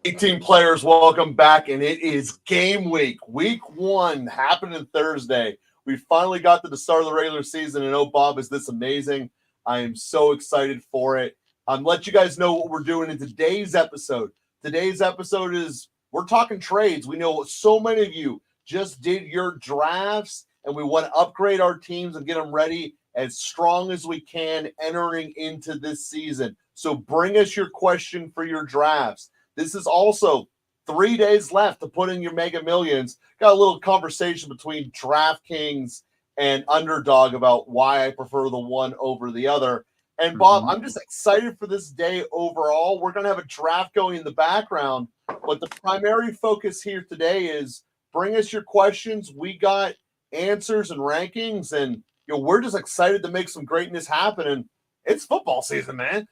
18 players, welcome back, and it is game week. Week 1 happening Thursday. We finally got to the start of the regular season, and oh, Bob, is this amazing. I am so excited for it. Let you guys know what we're doing in today's episode. Today's episode is, we're talking trades. We know so many of you just did your drafts, and we want to upgrade our teams and get them ready as strong as we can entering into this season. So bring us your question for your drafts. This is also 3 days left to put in your Mega Millions. Got a little conversation between DraftKings and Underdog about why I prefer the one over the other. And Bob, I'm just excited for this day overall. We're going to have a draft going in the background, but the primary focus here today is bring us your questions. We got answers and rankings, and we're just excited to make some greatness happen. And it's football season, man.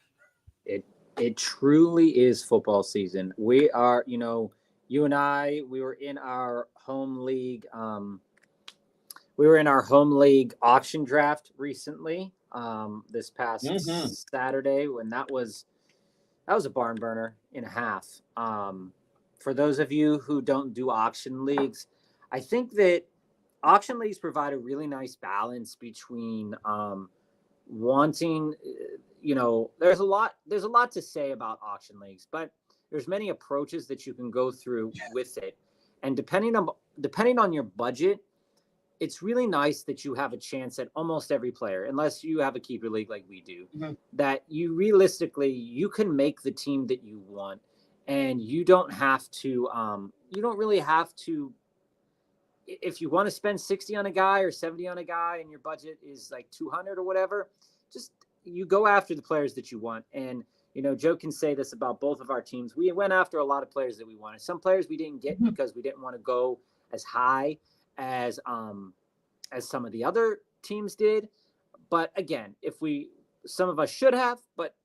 It truly is football season. We are, you and I, we were in our home league. We were in our home league auction draft recently. This past Saturday, when that was a barn burner and a half. For those of you who don't do auction leagues, I think that auction leagues provide a really nice balance between wanting. There's a lot to say about auction leagues, but there's many approaches that you can go through with it. And depending on your budget, it's really nice that you have a chance at almost every player, unless you have a keeper league like we do, that you realistically, you can make the team that you want, and you don't really have to, if you want to spend 60 on a guy or 70 on a guy and your budget is like 200 or whatever, just you go after the players that you want. And, Joe can say this about both of our teams. We went after a lot of players that we wanted. Some players we didn't get because we didn't want to go as high as some of the other teams did. But again, some of us should have, but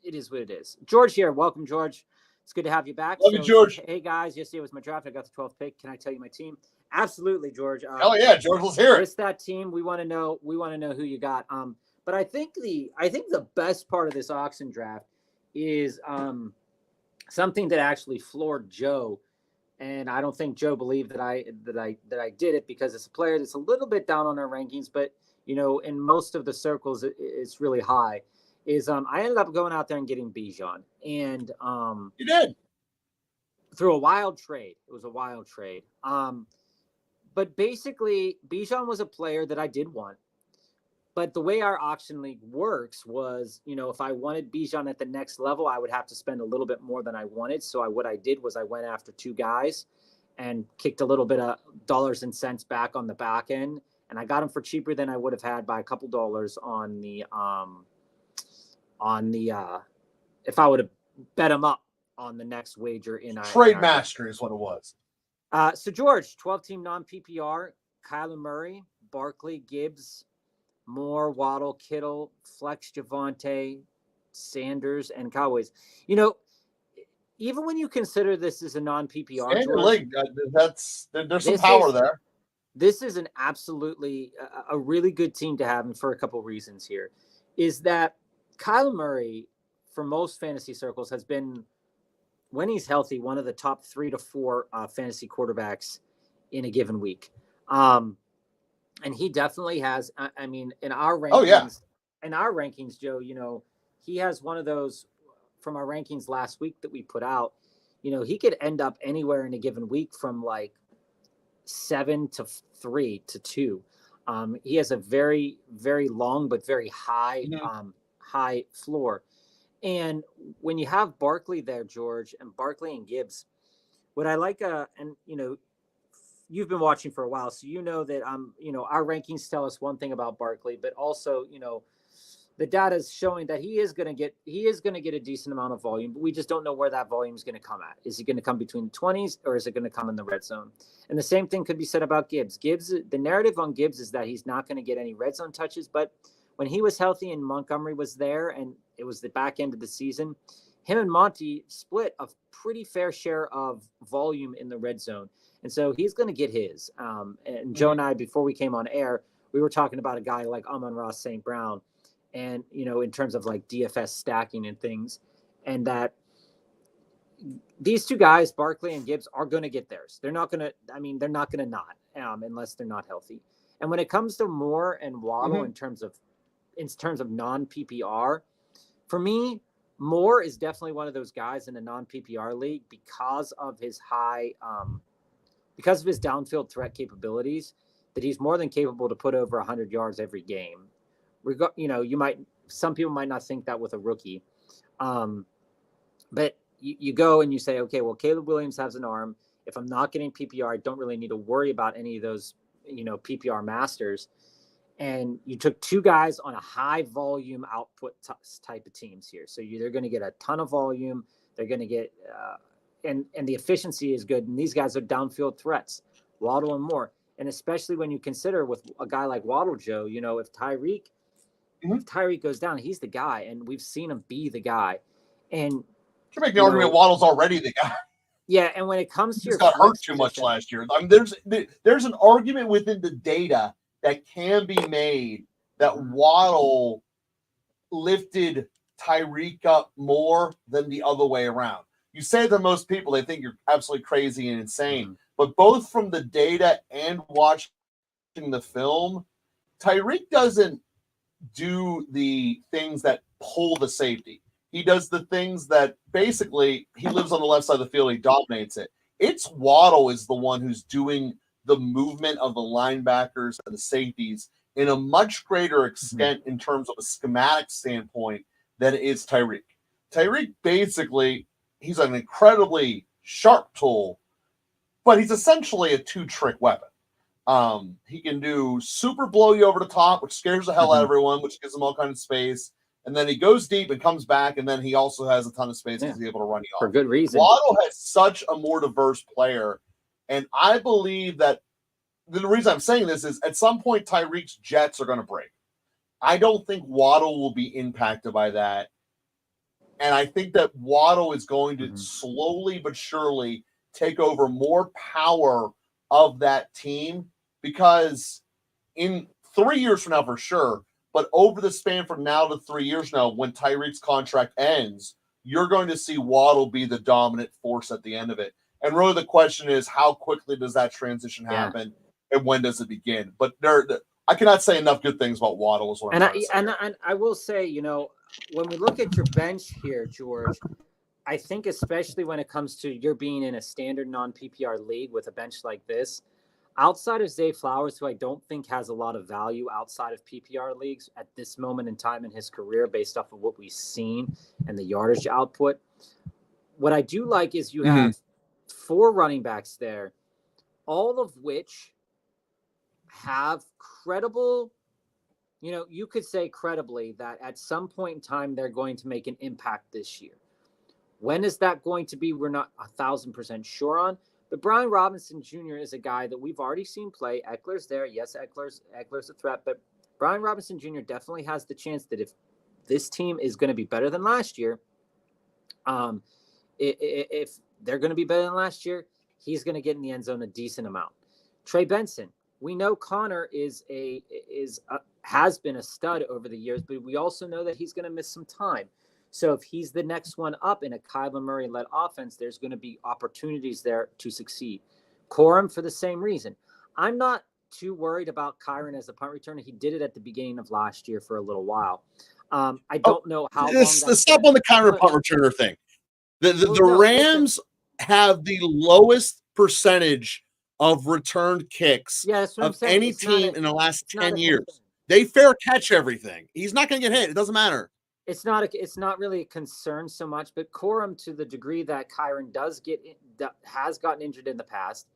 it is what it is. George here. Welcome, George. It's good to have you back. Love you, George. Hey guys, yesterday was my draft. I got the 12th pick. Can I tell you my team? Absolutely, George. Hell yeah, George, let's hear it. It's that team. We want to know who you got. But I think the best part of this auction draft is something that actually floored Joe, and I don't think Joe believed that I did it, because it's a player that's a little bit down on our rankings, but in most of the circles it's really high. I ended up going out there and getting Bijan, and you did through a wild trade. It was a wild trade. But basically, Bijan was a player that I did want. But the way our auction league works was, if I wanted Bijan at the next level, I would have to spend a little bit more than I wanted. So what I did was I went after two guys and kicked a little bit of dollars and cents back on the back end. And I got them for cheaper than I would have had by a couple dollars on the if I would have bet them up on the next wager in our Trade Mastery is what it was. So George, 12-team non-PPR, Kyler Murray, Barkley, Gibbs, Moore, Waddle, Kittle, Flex, Javonte, Sanders, and Cowboys. Even when you consider this as a non-PPR, Standard league, there's some power there. This is an absolutely a really good team to have, and for a couple reasons here, is that Kyler Murray, for most fantasy circles, has been, when he's healthy, one of the top 3 to 4 fantasy quarterbacks in a given week. And he definitely has, in our rankings, Joe, he has one of those from our rankings last week that we put out. He could end up anywhere in a given week from like 7 to 3 to 2. He has a very, very long but very high high floor. And when you have Barkley there, George, and Barkley and Gibbs, what I like, you've been watching for a while, so that our rankings tell us one thing about Barkley, but also, the data is showing that he is going to get a decent amount of volume, but we just don't know where that volume is going to come at. Is he going to come between the 20s, or is it going to come in the red zone? And the same thing could be said about Gibbs. The narrative on Gibbs is that he's not going to get any red zone touches, but when he was healthy and Montgomery was there, and it was the back end of the season, him and Monty split a pretty fair share of volume in the red zone. And so he's going to get his. And Joe and I, before we came on air, we were talking about a guy like Amon-Ra St. Brown, and, in terms of like DFS stacking and things, and that, these two guys, Barkley and Gibbs, are going to get theirs. They're not going to. I mean, they're not going to not unless they're not healthy. And when it comes to Moore and Waddle in terms of non PPR, for me, Moore is definitely one of those guys in a non PPR league because of his because of his downfield threat capabilities, that he's more than capable to put over 100 yards every game. Some people might not think that with a rookie, but you go and you say, okay, well, Caleb Williams has an arm. If I'm not getting PPR, I don't really need to worry about any of those, PPR masters. And you took two guys on a high volume output type of teams here. So they're going to get a ton of volume. They're going to get, and the efficiency is good. And these guys are downfield threats, Waddle and Moore. And especially when you consider with a guy like Waddle, Joe, if Tyreek goes down, he's the guy. And we've seen him be the guy. And you can make the argument Waddle's already the guy. Yeah, and when it comes to he's got hurt too much last year. I mean, there's an argument within the data that can be made that Waddle lifted Tyreek up more than the other way around. You say to most people, they think you're absolutely crazy and insane. But both from the data and watching the film, Tyreek doesn't do the things that pull the safety. He does the things that basically he lives on the left side of the field. He dominates it. It's Waddle is the one who's doing the movement of the linebackers and the safeties in a much greater extent in terms of a schematic standpoint than it is Tyreek. Tyreek basically, he's an incredibly sharp tool, but he's essentially a two-trick weapon. He can do super blow you over the top, which scares the hell out of everyone, which gives him all kinds of space. And then he goes deep and comes back, and then he also has a ton of space because he's able to run you off. For good reason. Waddle has such a more diverse player, and I believe that the reason I'm saying this is at some point Tyreek's jets are going to break. I don't think Waddle will be impacted by that. And I think that Waddle is going to slowly but surely take over more power of that team, because in 3 years from now, for sure, but over the span from now to 3 years now, when Tyreek's contract ends, you're going to see Waddle be the dominant force at the end of it. And really the question is, how quickly does that transition happen and when does it begin? But I cannot say enough good things about Waddle. Is what I'm trying to say. And I will say, when we look at your bench here, George, I think especially when it comes to you're being in a standard non-PPR league with a bench like this, outside of Zay Flowers, who I don't think has a lot of value outside of PPR leagues at this moment in time in his career based off of what we've seen and the yardage output, what I do like is you have 4 running backs there, all of which have credible, you could say credibly that at some point in time they're going to make an impact this year. When is that going to be? We're not 1,000% sure on. But Brian Robinson Jr. is a guy that we've already seen play. Eckler's there. Yes, Eckler's a threat. But Brian Robinson Jr. definitely has the chance that if this team is going to be better than last year, if they're going to be better than last year, he's going to get in the end zone a decent amount. Trey Benson, we know Connor has been a stud over the years, but we also know that he's going to miss some time. So if he's the next one up in a Kyler Murray-led offense, there's going to be opportunities there to succeed. Corum for the same reason. I'm not too worried about Kyron as a punt returner. He did it at the beginning of last year for a little while. I don't know how long. Stop on the Kyron punt returner thing. The Rams have the lowest percentage of returned kicks of any team in the last 10 years. They fair catch everything. He's not going to get hit. It doesn't matter. It's not really a concern so much, but Corum, to the degree that Kyron has gotten injured in the past,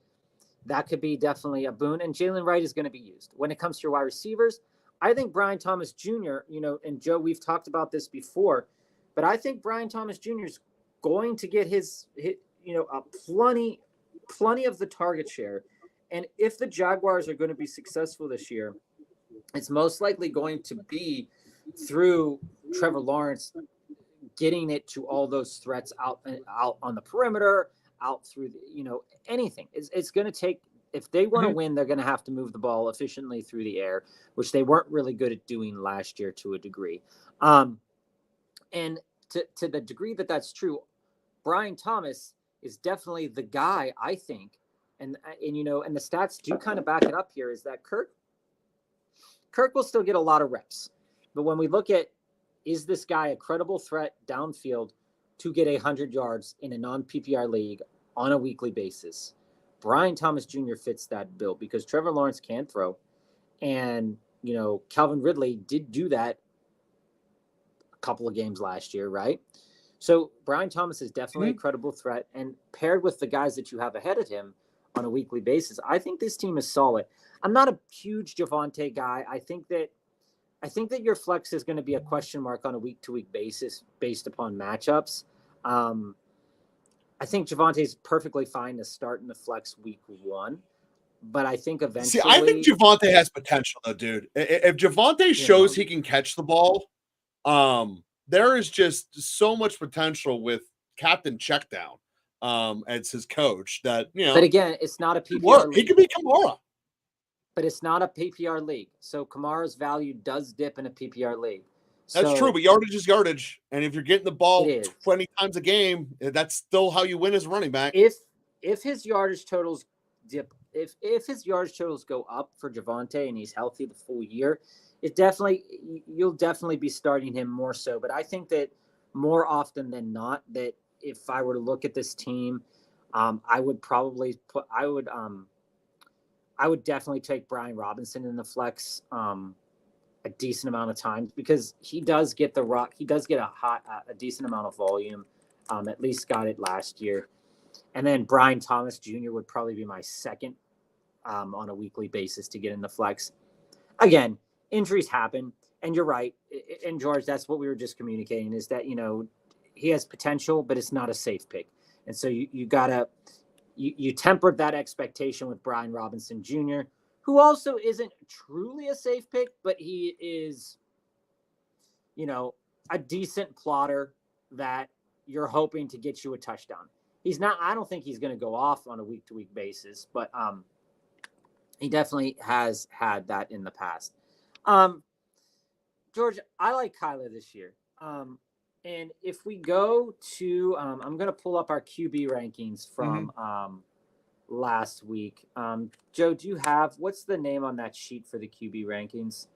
that could be definitely a boon. And Jalen Wright is going to be used. When it comes to your wide receivers, I think Brian Thomas Jr., and Joe, we've talked about this before, but I think Brian Thomas Jr. is going to get his plenty of the target share. And if the Jaguars are going to be successful this year, it's most likely going to be through Trevor Lawrence getting it to all those threats out on the perimeter, out through anything. It's going to take, if they want to win, they're going to have to move the ball efficiently through the air, which they weren't really good at doing last year to a degree. And to the degree that that's true, Brian Thomas is definitely the guy, I think. And the stats do kind of back it up here, is that Kirk will still get a lot of reps. But when we look at, is this guy a credible threat downfield to get 100 yards in a non-PPR league on a weekly basis? Brian Thomas Jr. fits that bill because Trevor Lawrence can't throw. And, Calvin Ridley did do that a couple of games last year, right? So Brian Thomas is definitely a credible threat. And paired with the guys that you have ahead of him on a weekly basis, I think this team is solid. I'm not a huge Javonte guy. I think that your flex is going to be a question mark on a week-to-week basis based upon matchups. I think Javonte is perfectly fine to start in the flex week 1, but I think eventually. See, I think Javonte has potential, though, dude. If Javonte shows he can catch the ball, there is just so much potential with Captain Checkdown as his coach that But again, it's not a PPR league. He could be Kamara. But it's not a PPR league. So Kamara's value does dip in a PPR league. That's true, but yardage is yardage. And if you're getting the ball 20 times a game, that's still how you win as a running back. If his yardage totals dip, if his yardage totals go up for Javonte and he's healthy the full year, you'll definitely be starting him more so. But I think that more often than not, that if I were to look at this team, I would definitely take Brian Robinson in the flex a decent amount of times because he does get he does get a decent amount of volume. At least got it last year. And then Brian Thomas Jr. would probably be my second on a weekly basis to get in the flex. Again, injuries happen, and you're right. And George, that's what we were just communicating, is that, he has potential, but it's not a safe pick. And so you gotta, you tempered that expectation with Brian Robinson Jr., who also isn't truly a safe pick, but he is, a decent plotter that you're hoping to get you a touchdown. He's not, I don't think he's going to go off on a week-to-week basis, but he definitely has had that in the past. George, I like Kyler this year. And if we go to, I'm going to pull up our QB rankings from last week. Joe, do you have, what's the name on that sheet for the QB rankings?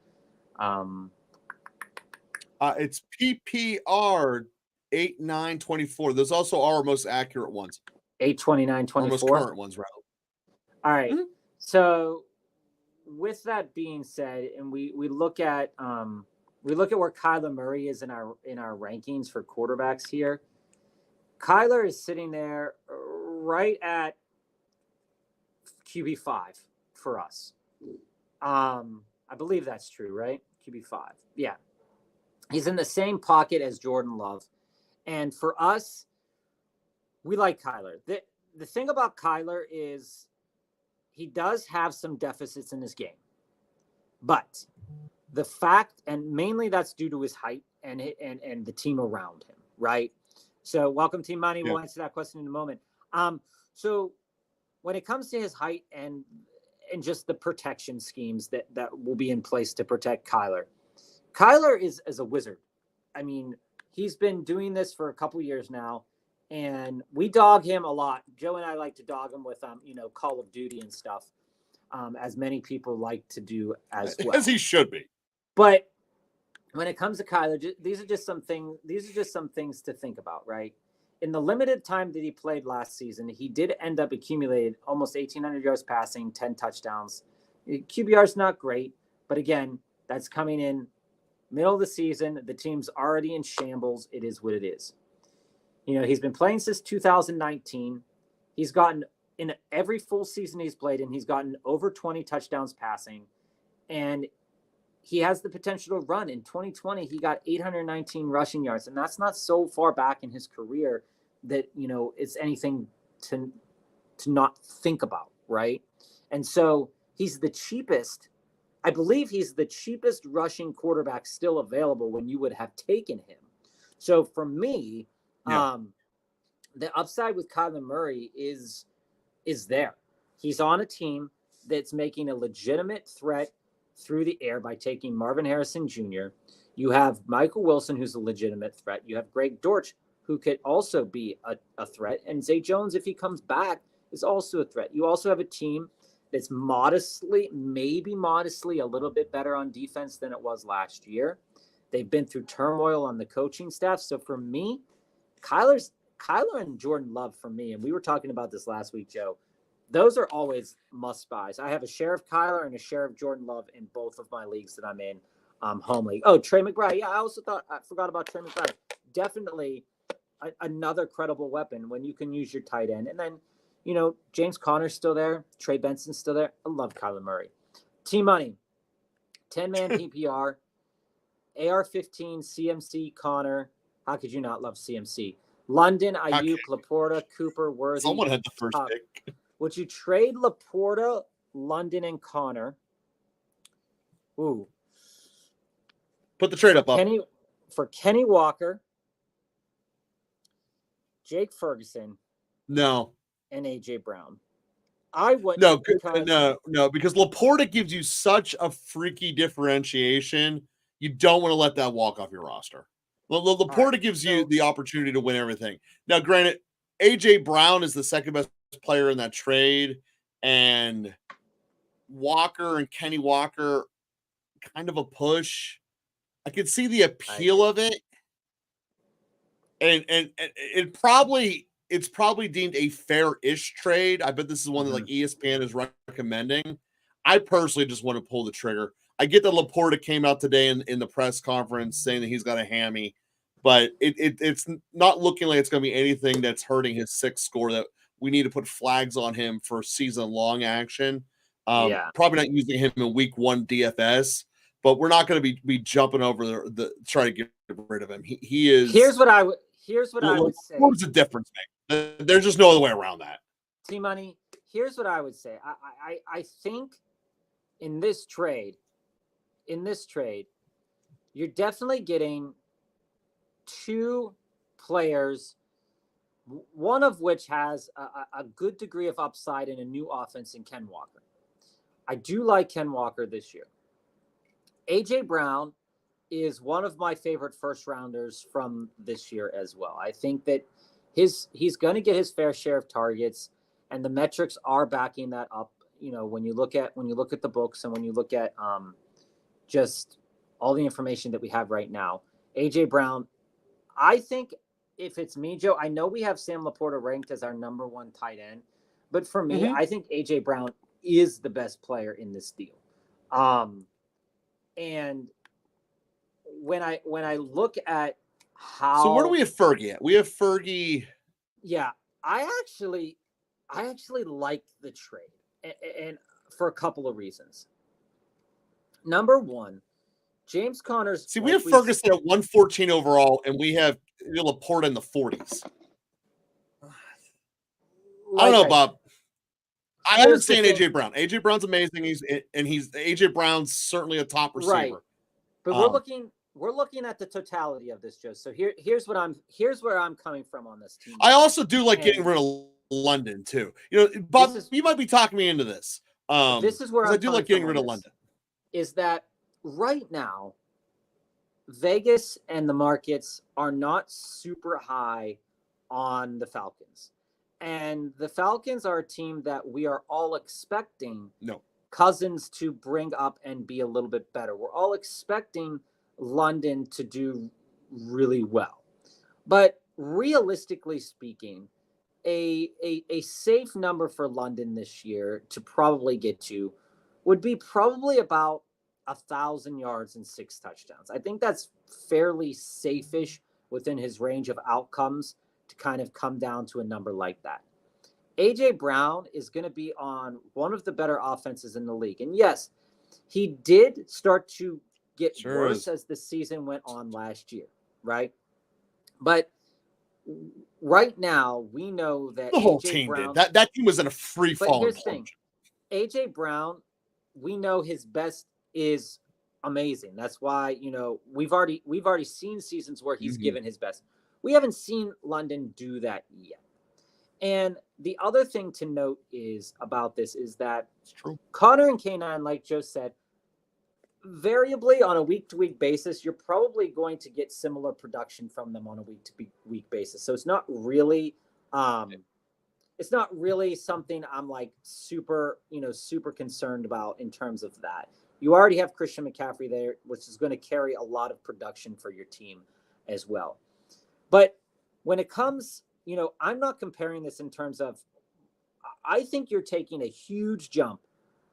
It's PPR 8-9-24. Those also are our most accurate ones. 8-29-24. Most current ones, right? All right. So with that being said, and we look at where Kyler Murray is in our rankings for quarterbacks here. Kyler is sitting there right at QB5 for us. I believe that's true, right? QB5. Yeah. He's in the same pocket as Jordan Love. And for us, we like Kyler. The thing about Kyler is he does have some deficits in his game. But the fact, and mainly that's due to his height and the team around him, right? So welcome, Team Money. We'll answer that question in a moment. So when it comes to his height and just the protection schemes that will be in place to protect Kyler is a wizard. I mean, he's been doing this for a couple years now, and we dog him a lot. Joe and I like to dog him with, Call of Duty and stuff, as many people like to do as well. As he should be. But when it comes to Kyler, these are just some things to think about, right? In the limited time that he played last season, he did end up accumulating almost 1,800 yards passing, 10 touchdowns. QBR is not great, but again, that's coming in middle of the season. The team's already in shambles. It is what it is. He's been playing since 2019. He's gotten, in every full season he's played in, he's gotten over 20 touchdowns passing, and he has the potential to run. In 2020, he got 819 rushing yards, and that's not so far back in his career that, it's anything to not think about, right? And so he's the cheapest. I believe he's the cheapest rushing quarterback still available when you would have taken him. So for me, the upside with Kyler Murray is there. He's on a team that's making a legitimate threat through the air by taking Marvin Harrison Jr. You have Michael Wilson, who's a legitimate threat. You have Greg Dortch, who could also be a threat. And Zay Jones, if he comes back, is also a threat. You also have a team that's maybe modestly a little bit better on defense than it was last year. They've been through turmoil on the coaching staff. So for me, Kyler and Jordan Love for me, and we were talking about this last week, Joe, those are always must buys. I have a share of Kyler and a share of Jordan Love in both of my leagues that I'm in, home league. Oh, Trey McBride. Yeah, I forgot about Trey McBride. Definitely another credible weapon when you can use your tight end. And then, James Conner's still there. Trey Benson's still there. I love Kyler Murray. T-Money, 10-man PPR, AR-15, CMC, Connor. How could you not love CMC? London, Ayuk, Laporta, Cooper, Worthy. Someone had the first pick. Would you trade Laporta, London, and Connor? Ooh. Put the trade up. For Kenny Walker, Jake Ferguson. No. And AJ Brown. I wouldn't. No, because Laporta gives you such a freaky differentiation. You don't want to let that walk off your roster. Laporta gives you the opportunity to win everything. Now, granted, AJ Brown is the second best player in that trade, and Walker and Kenny Walker, kind of a push. I could see the appeal of it, and it's probably deemed a fair-ish trade. I bet this is one that like ESPN is recommending. I personally just want to pull the trigger. I get that Laporta came out today in the press conference saying that he's got a hammy, but it's not looking like it's going to be anything that's hurting his 6 score that we need to put flags on him for season-long action. Probably not using him in week 1 DFS, but we're not going to be jumping over the try to get rid of him. He is. Here's what I would say. What's the difference, man? There's just no other way around that. T-Money, here's what I would say. I think in this trade, you're definitely getting 2 players, one of which has a good degree of upside in a new offense in Ken Walker. I do like Ken Walker this year. AJ Brown is one of my favorite first rounders from this year as well. I think that he's going to get his fair share of targets, and the metrics are backing that up. When you look at the books and when you look at just all the information that we have right now, AJ Brown, I think if it's me, Joe, I know we have Sam Laporta ranked as our number 1 tight end, but for me, I think AJ Brown is the best player in this deal. And when I look at how, so where do we have Fergie at? We have Fergie. Yeah, I actually like the trade, and for a couple of reasons. Number one, James Conner's. See, we have Ferguson at 114 overall, and we have Laporta in the 40s. I don't know, Bob. I understand AJ Brown. AJ Brown's amazing. AJ Brown's certainly a top receiver. Right. But we're looking at the totality of this, Joe. So here's where I'm coming from on this team. I also do like getting rid of London too. Bob, you might be talking me into this. This is where I do like getting rid of London. Is that right now, Vegas and the markets are not super high on the Falcons. And the Falcons are a team that we are all expecting Cousins to bring up and be a little bit better. We're all expecting London to do really well. But realistically speaking, a safe number for London this year to probably get to would be probably about 1,000 yards and 6 touchdowns. I think that's fairly safe-ish within his range of outcomes to kind of come down to a number like that. AJ Brown is going to be on one of the better offenses in the league. And yes, he did start to get worse as the season went on last year, right? But right now, we know that the whole AJ team Brown, did. That team was in a free fall. But here's the thing. AJ Brown, we know his best is amazing. That's why, we've already seen seasons where he's given his best. We haven't seen London do that yet. And the other thing to note is about this is that it's true. Connor and K9, like Joe said, variably on a week-to-week basis, you're probably going to get similar production from them on a week-to-week basis. So it's not really something I'm like super concerned about in terms of that. You already have Christian McCaffrey there, which is going to carry a lot of production for your team as well. But when it comes, I'm not comparing this in terms of, I think you're taking a huge jump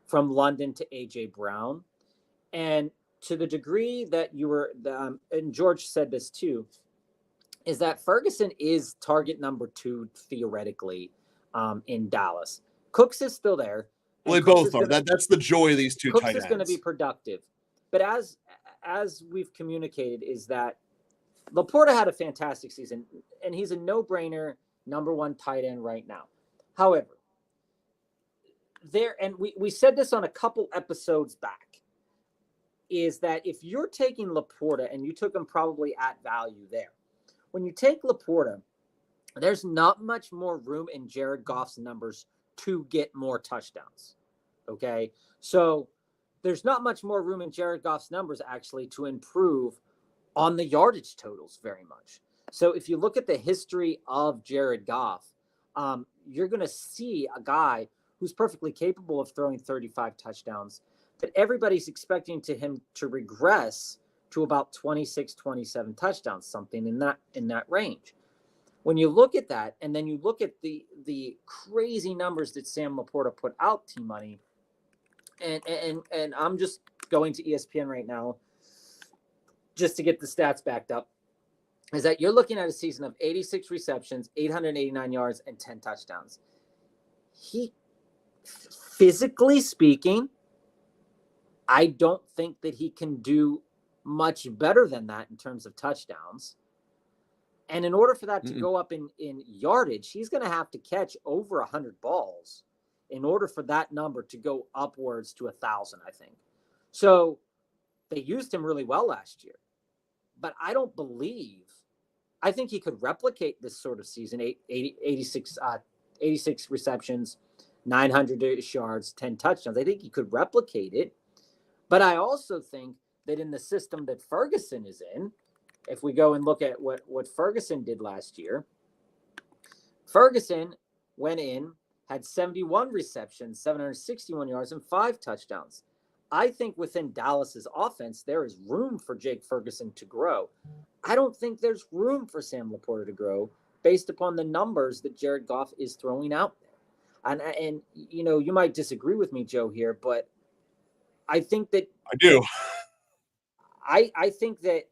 from London to AJ Brown. And to the degree that you were, and George said this too, is that Ferguson is target number 2 theoretically in Dallas. Cooks is still there. Well, they both are. That's the joy of these two Cooks tight ends. Cooks is going to be productive. But as we've communicated, is that Laporta had a fantastic season, and he's a no-brainer number 1 tight end right now. However, we said this on a couple episodes back, is that if you're taking Laporta, and you took him probably at value there, when you take Laporta, there's not much more room in Jared Goff's numbers to get more touchdowns. Okay. So there's not much more room in Jared Goff's numbers actually to improve on the yardage totals very much. So if you look at the history of Jared Goff, you're going to see a guy who's perfectly capable of throwing 35 touchdowns, but everybody's expecting him to regress to about 26, 27 touchdowns, something in that range. When you look at that, and then you look at the crazy numbers that Sam Laporta put out, T-Money, and I'm just going to ESPN right now just to get the stats backed up, is that you're looking at a season of 86 receptions, 889 yards, and 10 touchdowns. He, physically speaking, I don't think that he can do much better than that in terms of touchdowns. And in order for that to go up in yardage, he's going to have to catch over 100 balls in order for that number to go upwards to 1,000, I think. So they used him really well last year. But I think he could replicate this sort of season, 86 receptions, 900 yards, 10 touchdowns. I think he could replicate it. But I also think that in the system that Ferguson is in, if we go and look at what Ferguson did last year, Ferguson went in, had 71 receptions, 761 yards, and 5 touchdowns. I think within Dallas's offense, there is room for Jake Ferguson to grow. I don't think there's room for Sam Laporta to grow based upon the numbers that Jared Goff is throwing out there. And you might disagree with me, Joe, here, but I think that I do. I think that,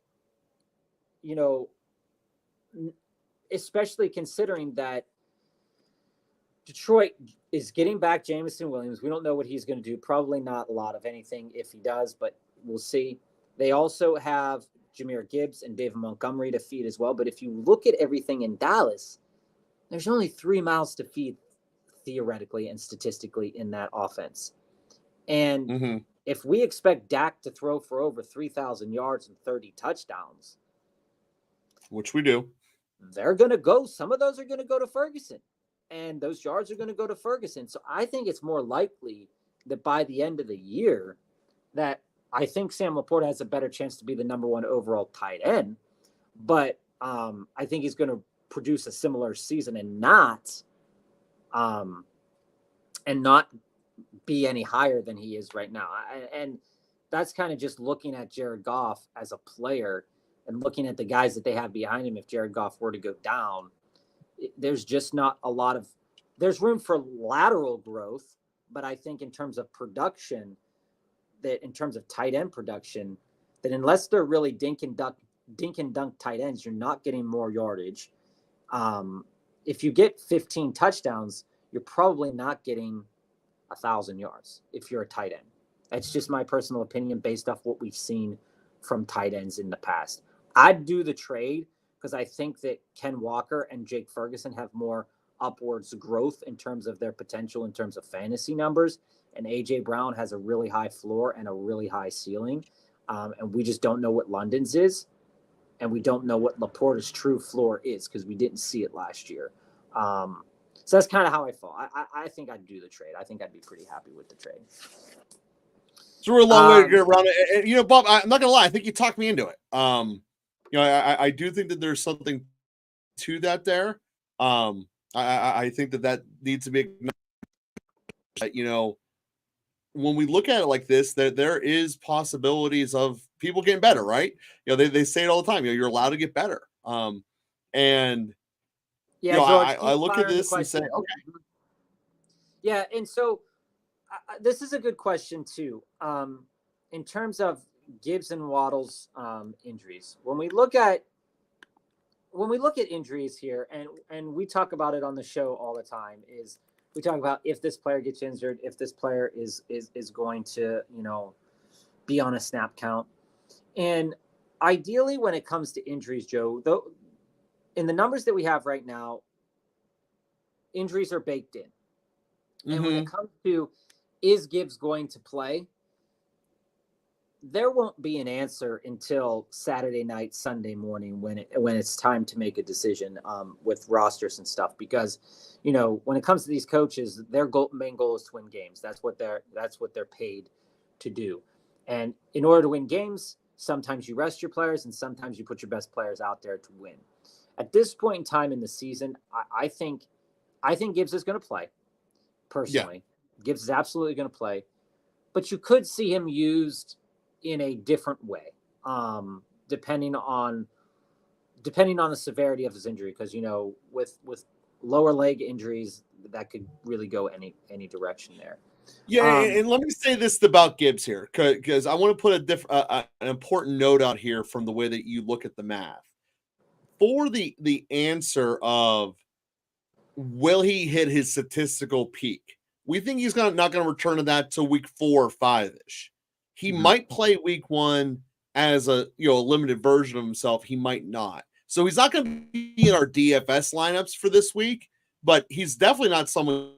especially considering that Detroit is getting back Jameson Williams. We don't know what he's going to do. Probably not a lot of anything if he does, but we'll see. They also have Jahmyr Gibbs and David Montgomery to feed as well. But if you look at everything in Dallas, there's only 3 mouths to feed theoretically and statistically in that offense. And if we expect Dak to throw for over 3,000 yards and 30 touchdowns, which we do, some of those are going to go to Ferguson. And those yards are going to go to Ferguson. So I think it's more likely that by the end of the year that I think Sam Laporta has a better chance to be the number 1 overall tight end. But I think he's going to produce a similar season and not be any higher than he is right now. And that's kind of just looking at Jared Goff as a player and looking at the guys that they have behind him. If Jared Goff were to go down, there's just not a lot of – there's room for lateral growth, but I think in terms of production, that in terms of tight end production, that unless they're really dink and dunk tight ends, you're not getting more yardage. If you get 15 touchdowns, you're probably not getting 1,000 yards if you're a tight end. That's just my personal opinion based off what we've seen from tight ends in the past. I'd do the trade because I think that Ken Walker and Jake Ferguson have more upwards growth in terms of their potential, in terms of fantasy numbers. And A.J. Brown has a really high floor and a really high ceiling. And we just don't know what London's is. And we don't know what Laporta's true floor is because we didn't see it last year. So that's kind of how I fall. I think I'd do the trade. I think I'd be pretty happy with the trade. So we're a long way to get around it. And, Bob, I'm not gonna lie. I think you talked me into it. I do think that there's something to that there. I think that needs to be acknowledged. When we look at it like this, there is possibilities of people getting better, right? They say it all the time. You're allowed to get better. And yeah, George, I look at this and say, okay, yeah, and so this is a good question too. In terms of Gibbs and Waddle's injuries, when we look at injuries here, and we talk about it on the show all the time, is we talk about if this player gets injured, if this player is going to be on a snap count, and ideally when it comes to injuries, Joe, though, in the numbers that we have right now, injuries are baked in, and when it comes to is Gibbs going to play, there won't be an answer until Saturday night, Sunday morning, when it's time to make a decision with rosters and stuff. Because, when it comes to these coaches, their main goal is to win games. That's what they're paid to do. And in order to win games, sometimes you rest your players and sometimes you put your best players out there to win. At this point in time in the season, I think Gibbs is going to play. Personally, yeah. Gibbs is absolutely going to play, but you could see him used in a different way, depending on the severity of his injury. Because with lower leg injuries, that could really go any direction there. Yeah, and let me say this about Gibbs here, because I want to put an important note out here from the way that you look at the math. For the answer of will he hit his statistical peak, we think he's not going to return to that till week 4 or 5-ish. He might play week 1 as a limited version of himself. He might not. So he's not going to be in our DFS lineups for this week, but he's definitely not someone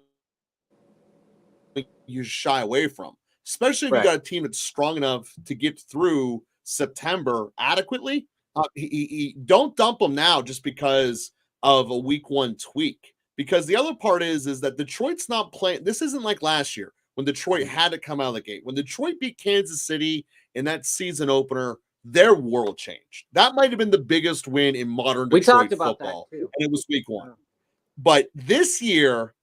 you shy away from, especially if you got a team that's strong enough to get through September adequately. He don't dump him now just because of a week 1 tweak. Because the other part is that Detroit's not playing. This isn't like last year when Detroit had to come out of the gate. When Detroit beat Kansas City in that season opener, their world changed. That might have been the biggest win in modern Detroit football, and it was week 1. But this year,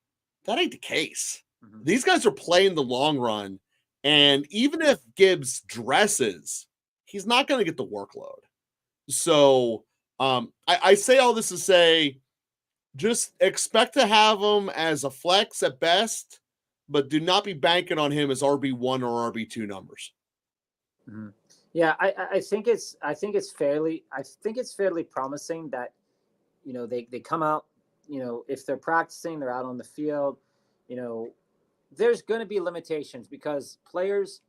that ain't the case. These guys are playing the long run, and even if Gibbs dresses, he's not going to get the workload. So I say all this to say, just expect to have him as a flex at best, but do not be banking on him as RB1 or RB2 numbers. Yeah, I think it's fairly promising that they come out, if they're practicing, they're out on the field, there's going to be limitations because players,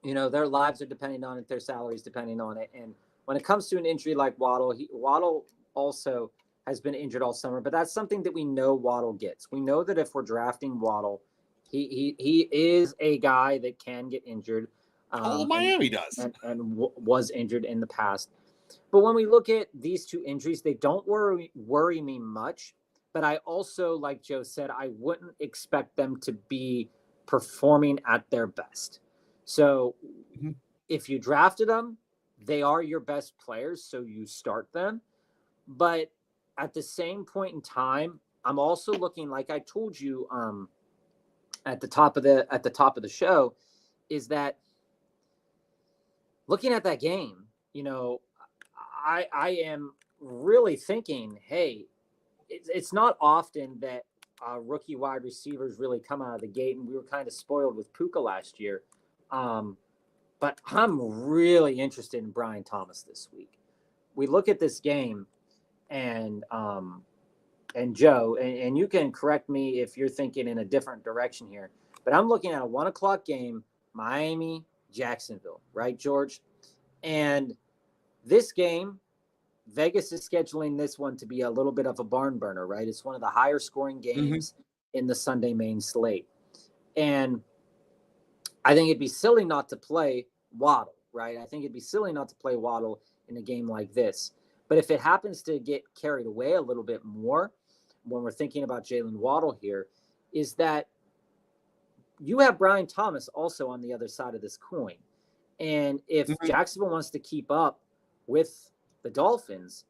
their lives are depending on it, their salaries depending on it, and when it comes to an injury like Waddle, Waddle also has been injured all summer, but that's something that we know Waddle gets. We know that if we're drafting Waddle, he is a guy that can get injured. Miami does. And was injured in the past. But when we look at these two injuries, they don't worry me much. But I also, like Joe said, I wouldn't expect them to be performing at their best. So if you drafted them, they are your best players, so you start them. But at the same point in time, I'm also looking, like I told you at the top of the show, is that looking at that game, I am really thinking, hey, it's not often that rookie wide receivers really come out of the gate, and we were kind of spoiled with Puka last year. But I'm really interested in Brian Thomas this week. We look at this game, and Joe, and you can correct me if you're thinking in a different direction here, but I'm looking at a 1:00 game, Miami, Jacksonville, right, George? And this game, Vegas is scheduling this one to be a little bit of a barn burner, right? It's one of the higher scoring games in the Sunday main slate. And I think it'd be silly not to play Waddle, right? I think it'd be silly not to play Waddle in a game like this. But if it happens to get carried away a little bit more when we're thinking about Jalen Waddle here, is that you have Brian Thomas also on the other side of this coin. And if Mhm. Jacksonville wants to keep up with the Dolphins,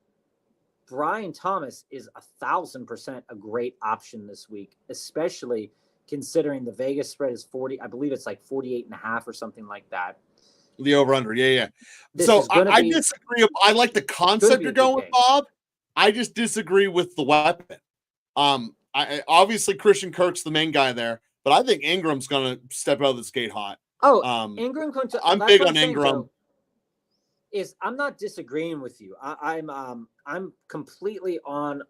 Brian Thomas is 1,000% a great option this week, especially considering the Vegas spread is 40. I believe it's like 48.5 or something like that. The over under. Yeah. This So is gonna I be disagree. I like the concept you're going with, Bob. I just disagree with the weapon. I obviously Christian Kirk's the main guy there, but I think Ingram's gonna step out of this gate hot. Ingram. I'm big on Ingram. I'm not disagreeing with you. I'm completely on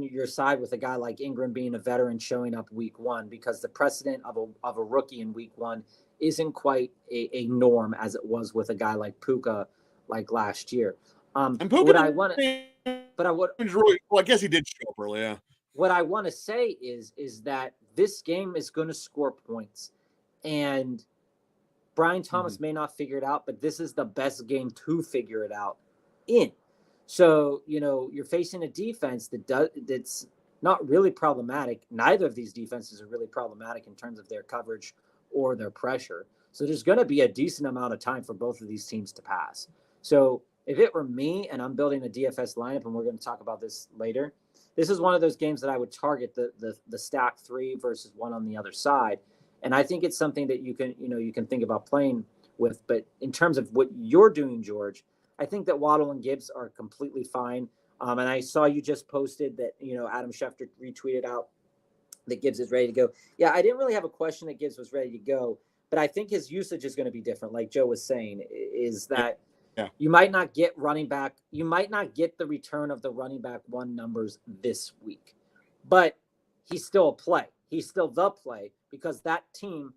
your side with a guy like Ingram being a veteran showing up week one, because the precedent of a rookie in week one isn't quite a norm as it was with a guy like Puka like last year. And Puka I guess he did show up early, yeah. What I want to say is that this game is going to score points, and Brian Thomas may not figure it out, but this is the best game to figure it out in. So, you're facing a defense that's not really problematic. Neither of these defenses are really problematic in terms of their coverage or their pressure. So there's going to be a decent amount of time for both of these teams to pass. So if it were me and I'm building a DFS lineup, and we're going to talk about this later, this is one of those games that I would target the stack 3 versus 1 on the other side. And I think it's something that you can think about playing with. But in terms of what you're doing, George, I think that Waddle and Gibbs are completely fine. And I saw you just posted that, Adam Schefter retweeted out that Gibbs is ready to go. Yeah, I didn't really have a question that Gibbs was ready to go, but I think his usage is going to be different. Like Joe was saying, is that you might not get running back. You might not get the return of the running back 1 numbers this week, but he's still a play. He's still the play, because that team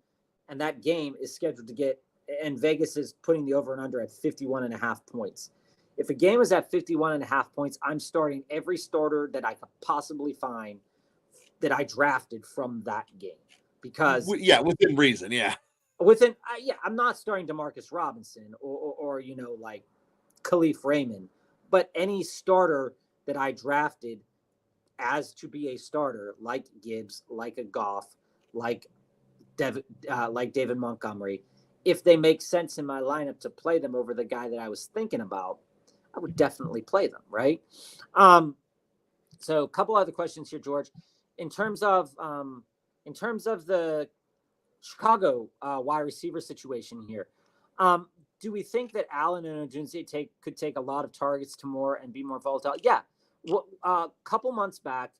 and that game is scheduled to get, and Vegas is putting the over and under at 51.5 points. If a game is at 51.5 points, I'm starting every starter that I could possibly find that I drafted from that game, because within reason. I'm not starting DeMarcus Robinson or like Khalif Raymond, but any starter that I drafted as to be a starter, like Gibbs, like a Goff, like David Montgomery, if they make sense in my lineup to play them over the guy that I was thinking about, I would definitely play them, right? So a couple other questions here, George. In terms of the Chicago wide receiver situation here, do we think that Allen and Odunze could take a lot of targets to more and be more volatile? Yeah. A couple months back,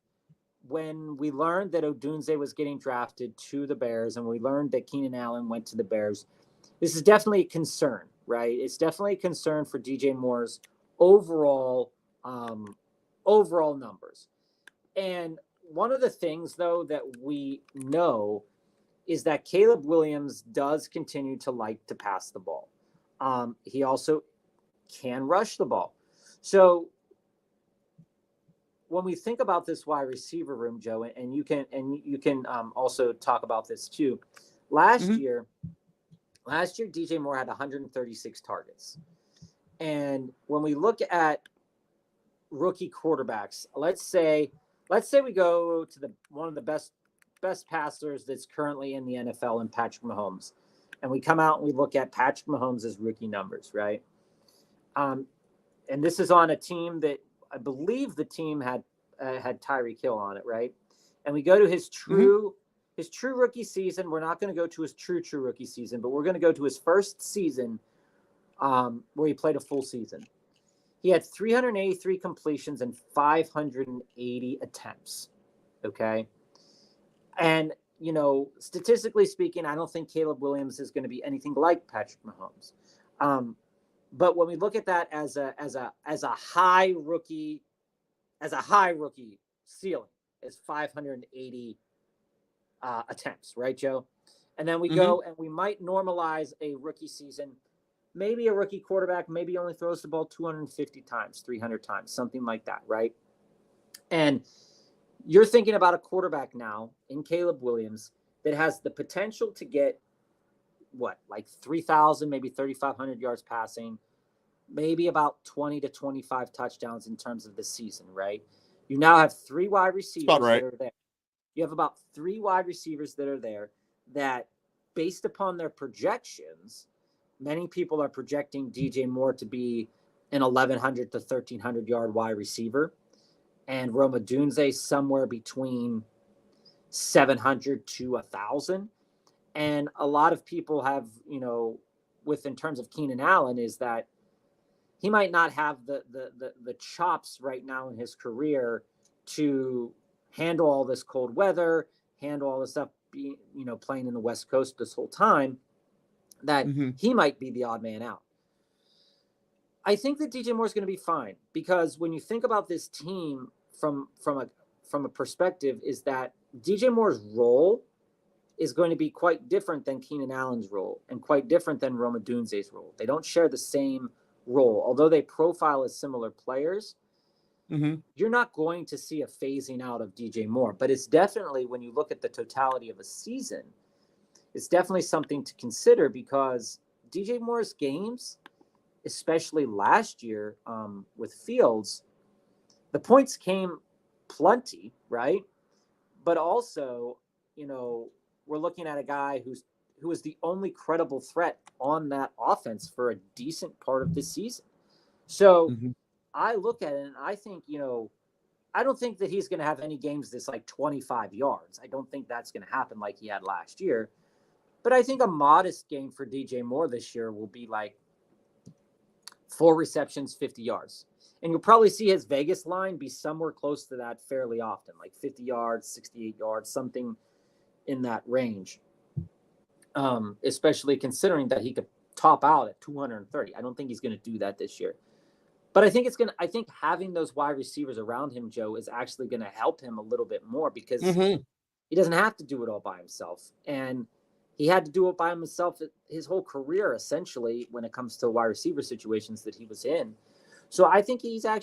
when we learned that Odunze was getting drafted to the Bears, and we learned that Keenan Allen went to the Bears, this is definitely a concern, right? It's definitely a concern for DJ Moore's overall numbers. And one of the things, though, that we know is that Caleb Williams does continue to like to pass the ball. He also can rush the ball. So when we think about this wide receiver room, Joe, and you can also talk about this too. Last year, DJ Moore had 136 targets. And when we look at rookie quarterbacks, let's say we go to one of the best passers that's currently in the NFL, in Patrick Mahomes, and we come out and we look at Patrick Mahomes' rookie numbers, right? And this is on a team that I believe the team had Tyreek Hill on it, right? And we go to his true rookie season. We're not going to go to his true rookie season, but we're going to go to his first season where he played a full season. He had 383 completions and 580 attempts. Okay. And, statistically speaking, I don't think Caleb Williams is going to be anything like Patrick Mahomes. But when we look at that as a high rookie ceiling, is 580 attempts, right, Joe? And then we go and we might normalize a rookie season. Maybe a rookie quarterback maybe only throws the ball 250 times, 300 times, something like that, right? And you're thinking about a quarterback now in Caleb Williams that has the potential to get like 3,000, maybe 3,500 yards passing, maybe about 20 to 25 touchdowns in terms of the season, right? You now have 3 wide receivers that are there. You have about 3 wide receivers that are there that based upon their projections, many people are projecting DJ Moore to be an 1,100 to 1,300 yard wide receiver, and Rome Odunze somewhere between 700 to 1,000. And a lot of people have, in terms of Keenan Allen, is that he might not have the chops right now in his career to handle all this cold weather, handle all this stuff, playing in the West Coast this whole time, that he might be the odd man out. I think that DJ Moore is going to be fine, because when you think about this team from a perspective, is that DJ Moore's role is going to be quite different than Keenan Allen's role and quite different than Rome Odunze's role. They don't share the same role. Although they profile as similar players, you're not going to see a phasing out of DJ Moore. But it's definitely, when you look at the totality of a season, it's definitely something to consider, because DJ Moore's games, especially last year with Fields, the points came plenty, right? But also, we're looking at a guy who was the only credible threat on that offense for a decent part of the season. So I look at it and I think, I don't think that he's going to have any games that's like 25 yards. I don't think that's going to happen like he had last year. But I think a modest game for DJ Moore this year will be like 4 receptions, 50 yards. And you'll probably see his Vegas line be somewhere close to that fairly often, like 50 yards, 68 yards, something in that range. Especially considering that he could top out at 230. I don't think he's going to do that this year. But I think I think having those wide receivers around him, Joe, is actually going to help him a little bit more, because he doesn't have to do it all by himself. And he had to do it by himself his whole career, essentially, when it comes to wide receiver situations that he was in. So I think they're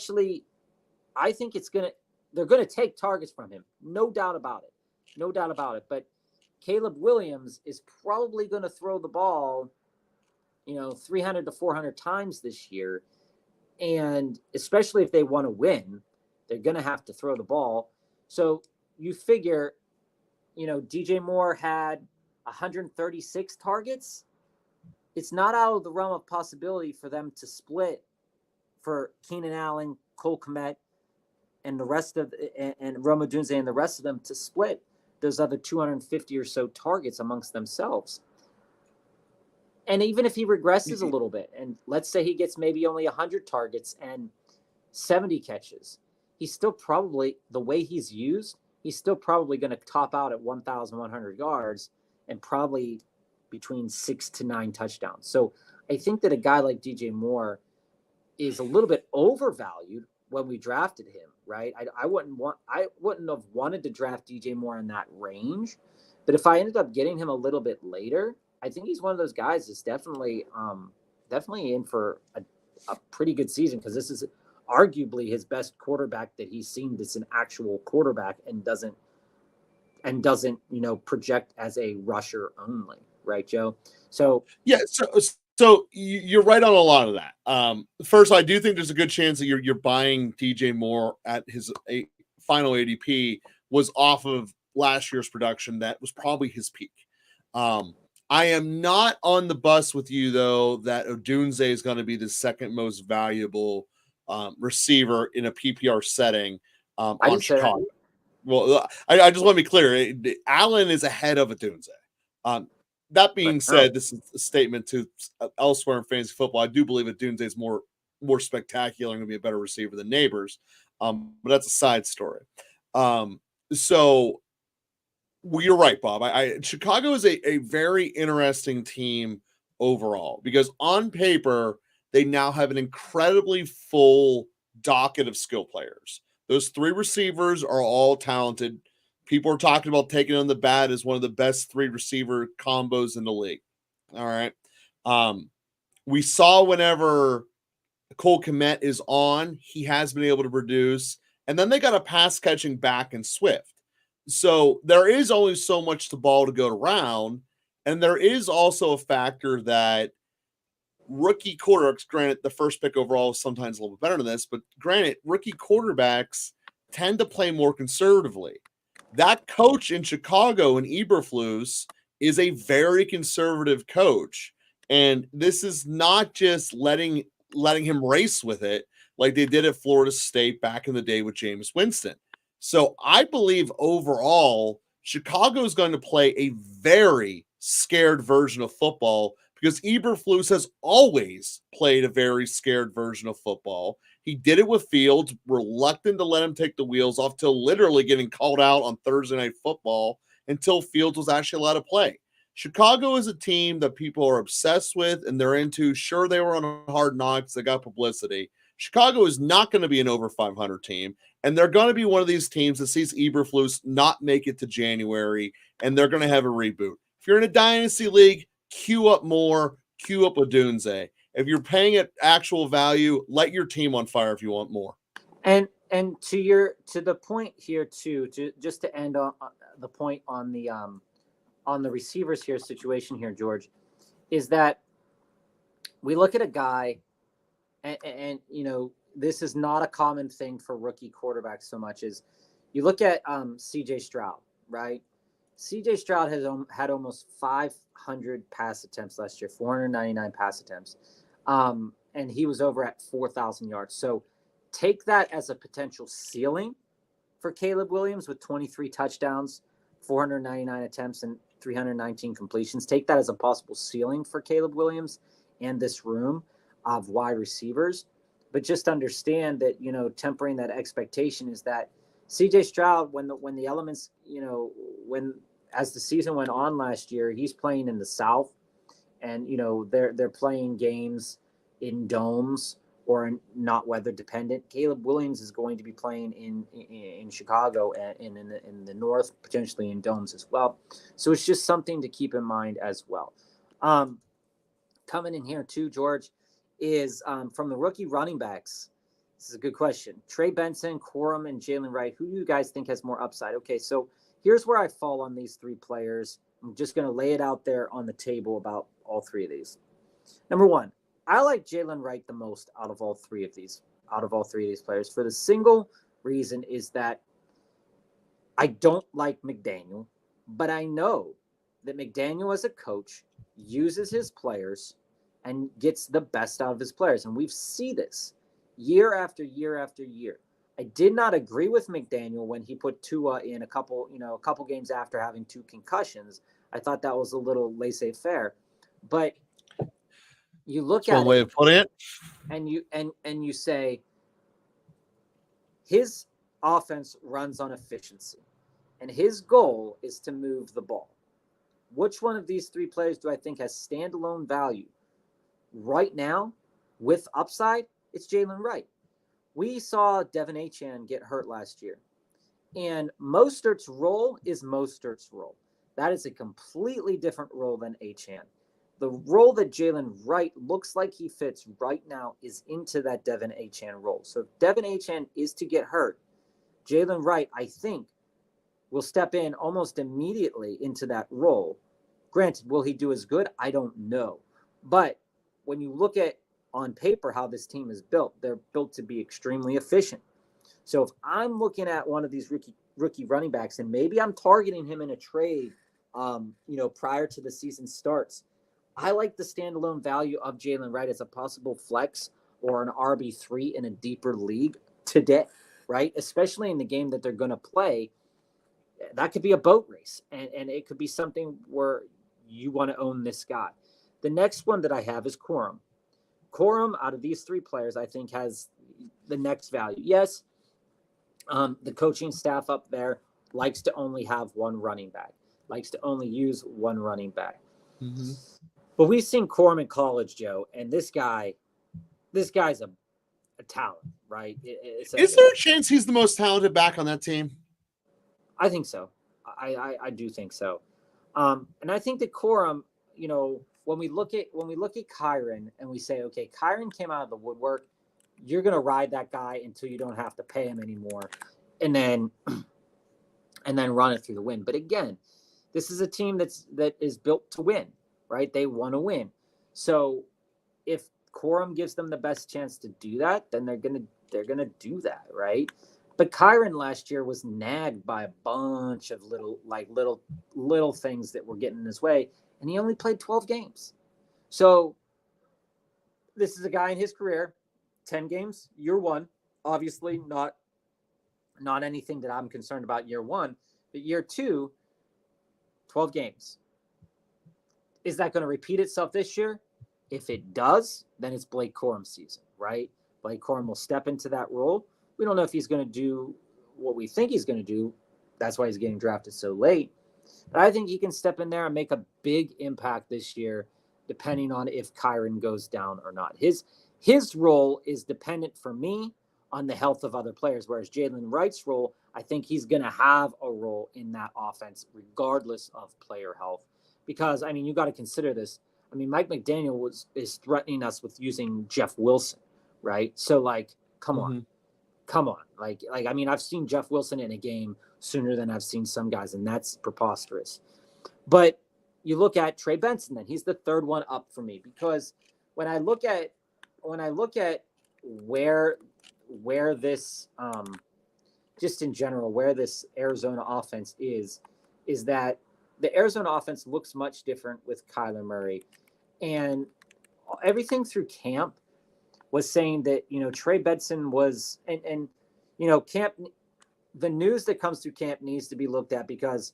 going to take targets from him. No doubt about it. No doubt about it. But Caleb Williams is probably going to throw the ball, 300 to 400 times this year. And especially if they want to win, they're going to have to throw the ball. So you figure, DJ Moore had 136 targets. It's not out of the realm of possibility for them to split, for Keenan Allen, Cole Kmet, and the rest of and Rome Odunze and the rest of them to split those other 250 or so targets amongst themselves. And even if he regresses a little bit, and let's say he gets maybe only 100 targets and 70 catches, he's still probably, the way he's used, he's still probably going to top out at 1,100 yards and probably between 6 to 9 touchdowns. So I think that a guy like DJ Moore is a little bit overvalued when we drafted him, right? I wouldn't have wanted to draft DJ Moore in that range, but if I ended up getting him a little bit later, I think he's one of those guys that's definitely in for a pretty good season, because this is arguably his best quarterback that he's seen that's an actual quarterback and doesn't project as a rusher only, right, Joe? So yeah, so you're right on a lot of that. First, I do think there's a good chance that you're buying DJ Moore at his final ADP was off of last year's production. That was probably his peak. I am not on the bus with you, though, that Odunze is going to be the second most valuable receiver in a PPR setting on Chicago. Well, I just want to be clear. Allen is ahead of Odunze. That being said, this is a statement to elsewhere in fantasy football. I do believe Odunze is more spectacular and going to be a better receiver than Neighbors, but that's a side story. So well, you're right, Bob. Chicago is a very interesting team overall, because on paper, they now have an incredibly full docket of skill players. Those 3 receivers are all talented. People are talking about taking on the bat as one of the best 3 receiver combos in the league. All right. We saw whenever Cole Kmet is on, he has been able to produce. And then they got a pass catching back in Swift. So there is only so much the ball to go around. And there is also a factor that rookie quarterbacks, granted, the first pick overall is sometimes a little bit better than this, but granted, rookie quarterbacks tend to play more conservatively. That coach in Chicago, in Eberflus, is a very conservative coach. And this is not just letting him race with it like they did at Florida State back in the day with Jameis Winston. So I believe overall, Chicago is going to play a very scared version of football because Eberflus has always played a very scared version of football. He did it with Fields, reluctant to let him take the wheels off till literally getting called out on Thursday Night Football until Fields was actually allowed to play. Chicago is a team that people are obsessed with and they're into. Sure, they were on Hard Knocks. They got publicity. Chicago is not going to be an over 500 team, and they're going to be one of these teams that sees Eberflus not make it to January, and they're going to have a reboot. If you're in a dynasty league, queue up Moore, queue up Odunze. If you're paying at actual value, light your team on fire if you want more. And to the point here too, just to end on the point on the receivers here situation here, George, is that we look at a guy, and you know, this is not a common thing for rookie quarterbacks so much as you look at C.J. Stroud, right? C.J. Stroud has had almost 500 pass attempts last year, 499 pass attempts, and he was over at 4,000 yards. So take that as a potential ceiling for Caleb Williams with 23 touchdowns, 499 attempts, and 319 completions. Take that as a possible ceiling for Caleb Williams and this room of wide receivers. But just understand that, you know, tempering that expectation is that CJ Stroud, when the elements, you know, as the season went on last year, he's playing in the South, and, you know, they're playing games in domes or not weather dependent. Caleb Williams is going to be playing in Chicago and in the North, potentially in domes as well. So it's just something to keep in mind as well. Coming in here too, George, is from the rookie running backs. This is a good question. Trey Benson, Corum, and Jalen Wright. Who do you guys think has more upside? Okay, so here's where I fall on these three players. I'm just going to lay it out there on the table about all three of these. Number one, I like Jalen Wright the most out of all three of these players, for the single reason is that I don't like McDaniel, but I know that McDaniel as a coach uses his players and gets the best out of his players. And we see this year after year after year. I did not agree with McDaniel when he put Tua in a couple games after having 2 concussions. I thought that was a little laissez-faire. But you look at one way of putting it, and you say his offense runs on efficiency, and his goal is to move the ball. Which one of these three players do I think has standalone value right now with upside? It's Jalen Wright. We saw Devin Achane get hurt last year, and Mostert's role is Mostert's role. That is a completely different role than Achane. The role that Jalen Wright looks like he fits right now is into that Devin Achane role. So if Devin Achane is to get hurt, Jalen Wright, I think, will step in almost immediately into that role. Granted, will he do as good? I don't know. But when you look at on paper how this team is built, they're built to be extremely efficient. So if I'm looking at one of these rookie running backs, and maybe I'm targeting him in a trade, prior to the season starts, I like the standalone value of Jalen Wright as a possible flex or an RB3 in a deeper league today, right? Especially in the game that they're going to play. That could be a boat race, and it could be something where you want to own this guy. The next one that I have is Corum. Corum, out of these three players, I think has the next value. Yes, the coaching staff up there likes to only have one running back, likes to only use one running back. Mm-hmm. But we've seen Corum in college, Joe, and this guy's a talent, right? Is there a chance he's the most talented back on that team? I think so. I do think so. And I think that Corum, when we look at Kyron and we say, okay, Kyron came out of the woodwork, you're going to ride that guy until you don't have to pay him anymore, and then run it through the wind. But again, this is a team that is built to win, right? They want to win. So if Corum gives them the best chance to do that, then they're gonna do that, right? But Kyron last year was nagged by a bunch of little things that were getting in his way, and he only played 12 games. So this is a guy in his career, 10 games, year one. Obviously, not anything that I'm concerned about year one, but year two, 12 games. Is that going to repeat itself this year? If it does, then it's Blake Corum's season, right? Blake Corum will step into that role. We don't know if he's going to do what we think he's going to do. That's why he's getting drafted so late. But I think he can step in there and make a big impact this year, depending on if Kyron goes down or not. His role is dependent for me on the health of other players, whereas Jalen Wright's role, I think he's going to have a role in that offense regardless of player health. Because, I mean, you got to consider this. I mean, Mike McDaniel is threatening us with using Jeff Wilson, right? So, like, come on. Like, I mean, I've seen Jeff Wilson in a game sooner than I've seen some guys, and that's preposterous. But you look at Trey Benson, then he's the third one up for me, because when I look at where this just in general, where this Arizona offense is that the Arizona offense looks much different with Kyler Murray, and everything through camp was saying that, Trey Benson was, and camp, the news that comes through camp needs to be looked at, because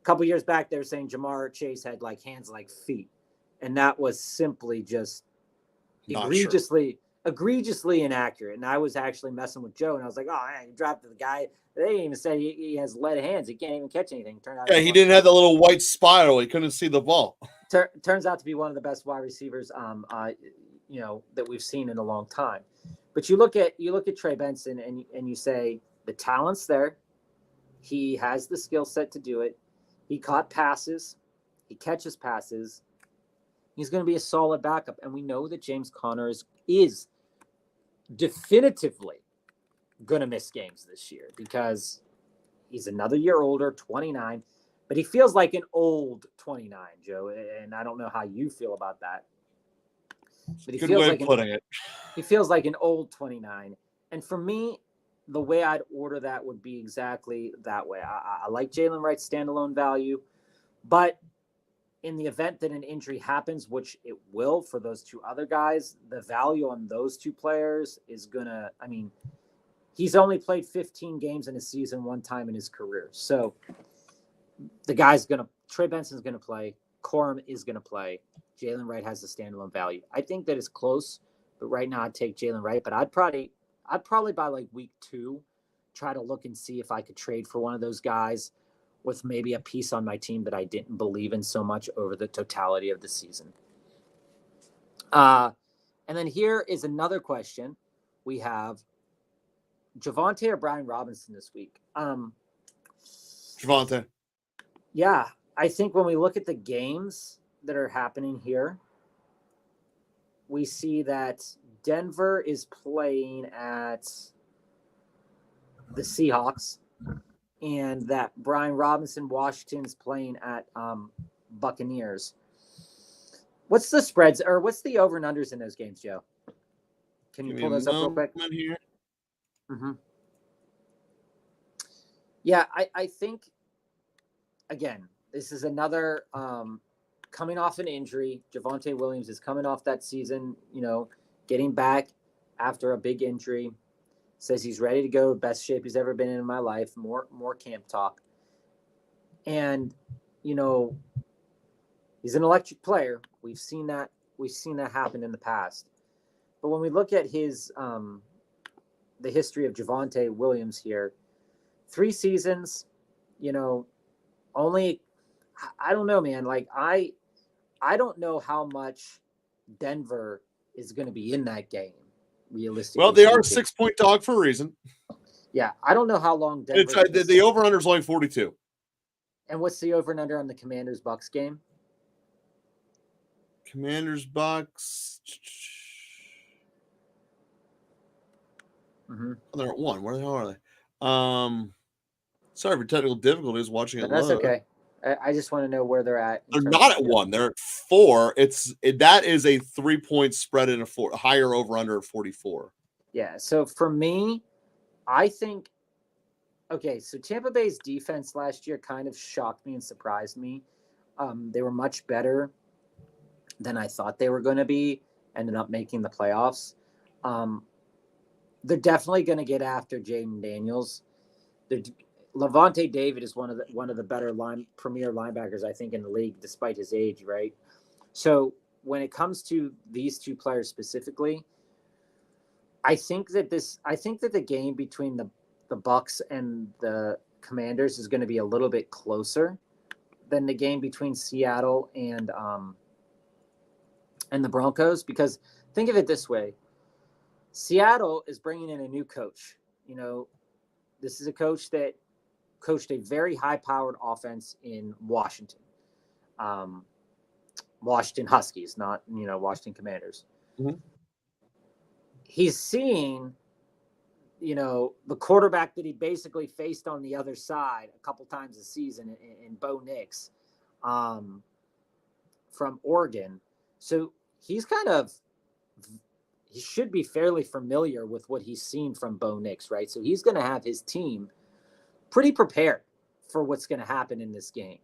a couple years back they were saying Jamar Chase had like hands like feet, and that was simply just egregiously inaccurate. And I was actually messing with Joe, and I was like, oh man, you drafted the guy. They didn't even say he has lead hands. He can't even catch anything. Turned out, he didn't have the little white spiral. He couldn't see the ball. Turns out to be one of the best wide receivers, that we've seen in a long time. But you look at Trey Benson and you say the talent's there. He has the skill set to do it. He caught passes. He catches passes. He's going to be a solid backup. And we know that James Conner is definitively going to miss games this year, because he's another year older, 29, but he feels like an old 29, Joe. And I don't know how you feel about that. But he feels like an old 29. And for me, the way I'd order that would be exactly that way. I like Jalen Wright's standalone value, but in the event that an injury happens, which it will for those two other guys, the value on those two players is gonna, I mean, he's only played 15 games in a season one time in his career. So Trey Benson's gonna play, Corum is gonna play. Jalen Wright has the standalone value. I think that is close, but right now I'd take Jalen Wright. But I'd probably by like week 2 try to look and see if I could trade for one of those guys with maybe a piece on my team that I didn't believe in so much over the totality of the season. And then here is another question. We have Javonte or Brian Robinson this week. Javonte. Yeah, I think when we look at the games that are happening here, we see that Denver is playing at the Seahawks, and that Brian Robinson, Washington's playing at Buccaneers. What's the spreads, or what's the over and unders in those games, Joe? Can you pull those up real quick? Here. Mm-hmm. Yeah, I think, again, this is another coming off an injury. Javonte Williams is coming off that season, getting back after a big injury. Says he's ready to go, best shape he's ever been in my life. More camp talk. And, he's an electric player. We've seen that happen in the past. But when we look at his the history of Javonte Williams here, 3 seasons, only, I don't know, man. Like I don't know how much Denver is going to be in that game, realistically. Well, they are a 6-point dog for a reason. Yeah, I don't know how long Denver. The over-under is only 42. And what's the over and under on the Commanders-Bucks game? Commanders-Bucks. Mm-hmm. They're at 1. Where the hell are they? Sorry for technical difficulties watching it. That's load. okay. I just want to know where they're at. They're not at 1. They're at 4. That is a 3-point spread in a higher over under of 44. Yeah. So for me, I think, okay, so Tampa Bay's defense last year kind of shocked me and surprised me. They were much better than I thought they were going to be, ended up making the playoffs. They're definitely going to get after Jaden Daniels. Levante David is one of the better premier linebackers, I think, in the league, despite his age, right? So when it comes to these two players specifically, I think that the game between the Bucks and the Commanders is going to be a little bit closer than the game between Seattle and the Broncos, because think of it this way. Seattle is bringing in a new coach. You know, this is a coach that coached a very high-powered offense in Washington. Washington Huskies, not, Washington Commanders. Mm-hmm. He's seeing, the quarterback that he basically faced on the other side a couple times this season in Bo Nix from Oregon. So he should be fairly familiar with what he's seen from Bo Nix, right? So he's going to have his team pretty prepared for what's going to happen in this game.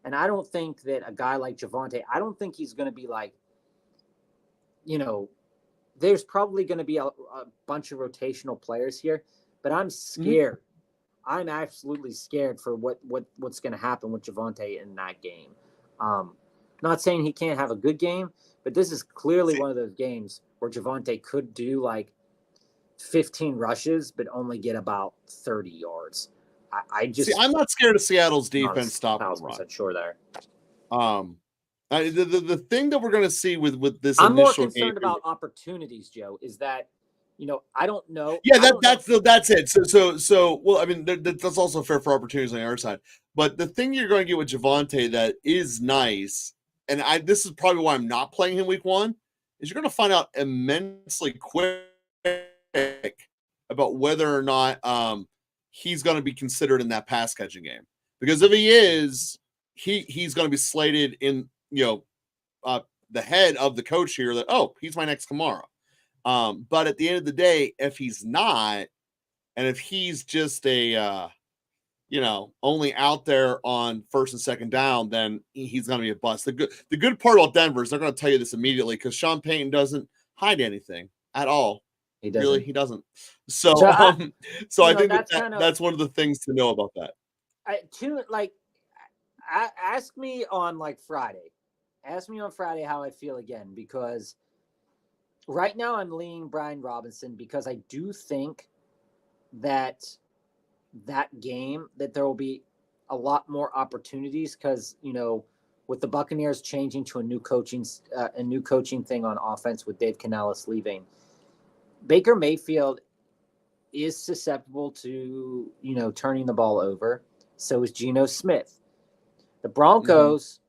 And I don't think that a guy like Javonte, I don't think he's going to be like, there's probably going to be a bunch of rotational players here, but I'm scared. Mm-hmm. I'm absolutely scared for what's going to happen with Javonte in that game. Not saying he can't have a good game, but this is clearly one of those games where Javonte could do like 15 rushes, but only get about 30 yards. I'm not scared of Seattle's defense stopping the run. Sure there. The thing that we're going to see with this I'm initial more concerned about opportunities, Joe, is that, I don't know. Yeah, that's it. So well, I mean, that's also fair for opportunities on the other side. But the thing you're going to get with Javonte that is nice, and this is probably why I'm not playing him week 1, is you're going to find out immensely quick about whether or not he's going to be considered in that pass catching game. Because if he is, he's going to be slated in, the head of the coach here that, he's my next Kamara. But at the end of the day, if he's not, and if he's just a, only out there on first and second down, then he's going to be a bust. The good part about Denver is they're going to tell you this immediately because Sean Payton doesn't hide anything at all. He doesn't. Really, he doesn't. So I think that's one of the things to know about that. Ask me on Friday. Ask me on Friday how I feel again, because right now I'm leaning Brian Robinson, because I do think that game that there will be a lot more opportunities because, with the Buccaneers changing to a new coaching thing on offense with Dave Canales leaving, Baker Mayfield is susceptible to, turning the ball over. So is Geno Smith. The Broncos,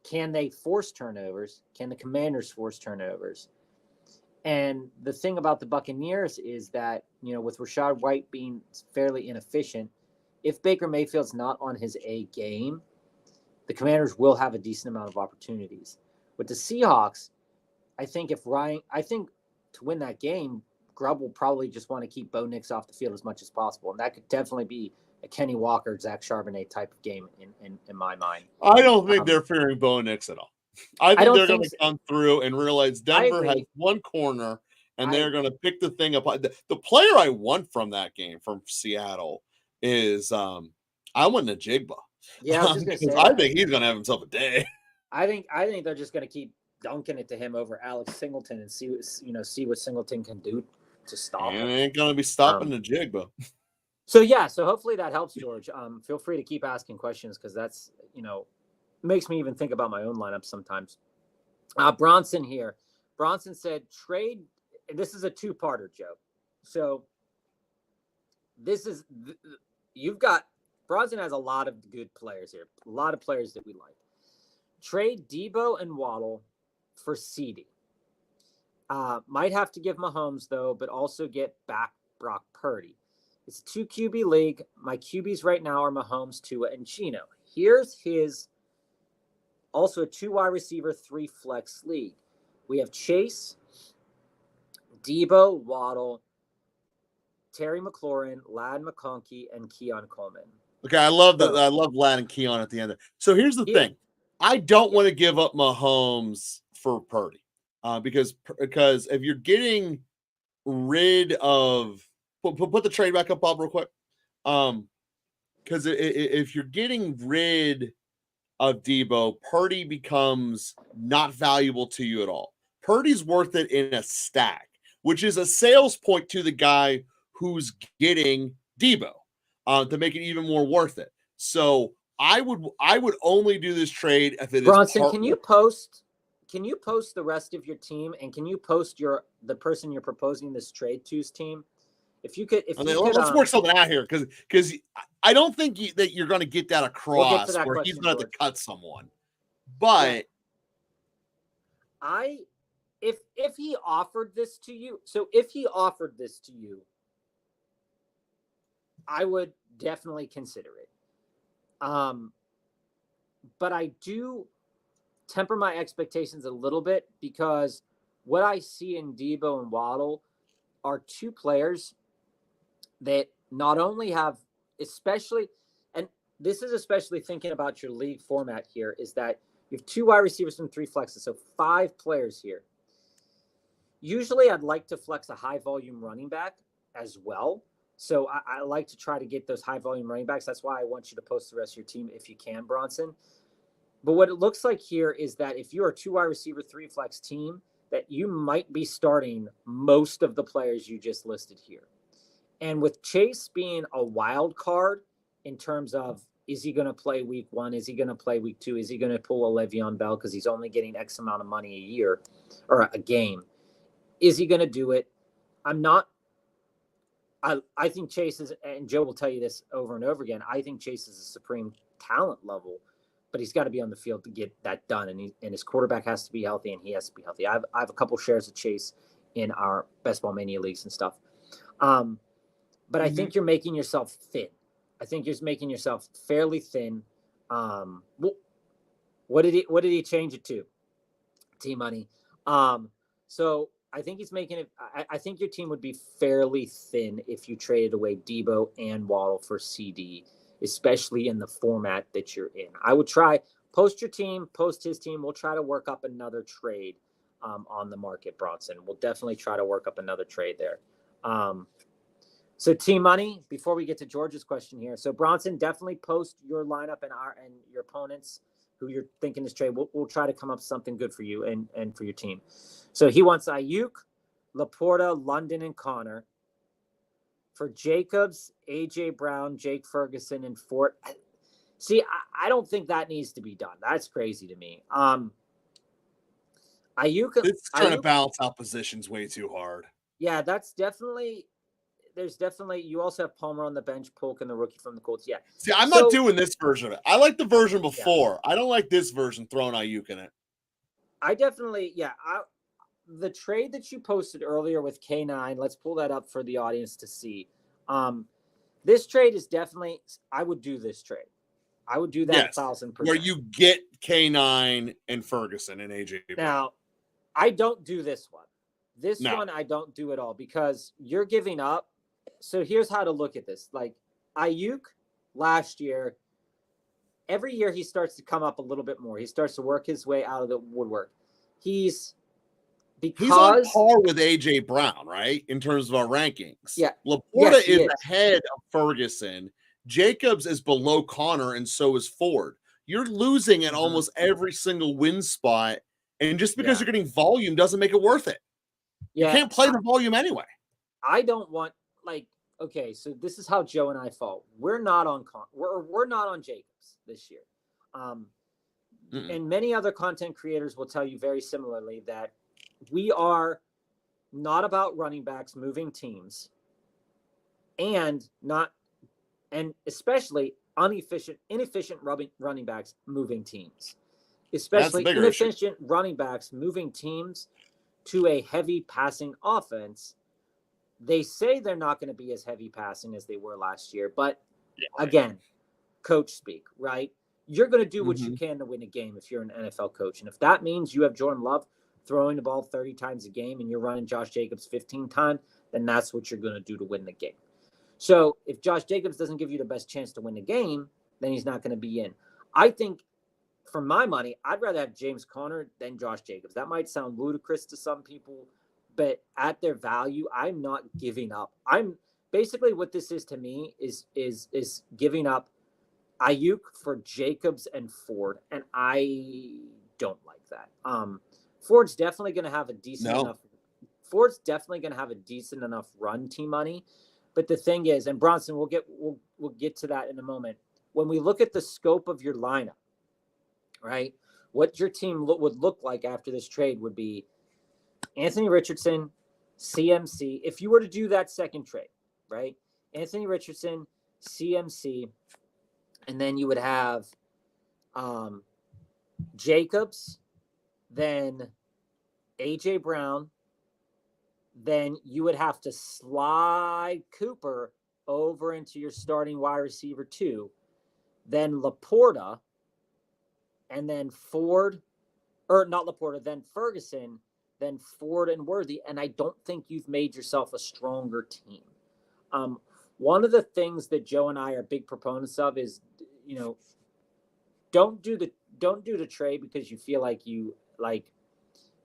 can they force turnovers? Can the Commanders force turnovers? And the thing about the Buccaneers is that, with Rachaad White being fairly inefficient, if Baker Mayfield's not on his A game, the Commanders will have a decent amount of opportunities. With the Seahawks, I think to win that game, Grubb will probably just want to keep Bo Nix off the field as much as possible. And that could definitely be a Kenny Walker, Zach Charbonnet type of game in my mind. I don't think they're fearing Bo Nix at all. I think they're going to come through and realize Denver has one corner, and they're going to pick the thing up. The player I want from that game from Seattle is I want Najigba. Yeah, I was just going to say I think he's going to have himself a day. I think they're just going to keep dunking it to him over Alex Singleton and see what Singleton can do to stop him. It ain't going to be stopping Najigba. So hopefully that helps, George. Feel free to keep asking questions, because that's, makes me even think about my own lineup sometimes. Bronson here. Bronson said trade. And this is a two-parter, Joe. So Bronson has a lot of good players here. A lot of players that we like. Trade Debo and Waddle for CD. Might have to give Mahomes, though, but also get back Brock Purdy. It's a 2 QB league. My QBs right now are Mahomes, Tua, and Geno. Here's his also a 2 wide receiver, 3 flex league. We have Chase, Debo, Waddle, Terry McLaurin, Ladd McConkey, and Keon Coleman. Okay, I love that. So- I love Ladd and Keon at the end. So here's the Here- thing: I don't want to give up Mahomes for Purdy, because if you're getting rid of put the trade back up, Bob, real quick. Because if you're getting rid of Debo, Purdy becomes not valuable to you at all. Purdy's worth it in a stack, which is a sales point to the guy who's getting Debo, to make it even more worth it. So I would only do this trade if it Bronson, is. can you post the rest of your team, and can you post the person you're proposing this trade to's team? If you could, let's work something out here, because I don't think that you're going to get that across We'll get to that where question, he's going to have George. to cut someone. But if he offered this to you, I would definitely consider it. But I do temper my expectations a little bit, because what I see in Debo and Waddle are two players that not only have, especially, and this is especially thinking about your league format here, is that you have 2 wide receivers and 3 flexes, so 5 players here. Usually I'd like to flex a high volume running back as well. So I like to try to get those high volume running backs. That's why I want you to post the rest of your team if you can, Bronson. But what it looks like here is that if you're a 2 wide receiver, 3 flex team, that you might be starting most of the players you just listed here. And with Chase being a wild card in terms of, is he going to play week 1? Is he going to play week 2? Is he going to pull a Le'Veon Bell because he's only getting X amount of money a year or a game? Is he going to do it? I think Chase is, and Joe will tell you this over and over again, I think Chase is a supreme talent level, but he's got to be on the field to get that done. And his quarterback has to be healthy, and he has to be healthy. I have a couple shares of Chase in our Best Ball Mania leagues and stuff. But I think you're making yourself thin. I think you're making yourself fairly thin. What did he change it to? T-Money. So I think he's making it. I think your team would be fairly thin if you traded away Debo and Waddle for CD, especially in the format that you're in. I would try post your team, post his team. We'll try to work up another trade on the market, Bronson. We'll definitely try to work up another trade there. So T-Money, before we get to George's question here. So Bronson, definitely post your lineup and your opponents who you're thinking this trade. We'll try to come up with something good for you and for your team. So he wants Ayuk, Laporta, London, and Connor. For Jacobs, AJ Brown, Jake Ferguson, and Fort. See, I don't think that needs to be done. That's crazy to me. Ayuk. It's trying to balance out positions way too hard. Yeah, there's definitely, you also have Palmer on the bench, Polk, and the rookie from the Colts. Yeah. See, I'm not doing this version of it. I like the version before. Yeah. I don't like this version throwing Ayuk in it. I definitely, the trade that you posted earlier with K9, let's pull that up for the audience to see. This trade is definitely, I would do this trade. I would do that 1,000%. Where you get K9 and Ferguson and AJ. Now, I don't do this one. This one I don't do at all, because you're giving up. So here's how to look at this. Like Ayuk last year, every year he starts to come up a little bit more. He starts to work his way out of the woodwork. He's on par with AJ Brown, right? In terms of our rankings. Yeah. Laporta is ahead of Ferguson. Jacobs is below Connor, and so is Ford. You're losing at almost every single win spot. And just because you're getting volume doesn't make it worth it. Yeah. You can't play the volume anyway. I don't want, okay, so this is how Joe and I fall. We're not on we're not on Jacobs this year. And many other content creators will tell you very similarly that we are not about running backs moving teams, and especially inefficient running backs moving teams. Especially inefficient running backs moving teams to a heavy passing offense. They say they're not going to be as heavy passing as they were last year, but again, coach speak, right? You're going to do what you can to win a game if you're an NFL coach. And if that means you have Jordan Love throwing the ball 30 times a game and you're running Josh Jacobs 15 times, then that's what you're going to do to win the game. So if Josh Jacobs doesn't give you the best chance to win the game, then he's not going to be in. I think, for my money, I'd rather have James Conner than Josh Jacobs. That might sound ludicrous to some people, but at their value, I'm not giving up. I'm basically, what this is to me is giving up Ayuk for Jacobs and Ford, and I don't like that. Ford's definitely going to have a decent enough. Ford's definitely going to have a decent enough run team money, but the thing is, and Bronson, we'll get to that in a moment. When we look at the scope of your lineup, right, what your team would look like after this trade would be Anthony Richardson, CMC. If you were to do that second trade, right, Anthony Richardson, CMC, and then you would have Jacobs, then A.J. Brown, then you would have to slide Cooper over into your starting wide receiver 2, then Laporta, and then Ford, or not Laporta, then Ferguson, then Ford and Worthy, and I don't think you've made yourself a stronger team. One of the things that Joe and I are big proponents of is, don't do the trade because you feel like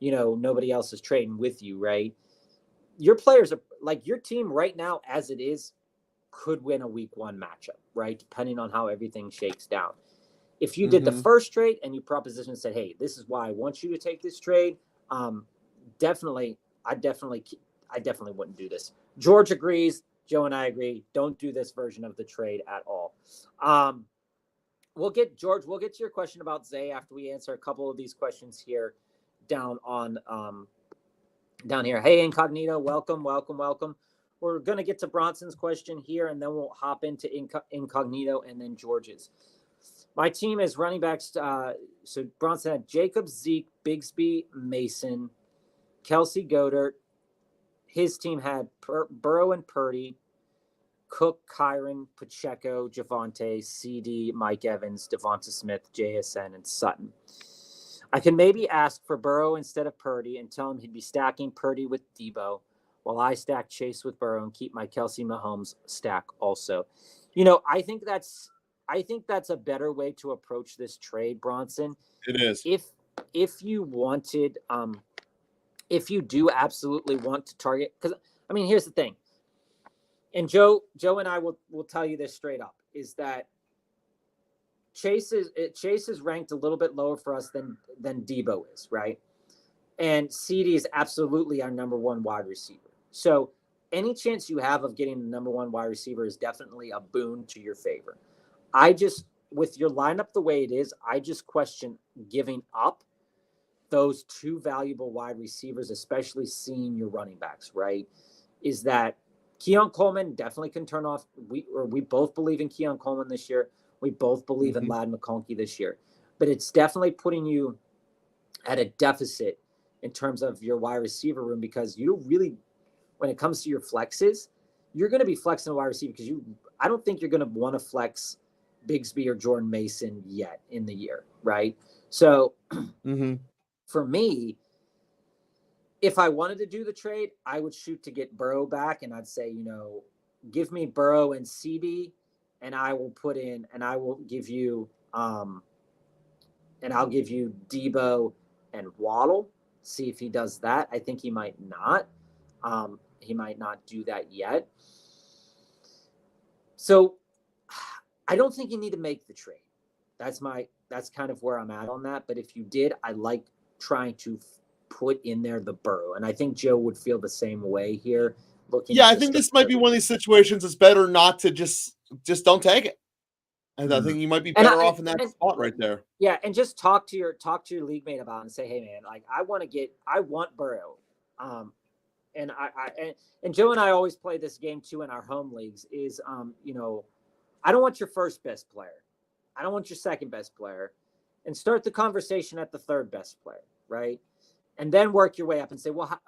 nobody else is trading with you, right? Your players are like, your team right now as it is could win a week 1 matchup, right? Depending on how everything shakes down. If you did the first trade and you proposition said, hey, this is why I want you to take this trade, I definitely wouldn't do this. George agrees. Joe and I agree. Don't do this version of the trade at all. We'll get to your question about Zay after we answer a couple of these questions here down here. Hey, Incognito, welcome. We're going to get to Bronson's question here, and then we'll hop into Incognito and then George's. My team is running backs. So Bronson had Jacobs, Zeke, Bigsby, Mason, Kelsey, Goddard. His team had Burrow and Purdy, Cook, Kyron, Pacheco, Javonte, CD, Mike Evans, Devonta Smith, JSN, and Sutton. I can maybe ask for Burrow instead of Purdy and tell him he'd be stacking Purdy with Debo, while I stack Chase with Burrow and keep my Kelsey Mahomes stack also. I think that's a better way to approach this trade, Bronson. It is. If you wanted, if you do absolutely want to target, because here's the thing, and Joe and I will tell you this straight up, is that Chase is ranked a little bit lower for us than Debo is, right? And CD is absolutely our number 1 wide receiver. So any chance you have of getting the number 1 wide receiver is definitely a boon to your favor. With your lineup the way it is, I just question giving up those 2 valuable wide receivers, especially seeing your running backs, right? Is that Keon Coleman definitely can turn off. We both believe in Keon Coleman this year. We both believe in Ladd McConkey this year. But it's definitely putting you at a deficit in terms of your wide receiver room, because you really, when it comes to your flexes, you're going to be flexing a wide receiver because I don't think you're going to want to flex Bigsby or Jordan Mason yet in the year, right? So for me, if I wanted to do the trade, I would shoot to get Burrow back, and I'd say, give me Burrow and CD, and I will give you Debo and Waddle. See if he does that. I think he might not. He might not do that yet. So I don't think you need to make the trade. That's kind of where I'm at on that. But if you did, I like trying to put in there the Burrow. And I think Joe would feel the same way here. I think this might be one of these situations. It's better not to just don't take it. And I think you might be better off in that spot right there. Yeah, and just talk to your league mate about it and say, hey man, like I want Burrow. And Joe and I always play this game too in our home leagues is I don't want your first best player. I don't want your second best player. And start the conversation at the third best player, right? And then work your way up and say, well,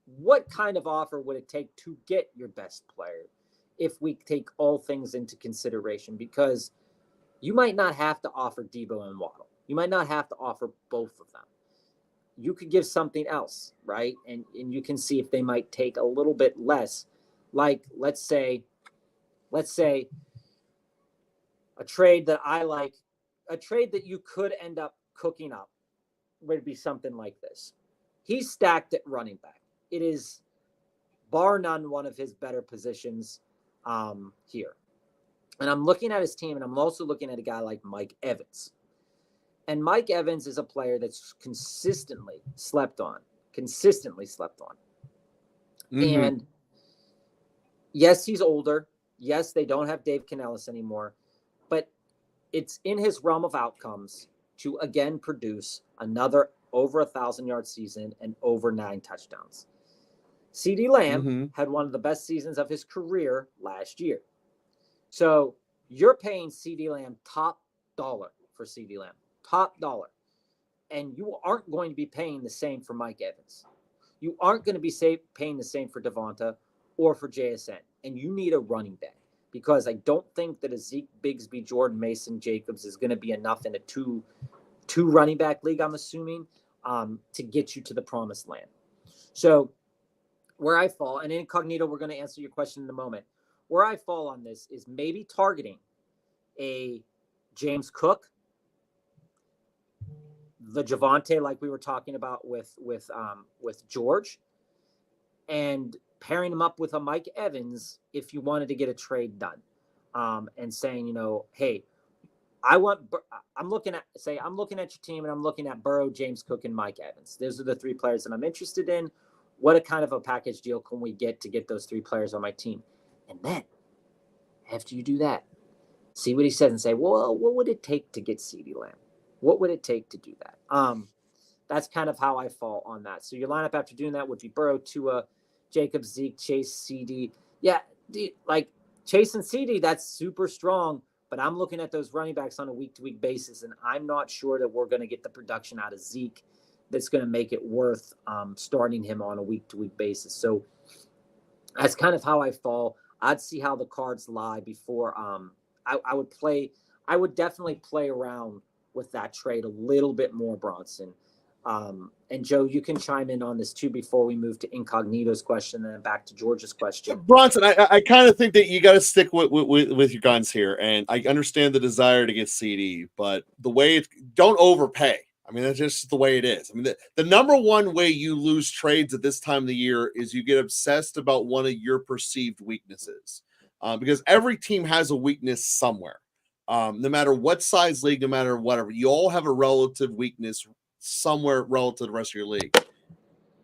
what kind of offer would it take to get your best player if we take all things into consideration? Because you might not have to offer Debo and Waddle. You might not have to offer both of them. You could give something else, right? And you can see if they might take a little bit less Like, let's say a trade that I like, a trade that you could end up cooking up would be something like this. He's stacked at running back. It is bar none one of his better positions here. And I'm looking at his team, and I'm also looking at a guy like Mike Evans. And Mike Evans is a player that's consistently slept on. Mm-hmm. And yes, he's older. Yes, they don't have Dave Canellis anymore. But it's in his realm of outcomes to, again, produce another over 1,000-yard season and over 9 touchdowns. CeeDee Lamb had one of the best seasons of his career last year. So you're paying CeeDee Lamb top dollar for CeeDee Lamb. Top dollar. And you aren't going to be paying the same for Mike Evans. You aren't going to be paying the same for Devonta or for JSN. And you need a running back, because I don't think that a Zeke Bigsby, Jordan Mason, Jacobs is going to be enough in a two running back league, I'm assuming, to get you to the promised land. So where I fall, and Incognito, we're going to answer your question in a moment. Where I fall on this is maybe targeting a James Cook, the Javonte, like we were talking about with George, and pairing him up with a Mike Evans if you wanted to get a trade done, and saying, hey, I'm looking at your team, and I'm looking at Burrow, James Cook, and Mike Evans. Those are the 3 players that I'm interested in. What a kind of a package deal can we get to get those 3 players on my team? And then after you do that, see what he says and say, well, what would it take to get CeeDee Lamb? What would it take to do that? That's kind of how I fall on that. So your lineup after doing that would be Burrow, Tua, Jacobs, Zeke, Chase, CD. Yeah, like Chase and CD, that's super strong. But I'm looking at those running backs on a week-to-week basis, and I'm not sure that we're going to get the production out of Zeke that's going to make it worth starting him on a week-to-week basis. So that's kind of how I fall. I'd see how the cards lie before I would definitely play around with that trade a little bit more, Bronson. And Joe, you can chime in on this too before we move to Incognito's question and then back to George's question. Bronson, I kind of think that you got to stick with your guns here, and I understand the desire to get CD, but the way don't overpay. I mean, that's just the way it is. I mean, the number one way you lose trades at this time of the year is you get obsessed about one of your perceived weaknesses, because every team has a weakness somewhere. No matter what size league, no matter whatever, you all have a relative weakness somewhere relative to the rest of your league.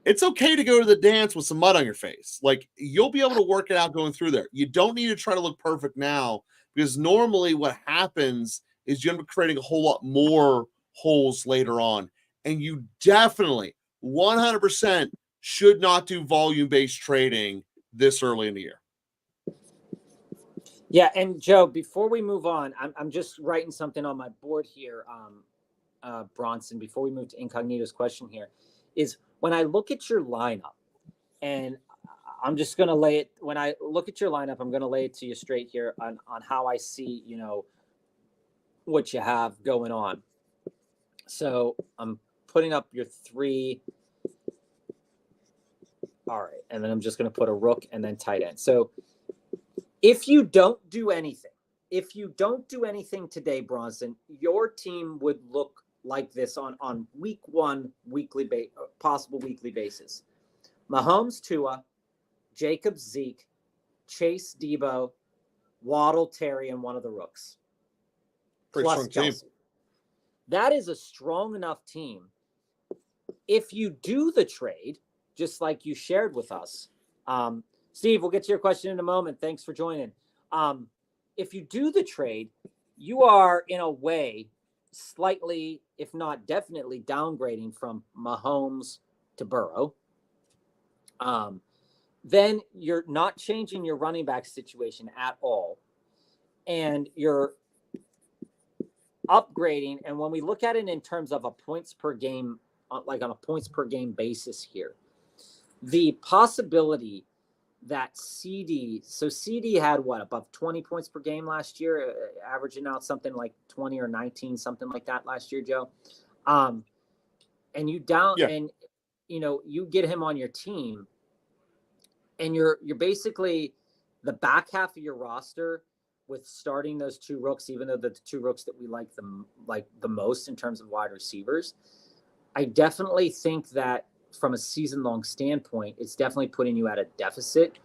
It's okay to go to the dance with some mud on your face. Like, you'll be able to work it out going through there. You don't need to try to look perfect now, because normally what happens is you end up creating a whole lot more holes later on. And you definitely 100% should not do volume-based trading this early in the year. Yeah, and Joe, before we move on, I'm just writing something on my board here, Bronson, before we move to Incognito's question here, is when I look at your lineup, and I'm just going to lay it, when I look at your lineup, I'm going to lay it to you straight here on how I see, what you have going on. So I'm putting up your 3. All right. And then I'm just going to put a rook and then tight end. So if you don't do anything today, Bronson, your team would look like this on week 1, possible weekly basis. Mahomes, Tua, Jacobs, Zeke, Chase, Debo, Waddle, Terry, and one of the rooks. Pretty plus strong Kelsey. team. That is a strong enough team. If you do the trade, just like you shared with us, Steve, we'll get to your question in a moment. Thanks for joining. If you do the trade, you are in a way slightly, if not definitely, downgrading from Mahomes to Burrow. Then you're not changing your running back situation at all. And you're upgrading. And when we look at it in terms of a points per game, like on a points per game basis here, the possibility that CD had above 20 points per game last year, averaging out something like 20 or 19, something like that last year, Joe. And you you get him on your team. And you're basically the back half of your roster with starting those two rooks, even though the two rooks that we like the most in terms of wide receivers. I definitely think that from a season-long standpoint, it's definitely putting you at a deficit.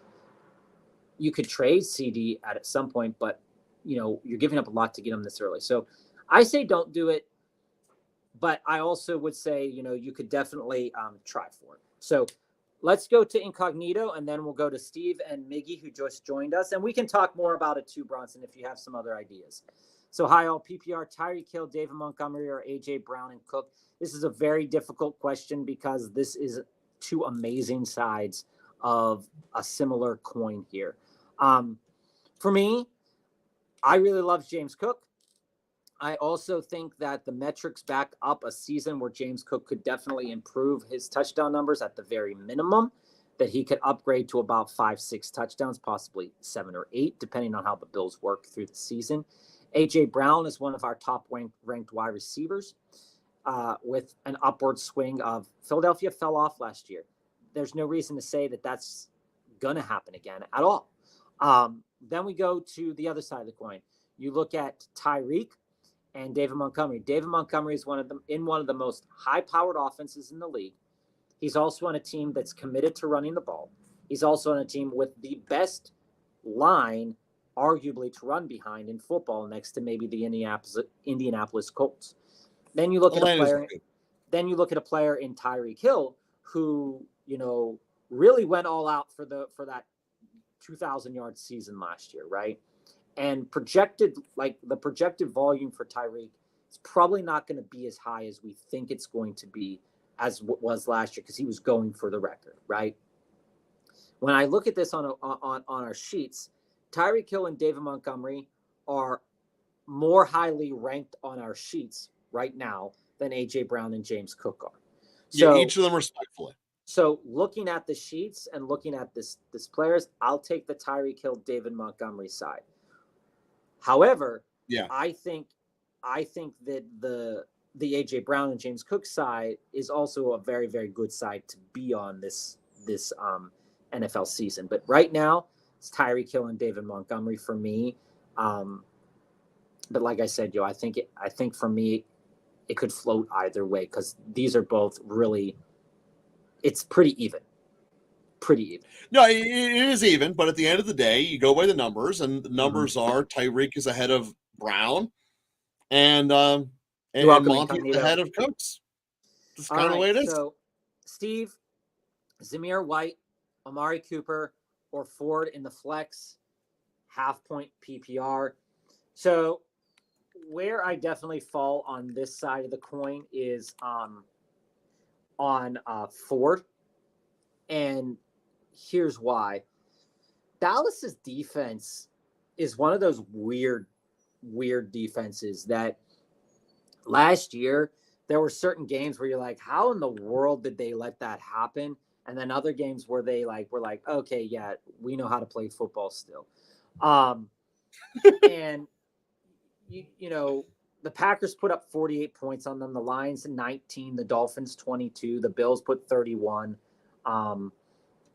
You could trade CD at some point, but you're giving up a lot to get him this early. So I say don't do it, but I also would say you could definitely try for it. So let's go to Incognito, and then we'll go to Steve and Miggy, who just joined us, and we can talk more about it too, Bronson, if you have some other ideas. So hi all, PPR, Tyreek Hill, David Montgomery, or AJ Brown and Cook. This is a very difficult question because this is two amazing sides of a similar coin here. For me, I really love James Cook. I also think that the metrics back up a season where James Cook could definitely improve his touchdown numbers at the very minimum, that he could upgrade to about 5-6 touchdowns, possibly 7 or 8, depending on how the Bills work through the season. A.J. Brown is one of our top ranked wide receivers with an upward swing of Philadelphia fell off last year. There's no reason to say that that's going to happen again at all. Then we go to the other side of the coin. You look at Tyreek and David Montgomery. David Montgomery is one of the most high-powered offenses in the league. He's also on a team that's committed to running the ball. He's also on a team with the best line, arguably, to run behind in football, next to maybe the Indianapolis Colts. Then you look at a player. Then you look at a player in Tyreek Hill who really went all out for that 2,000-yard season last year, right? And the projected volume for Tyreek is probably not going to be as high as we think it's going to be as what was last year, because he was going for the record, right? When I look at this on our sheets, Tyreek Hill and David Montgomery are more highly ranked on our sheets right now than A.J. Brown and James Cook are. So, yeah, each of them respectfully. So looking at the sheets and looking at this players, I'll take the Tyreek Hill, David Montgomery side. However, yeah, I think that the A.J. Brown and James Cook side is also a very, very good side to be on this NFL season. But right now, it's Tyreek Hill and David Montgomery for me. But like I said, I think for me, it could float either way, because these are both really, it's pretty even. No, it is even, but at the end of the day, you go by the numbers, and the numbers are Tyreek is ahead of Brown, and Monty is ahead of Cooks. That's kind of the way it is. So, Steve, Zamir White, Amari Cooper, or Ford in the flex, half-point PPR. So, where I definitely fall on this side of the coin is on Ford, and here's why. Dallas's defense is one of those weird defenses that last year there were certain games where you're like, how in the world did they let that happen? And then other games where they were like, okay, yeah, we know how to play football still. And the Packers put up 48 points on them, the Lions 19, the Dolphins 22, the Bills put 31.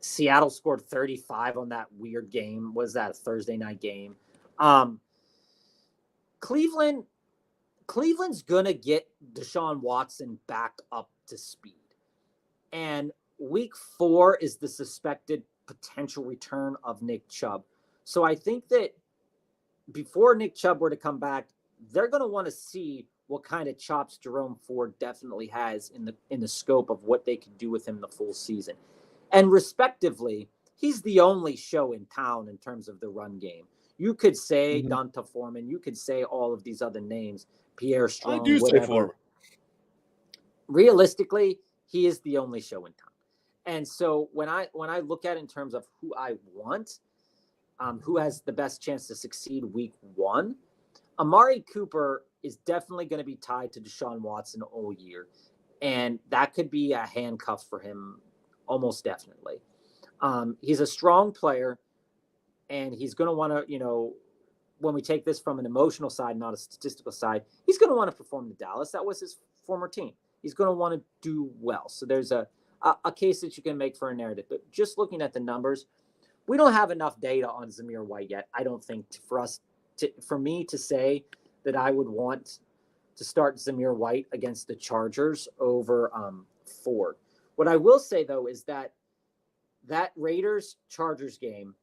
Seattle scored 35 on that weird game. Was that a Thursday night game? Cleveland's going to get Deshaun Watson back up to speed. And week 4 is the suspected potential return of Nick Chubb. So I think that before Nick Chubb were to come back, they're going to want to see what kind of chops Jerome Ford definitely has in the scope of what they can do with him the full season. And respectively, he's the only show in town in terms of the run game. You could say Donta Foreman. You could say all of these other names, Pierre Strong, I do whatever. say Foreman. Realistically, he is the only show in town. And so when I look at it in terms of who I want, who has the best chance to succeed week 1, Amari Cooper is definitely going to be tied to Deshaun Watson all year. And that could be a handcuff for him, almost definitely. He's a strong player, and he's going to want to, when we take this from an emotional side, not a statistical side, he's going to want to perform to Dallas. That was his former team. He's going to want to do well. So there's a case that you can make for a narrative. But just looking at the numbers, we don't have enough data on Zamir White yet. I don't think for me to say that I would want to start Zamir White against the Chargers over Ford. What I will say though is that Raiders Chargers game,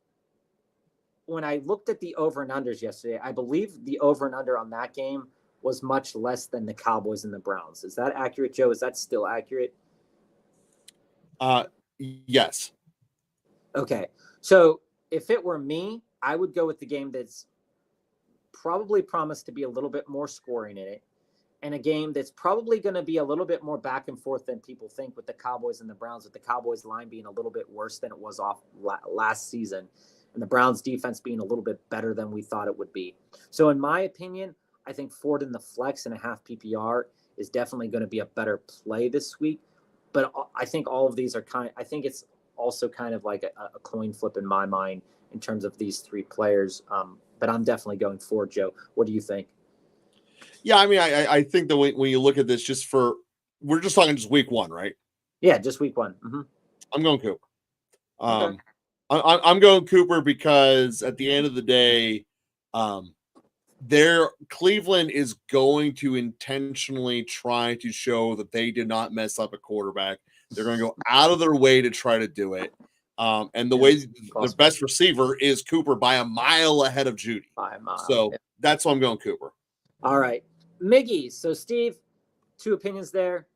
when I looked at the over and unders yesterday, I believe the over and under on that game was much less than the Cowboys and the Browns. Is that accurate, Joe? Is that still accurate? Yes. Okay. So if it were me, I would go with the game that's probably promised to be a little bit more scoring in it, and a game that's probably going to be a little bit more back and forth than people think, with the Cowboys and the Browns, with the Cowboys line being a little bit worse than it was off last season, and the Browns defense being a little bit better than we thought it would be. So in my opinion, I think Ford in the flex and a half PPR is definitely going to be a better play this week. But I think all of these are I think it's also kind of like a coin flip in my mind in terms of these three players. But I'm definitely going Ford, Joe. What do you think? Yeah, I mean, I think that when you look at this, we're just talking just week one, right? Yeah, just week one. Mm-hmm. I'm going Cooper. Okay. I'm going Cooper because at the end of the day, Cleveland is going to intentionally try to show that they did not mess up a quarterback. They're going to go out of their way to try to do it. And the best receiver is Cooper by a mile ahead of Judy. By a mile. So that's why I'm going Cooper. All right. Miggy. So Steve, two opinions there.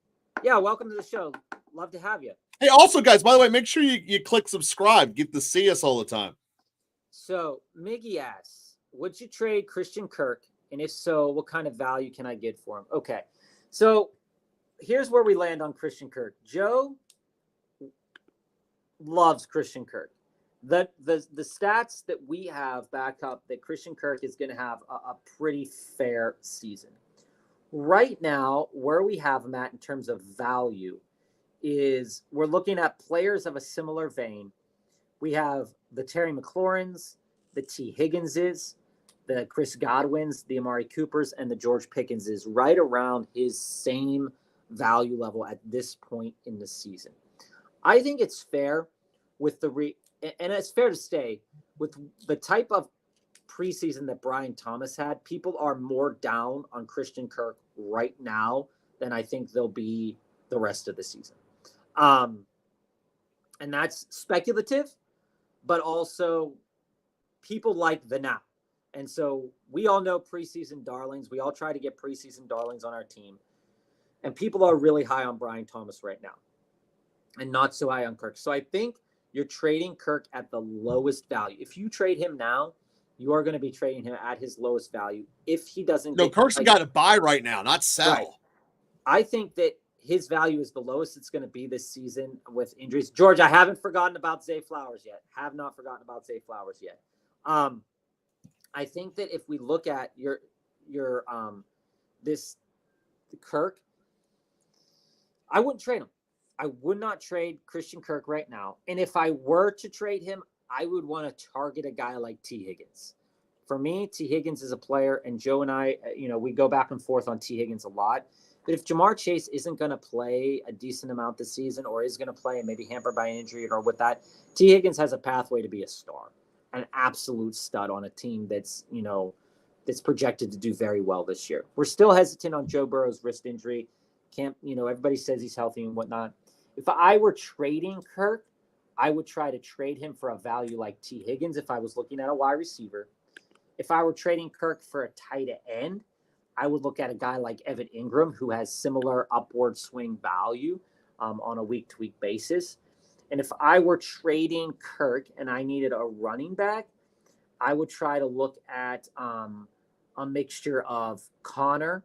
Yeah, welcome to the show. Love to have you. Hey, also, guys, by the way, make sure you click subscribe. Get to see us all the time. So Miggy asks, would you trade Christian Kirk? And if so, what kind of value can I get for him? Okay. So here's where we land on Christian Kirk. Joe loves Christian Kirk. The stats that we have back up that Christian Kirk is going to have a pretty fair season. Right now, where we have him at in terms of value is we're looking at players of a similar vein. We have the Terry McLaurins, the T. Higginses, the Chris Godwins, the Amari Coopers, and the George Pickenses right around his same value level at this point in the season. I think it's fair with and it's fair to say with the type of preseason that Brian Thomas had, people are more down on Christian Kirk right now than I think they'll be the rest of the season. And that's speculative, but also people like the now. And so we all know preseason darlings. We all try to get preseason darlings on our team. And people are really high on Brian Thomas right now and not so high on Kirk. So I think you're trading Kirk at the lowest value. If you trade him now, you are going to be trading him at his lowest value. If he doesn't, Kirk's got to buy right now, not sell. Right. I think that his value is the lowest it's going to be this season with injuries. George, I haven't forgotten about Zay Flowers yet. Have not forgotten about Zay Flowers yet. I think that if we look at your this Kirk, I wouldn't trade him. I would not trade Christian Kirk right now. And if I were to trade him, I would want to target a guy like T. Higgins. For me, T. Higgins is a player, and Joe and I, we go back and forth on T. Higgins a lot. But if Jamar Chase isn't going to play a decent amount this season, or is going to play and maybe hampered by an injury or with that, T. Higgins has a pathway to be a star, an absolute stud on a team that's projected to do very well this year. We're still hesitant on Joe Burrow's wrist injury. Everybody says he's healthy and whatnot. If I were trading Kirk, I would try to trade him for a value like T. Higgins if I was looking at a wide receiver. If I were trading Kirk for a tight end, I would look at a guy like Evan Ingram, who has similar upward swing value on a week-to-week basis. And if I were trading Kirk and I needed a running back, I would try to look at a mixture of Connor.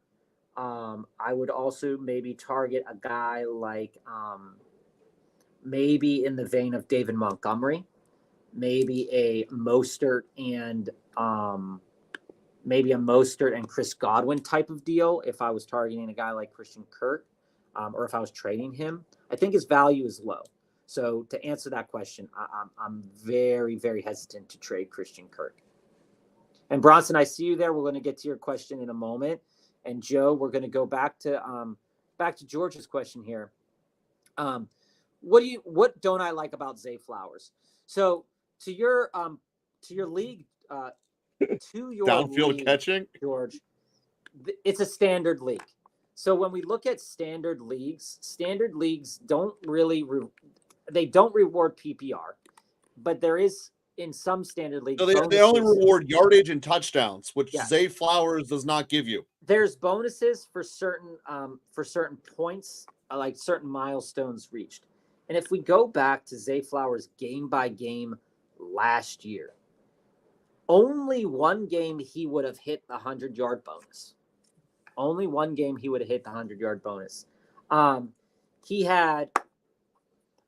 I would also maybe target a guy like maybe in the vein of David Montgomery, maybe a Mostert and Chris Godwin type of deal if I was targeting a guy like Christian Kirk, or if I was trading him. I think his value is low. So to answer that question, I'm very, very hesitant to trade Christian Kirk. And Bronson, I see you there. We're going to get to your question in a moment. And Joe, we're going to go back to George's question here. What don't I like about Zay Flowers? So to your league, to your Downfield league, catching, George, it's a standard league. So when we look at standard leagues don't really they don't reward PPR, but there is in some standard leagues. so they only reward yardage and touchdowns, which Zay Flowers does not give you. There's bonuses for certain points, like certain milestones reached. And if we go back to Zay Flowers game by game last year, only one game he would have hit the 100-yard bonus. Only one game he would have hit the 100-yard bonus. He had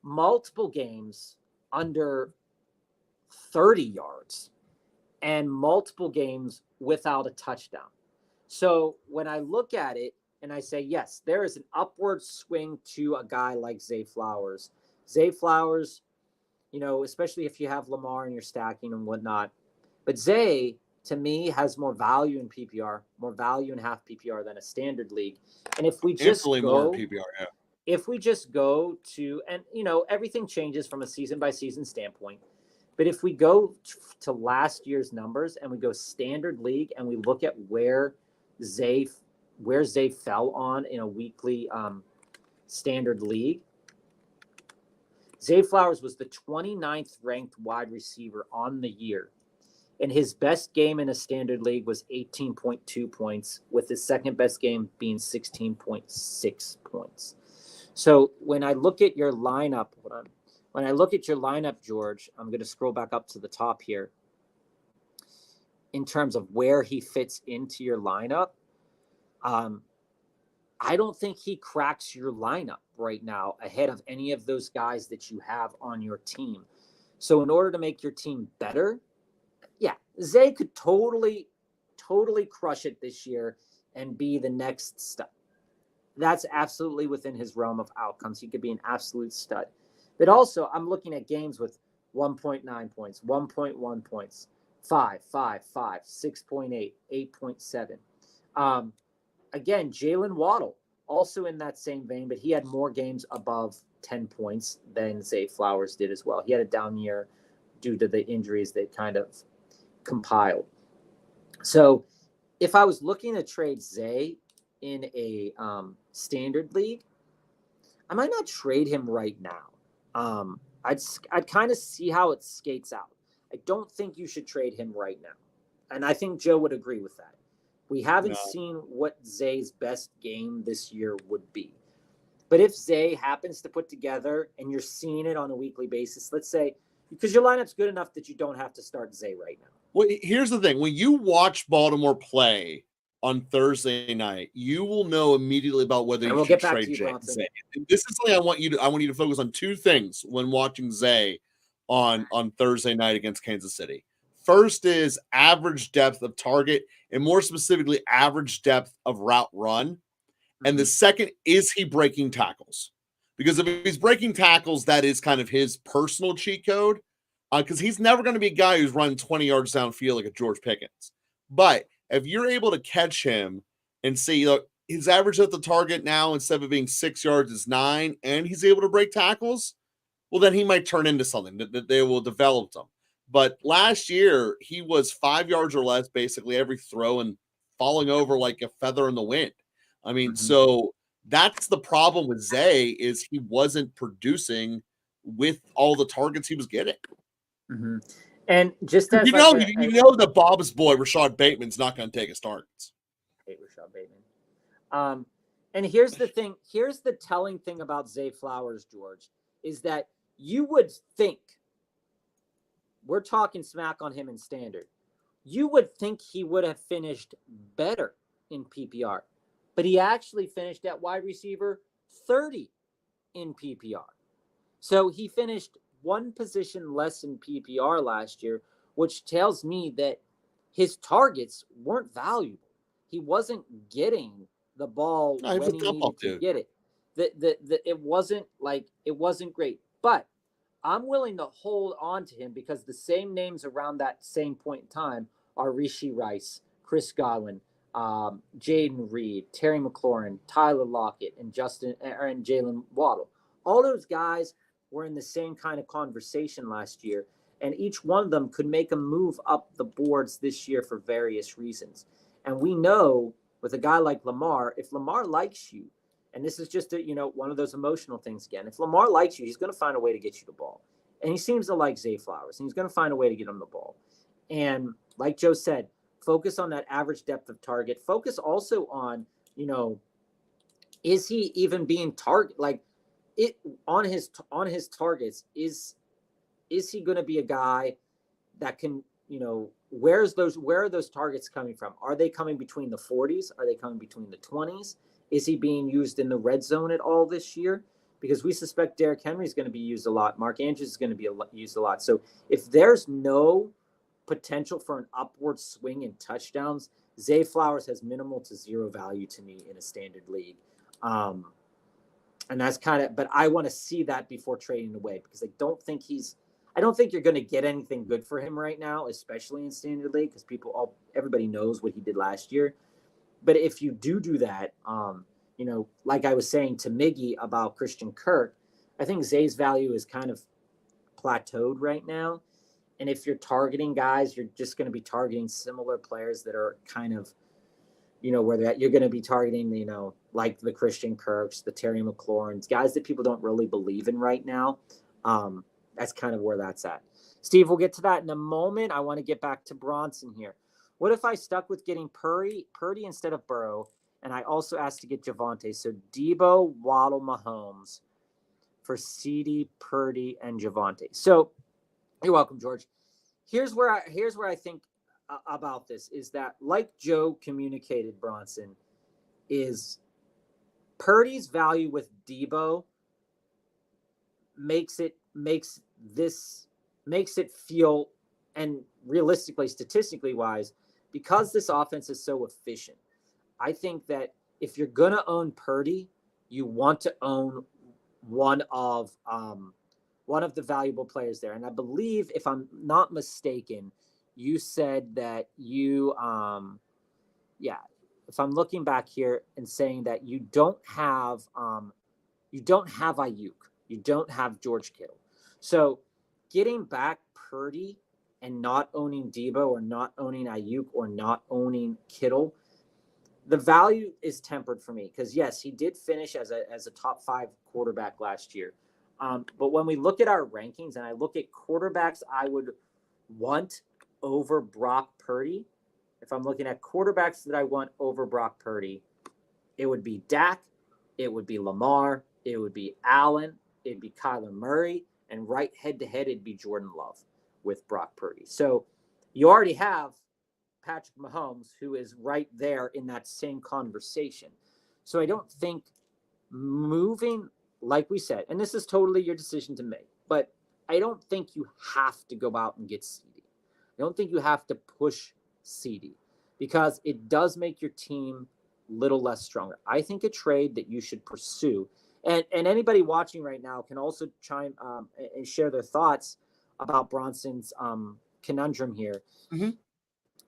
multiple games under 30 yards and multiple games without a touchdown. So when I look at it and I say, yes, there is an upward swing to a guy like Zay Flowers. Zay Flowers, especially if you have Lamar and you're stacking and whatnot. But Zay, to me, has more value in PPR, more value in half PPR than a standard league. And if we just more PPR, yeah. If we just go to, and everything changes from a season by season standpoint. But if we go to last year's numbers and we go standard league and we look at where Zay fell on in a weekly standard league, Zay Flowers was the 29th ranked wide receiver on the year. And his best game in a standard league was 18.2 points, with his second best game being 16.6 points. So when I look at your lineup, George, I'm going to scroll back up to the top here. In terms of where he fits into your lineup, I don't think he cracks your lineup right now ahead of any of those guys that you have on your team. So in order to make your team better, yeah, Zay could totally crush it this year and be the next stud. That's absolutely within his realm of outcomes. He could be an absolute stud. But also, I'm looking at games with 1.9 points, 1.1 points, 5, 6.8, 8.7. Again, Jalen Waddle, also in that same vein, but he had more games above 10 points than Zay Flowers did as well. He had a down year due to the injuries that kind of compiled. So if I was looking to trade Zay in a standard league, I might not trade him right now. I'd kind of see how it skates out. I don't think you should trade him right now. And I think Joe would agree with that. We haven't seen what Zay's best game this year would be. But if Zay happens to put together, and you're seeing it on a weekly basis, let's say, because your lineup's good enough that you don't have to start Zay right now. Well, here's the thing. When you watch Baltimore play on Thursday night, you will know immediately about whether you should trade Zay. And this is something I want you to focus on two things when watching Zay on Thursday night against Kansas City. First is average depth of target, and more specifically, average depth of route run. And the second is he breaking tackles. Because if he's breaking tackles, that is kind of his personal cheat code. Because he's never going to be a guy who's running 20 yards downfield like a George Pickens. But if you're able to catch him and see, look, his average at the target now, instead of being 6 yards, is 9, and he's able to break tackles, well, then he might turn into something that they will develop them. But last year, he was 5 yards or less basically every throw and falling over like a feather in the wind. I mean, so that's the problem with Zay, is he wasn't producing with all the targets he was getting. And just as you know that Bob's boy Rashad Bateman's not going to take his targets. I hate Rashad Bateman. And here's the thing. Here's the telling thing about Zay Flowers, George, is that you would think, we're talking smack on him in standard, you would think he would have finished better in PPR, but he actually finished at wide receiver 30 in PPR. So he finished one position less in PPR last year, which tells me that his targets weren't valuable. He wasn't getting the ball when he needed to get it. It wasn't great. But I'm willing to hold on to him because the same names around that same point in time are Rishi Rice, Chris Godwin, Jaden Reed, Terry McLaurin, Tyler Lockett, and Jalen Waddle. All those guys were in the same kind of conversation last year. And each one of them could make a move up the boards this year for various reasons. And we know with a guy like Lamar, if Lamar likes you, and this is just one of those emotional things again, if Lamar likes you, he's going to find a way to get you the ball. And he seems to like Zay Flowers, and he's going to find a way to get him the ball. And like Joe said, focus on that average depth of target. Focus also on, is he even being on his targets? Is he going to be a guy that can, where are those targets coming from? Are they coming between the 40s? Are they coming between the 20s? Is he being used in the red zone at all this year? Because we suspect Derrick Henry is going to be used a lot. Mark Andrews is going to be used a lot. So if there's no potential for an upward swing in touchdowns, Zay Flowers has minimal to zero value to me in a standard league. And that's but I want to see that before trading away, because I don't think you're going to get anything good for him right now, especially in standard league, because everybody knows what he did last year. But if you do that, like I was saying to Miggy about Christian Kirk, I think Zay's value is kind of plateaued right now. And if you're targeting guys, you're just going to be targeting similar players that are kind of, where they're at. You're going to be targeting, like the Christian Kirks, the Terry McLaurins, guys that people don't really believe in right now. That's kind of where that's at. Steve, we'll get to that in a moment. I want to get back to Bronson here. What if I stuck with getting Purdy instead of Burrow, and I also asked to get Javonte? So Debo, Waddle, Mahomes for CD, Purdy, and Javonte. So you're welcome, George. Here's where I think about this is that, like Joe communicated, Bronson, is Purdy's value with Debo makes it feel, and realistically, statistically wise, because this offense is so efficient, I think that if you're going to own Purdy, you want to own one of the valuable players there. And I believe, if I'm not mistaken, you said that if I'm looking back here and saying that you don't have Ayuk, you don't have George Kittle. So getting back Purdy and not owning Debo, or not owning Ayuk, or not owning Kittle, the value is tempered for me, because yes, he did finish as a top 5 quarterback last year. But when we look at our rankings and I look at quarterbacks I would want over Brock Purdy, if I'm looking at quarterbacks that I want over Brock Purdy, it would be Dak, it would be Lamar, it would be Allen, it'd be Kyler Murray, and right head-to-head, it'd be Jordan Love with Brock Purdy. So you already have Patrick Mahomes, who is right there in that same conversation. So I don't think moving, like we said, and this is totally your decision to make, but I don't think you have to go out and get CD. I don't think you have to push CD, because it does make your team a little less stronger. I think a trade that you should pursue, and anybody watching right now can also chime and share their thoughts about Bronson's conundrum here. Mm-hmm.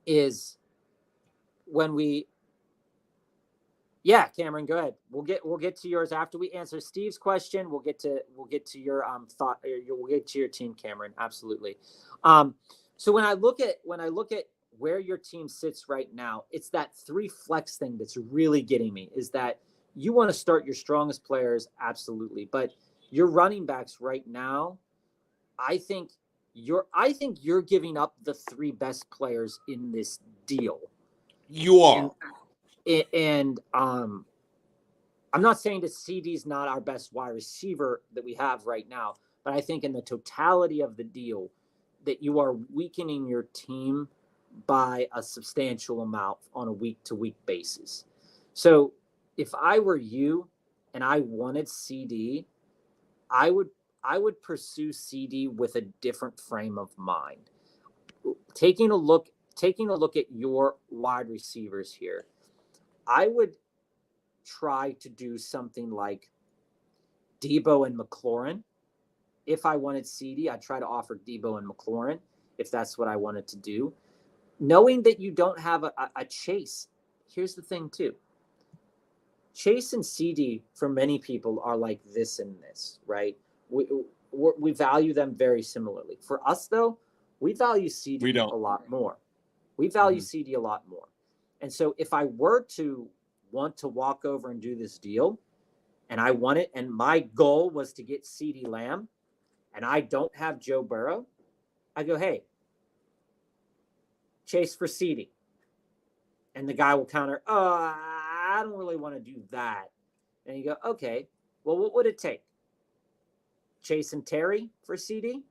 Is when Cameron, go ahead. We'll get to yours after we answer Steve's question. We'll get to your thought. We'll get to your team, Cameron. Absolutely. So when I look at where your team sits right now, it's that 3 flex thing that's really getting me. Is that you want to start your strongest players, absolutely, but your running backs right now, I think you're giving up the 3 best players in this deal. You are. And I'm not saying that CD's not our best wide receiver that we have right now, but I think in the totality of the deal that you are weakening your team by a substantial amount on a week-to-week basis. So if I were you and I wanted CD, I would pursue CD with a different frame of mind. Taking a look at your wide receivers here, I would try to do something like Debo and McLaurin. If I wanted CD, I'd try to offer Debo and McLaurin if that's what I wanted to do. Knowing that you don't have a Chase. Here's the thing too. Chase and CD for many people are like this and this, right? We value them very similarly. For us though, We value CD We don't. a lot more. We value CD a lot more. And so if I were to want to walk over and do this deal, and I want it, and my goal was to get CD Lamb, and I don't have Joe Burrow, I go, hey, chase for CD. And the guy will counter, I don't really want to do that. And you go, okay, well, what would it take? Chase and Terry for CD?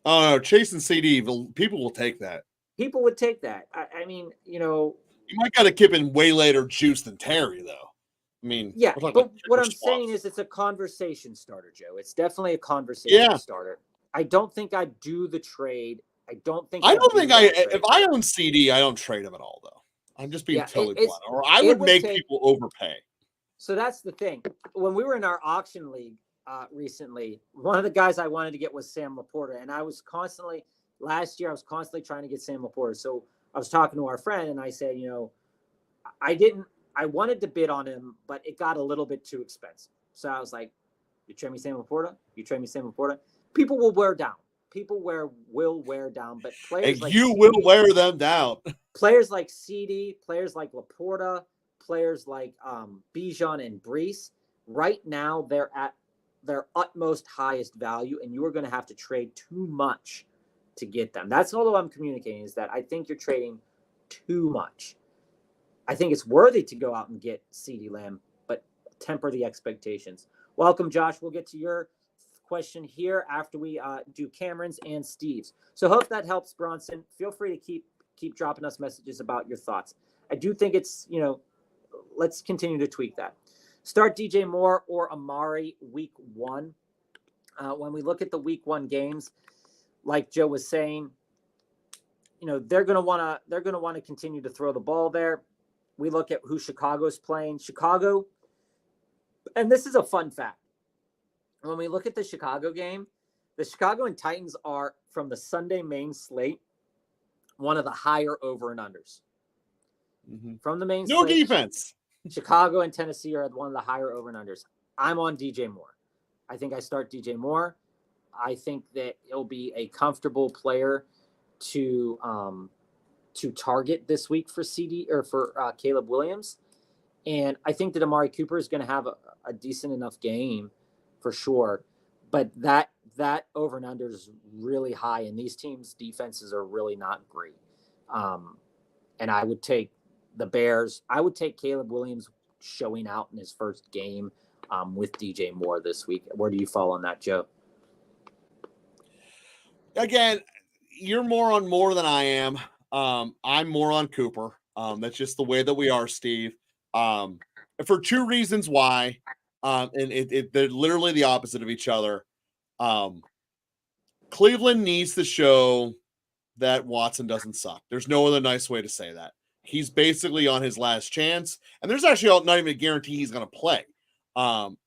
Oh, no, Chase and CD, people will take that. People would take that. I mean, you might got to keep in way later juice than Terry, though. I mean, yeah, but what I'm saying is it's a conversation starter, Joe. It's definitely a conversation starter. I don't think I'd do the trade. If I own CD, I don't trade him at all, though. I'm just being totally blunt. Or I would make people overpay. So that's the thing. When we were in our auction league recently, one of the guys I wanted to get was Sam Laporta. And last year, I was constantly trying to get Sam Laporta. So I was talking to our friend and I said, I wanted to bid on him, but it got a little bit too expensive. So I was like, you trade me Sam Laporta? You trade me Sam Laporta? People will wear down. Will wear down, but players like you will wear them down. Players like CD, players like Laporta, players like Bijan and Brees, right now they're at their utmost highest value, and you are going to have to trade too much to get them. That's all I'm communicating, is that I think you're trading too much. I think it's worthy to go out and get CD Lamb, but temper the expectations. Welcome, Josh. We'll get to your question here after we do Cameron's and Steve's. So hope that helps, Bronson. Feel free to keep dropping us messages about your thoughts. I do think it's, let's continue to tweak that. Start DJ Moore or Amari week 1. When we look at the week 1 games, like Joe was saying, they're going to want to continue to throw the ball there. We look at who Chicago's playing. Chicago, and this is a fun fact. When we look at the Chicago game, the Chicago and Titans are, from the Sunday main slate, one of the higher over and unders. From the main slate. No defense. Chicago and Tennessee are one of the higher over and unders. I'm on DJ Moore. I think I start DJ Moore. I think that he'll be a comfortable player to target this week for CD or for Caleb Williams. And I think that Amari Cooper is going to have a decent enough game for sure. But that over and under is really high, and these teams' defenses are really not great. And I would take the Bears. I would take Caleb Williams showing out in his first game with DJ Moore this week. Where do you fall on that, Joe? Again, you're more on Moore than I am. I'm more on Cooper. That's just the way that we are, Steve. For two reasons why, and they're literally the opposite of each other. Cleveland needs to show that Watson doesn't suck. There's no other nice way to say that. He's basically on his last chance, and there's actually not even a guarantee he's going to play.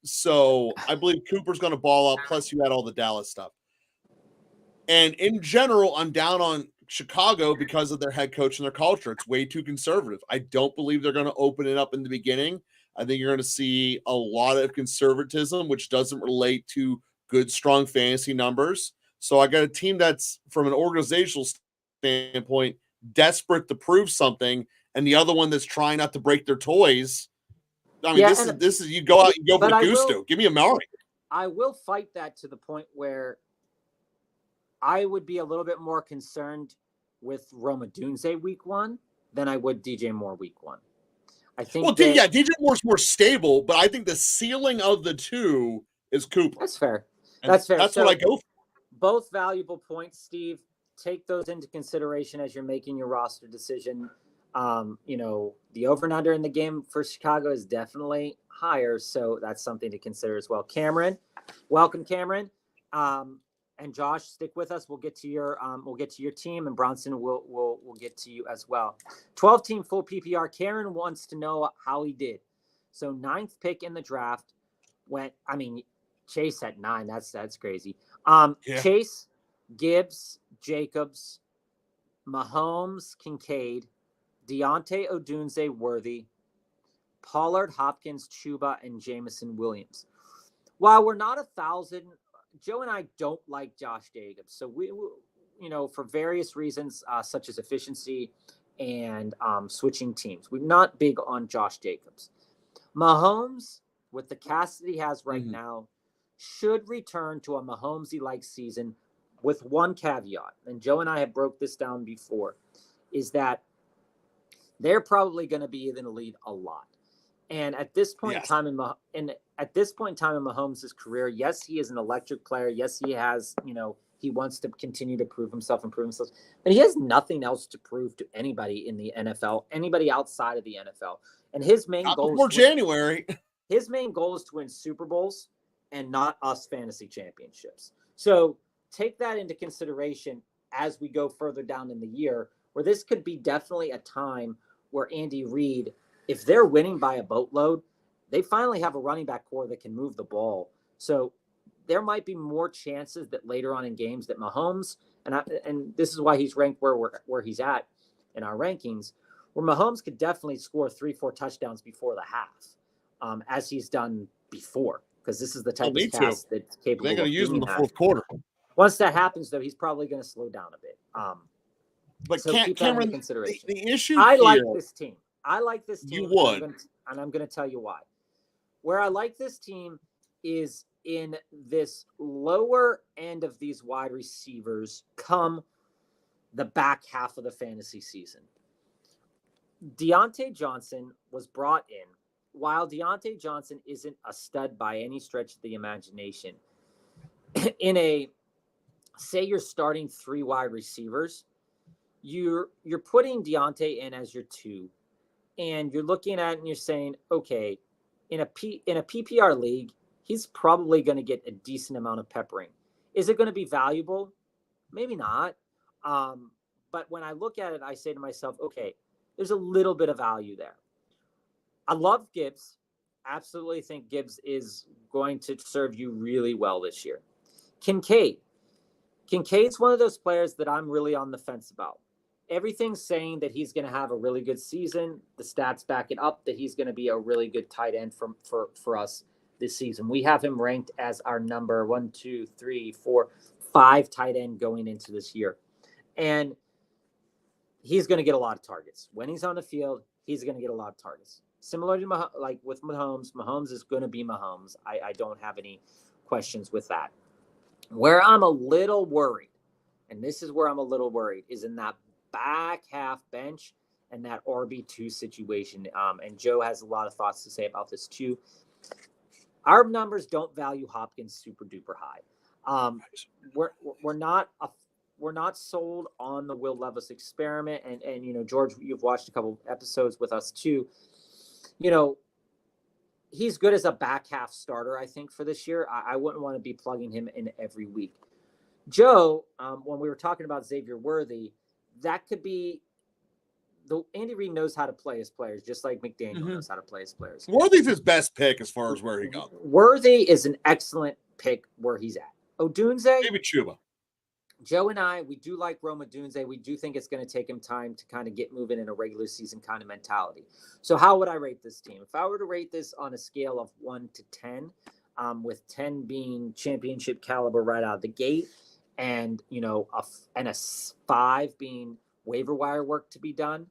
So I believe Cooper's going to ball out, plus you had all the Dallas stuff. And in general, I'm down on Chicago because of their head coach and their culture. It's way too conservative. I don't believe they're going to open it up in the beginning. I think you're going to see a lot of conservatism, which doesn't relate to good, strong fantasy numbers. So I got a team that's, from an organizational standpoint, desperate to prove something, and the other one that's trying not to break their toys. I mean, this is you go out, you go for Gusto. Give me a Murray. I will fight that to the point where I would be a little bit more concerned with Roma Dunze week 1 than I would DJ Moore week 1. I think. Well, DJ Moore's more stable, but I think the ceiling of the two is Cooper. That's fair. That's what I go for. Both valuable points, Steve. Take those into consideration as you're making your roster decision. The over and under in the game for Chicago is definitely higher, so that's something to consider as well. Cameron, welcome, Cameron. And Josh, stick with us. We'll get to your team, and Bronson will get to you as well. 12-team full PPR. Karen wants to know how he did. So 9th pick in the draft Chase at 9. That's crazy. Chase, Gibbs, Jacobs, Mahomes, Kincaid, Deontay Odunze, Worthy, Pollard, Hopkins, Chuba, and Jamison Williams. While we're not 1,000 Joe and I don't like Josh Jacobs. So for various reasons, such as efficiency and switching teams, we're not big on Josh Jacobs. Mahomes, with the cast that he has right now, should return to a Mahomes-like season with one caveat. And Joe and I have broke this down before, is that they're probably going to be in the lead a lot. And at this point in time in Mahomes' career, yes, he is an electric player. Yes, he has, he wants to continue to prove himself, but he has nothing else to prove to anybody in the NFL, anybody outside of the NFL. And his main goal before January. His main goal is to win Super Bowls and not us fantasy championships. So take that into consideration as we go further down in the year, where this could be definitely a time where Andy Reid, if they're winning by a boatload, they finally have a running back core that can move the ball. So there might be more chances that later on in games that Mahomes, and this is why he's ranked where he's at in our rankings, where Mahomes could definitely score 3-4 touchdowns before the half, as he's done before, because this is the type of pass that's capable. They're going to use him in the fourth quarter. Once that happens, though, he's probably going to slow down a bit. But so keep that into consideration. The issue I here, like this team. You would. And I'm going to tell you why. Where I like this team is in this lower end of these wide receivers come the back half of the fantasy season. Deontay Johnson was brought in. While Deontay Johnson isn't a stud by any stretch of the imagination, say you're starting 3 wide receivers, you're putting Deontay in as your 2, and you're looking at it and you're saying, okay, in a PPR league, he's probably going to get a decent amount of peppering. Is it going to be valuable? Maybe not. But when I look at it, I say to myself, okay, there's a little bit of value there. I love Gibbs. Absolutely think Gibbs is going to serve you really well this year. Kincaid's one of those players that I'm really on the fence about. Everything's saying that he's going to have a really good season. The stats back it up that he's going to be a really good tight end for us this season. We have him ranked as our number 1, 2, 3, 4, 5 tight end going into this year. And he's going to get a lot of targets. When he's on the field, he's going to get a lot of targets. Similar to like with Mahomes is going to be Mahomes. I don't have any questions with that. Where I'm a little worried, and this is where I'm a little worried, is in that back half bench and that RB2 situation. And Joe has a lot of thoughts to say about this too. Our numbers don't value Hopkins super duper high. We're not sold on the Will Levis experiment. And George, you've watched a couple episodes with us too. He's good as a back half starter, I think, for this year. I wouldn't want to be plugging him in every week. Joe, when we were talking about Xavier Worthy, that could be Andy Reid knows how to play his players, just like McDaniel knows how to play his players. Worthy's his best pick as far as where he goes. Worthy is an excellent pick where he's at. Odunze, maybe Chuba. Joe and I, we do like Rome Odunze. We do think it's going to take him time to kind of get moving in a regular season kind of mentality. So how would I rate this team? If I were to rate this on a scale of 1 to 10, with 10 being championship caliber right out of the gate, and a 5 being waiver wire work to be done,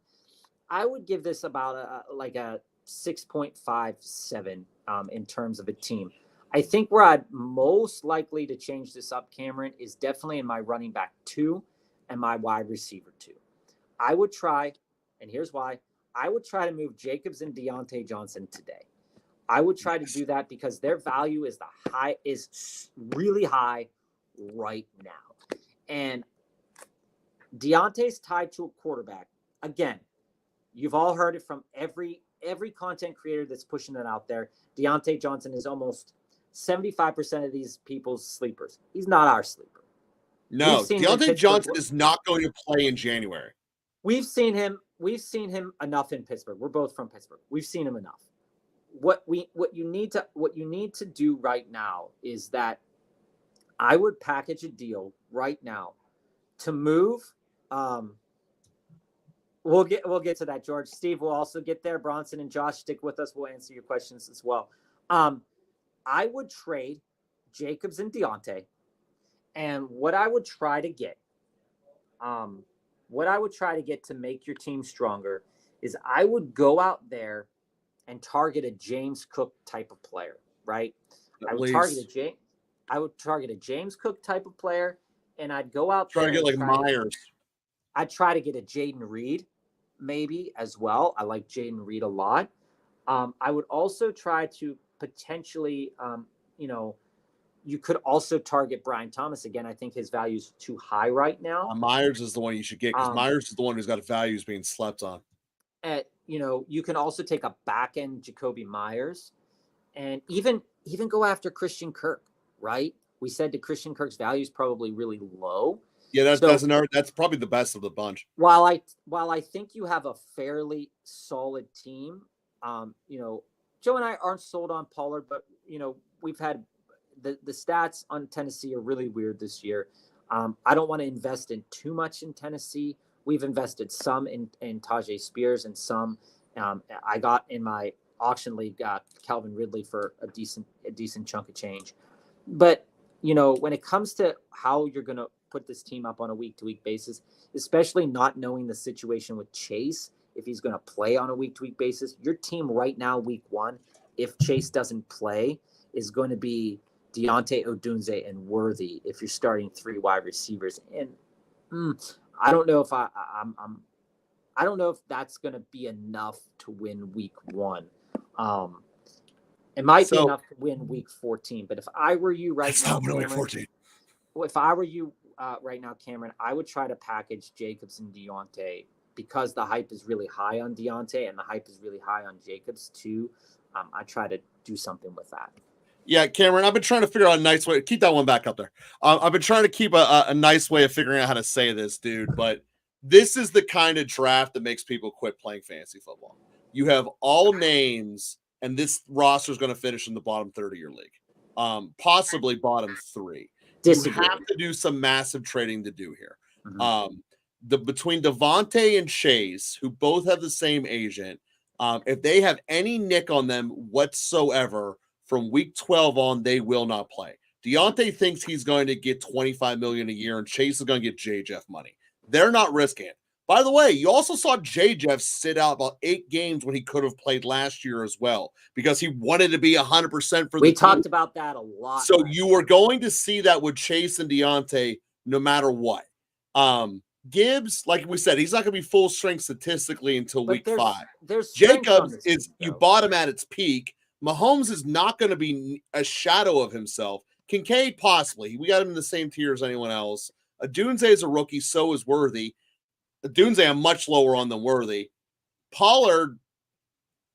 I would give this about a 6.57 in terms of a team. I think where I'd most likely to change this up, Cameron, is definitely in my running back 2 and my wide receiver 2. I would try, and here's why, I would try to move Jacobs and Deontay Johnson today. I would try to do that because their value is really high right now. And Deontay's tied to a quarterback. Again, you've all heard it from every content creator that's pushing it out there. Deontay Johnson is almost 75% of these people's sleepers. He's not our sleeper. No, Deontay Johnson is not going to play in January. We've seen him enough in Pittsburgh. We're both from Pittsburgh. We've seen him enough. What you need to do right now is that I would package a deal right now to move. We'll get to that, George. Steve will also get there. Bronson and Josh, stick with us. We'll answer your questions as well. I would trade Jacobs and Deontay And what I would try to get, to make your team stronger is I would go out there and target a James Cook type of player, right? I would target a James Cook type of player, and I'd go out Try there to get and like Myers. I'd try to get a Jaden Reed maybe as well. I like Jaden Reed a lot. I would also try to potentially, you could also target Brian Thomas again. I think his value is too high right now. Myers is the one you should get because Myers is the one who's got values being slept on. You can also take a back end Jacoby Myers, and even go after Christian Kirk. Right? We said that Christian Kirk's value is probably really low. Yeah, that's probably the best of the bunch. While I think you have a fairly solid team, Joe and I aren't sold on Pollard, but we've had the stats on Tennessee are really weird this year. I don't want to invest in too much in Tennessee. We've invested some in Tajay Spears and some. I got in my auction league got Calvin Ridley for a decent chunk of change. But when it comes to how you're going to put this team up on a week-to-week basis, especially not knowing the situation with Chase, if he's going to play on a week-to-week basis, your team right now, week 1, if Chase doesn't play, is going to be Deontay Odunze and Worthy if you're starting 3 wide receivers. And I don't know if I don't know if that's going to be enough to win week 1. It might be enough to win week 14, but if I were you right now, Cameron, if I were you right now, Cameron, I would try to package Jacobs and Deontay because the hype is really high on Deontay and the hype is really high on Jacobs too. I try to do something with that. Yeah, Cameron, I've been trying to figure out a nice way. Keep that one back up there. I've been trying to keep a nice way of figuring out how to say this, dude, but this is the kind of draft that makes people quit playing fantasy football. You have all names, and this roster is going to finish in the bottom third of your league, possibly bottom 3. Disagree. You have to do some massive trading to do here. Mm-hmm. Between Devontae and Chase, who both have the same agent, if they have any nick on them whatsoever from week 12 on, they will not play. Deontay thinks he's going to get $25 million a year, and Chase is going to get J-Jeff money. They're not risking it. By the way, you also saw J-Jeff sit out about 8 games when he could have played last year as well because he wanted to be 100% for the team. We talked about that a lot. So you were going to see that with Chase and Deontay no matter what. Gibbs, like we said, he's not going to be full strength statistically until week 5. Jacobs is team, you bought him at its peak. Mahomes is not going to be a shadow of himself. Kincaid, possibly. We got him in the same tier as anyone else. Odunze is a rookie, so is Worthy. Odunze, I'm much lower on than Worthy. Pollard,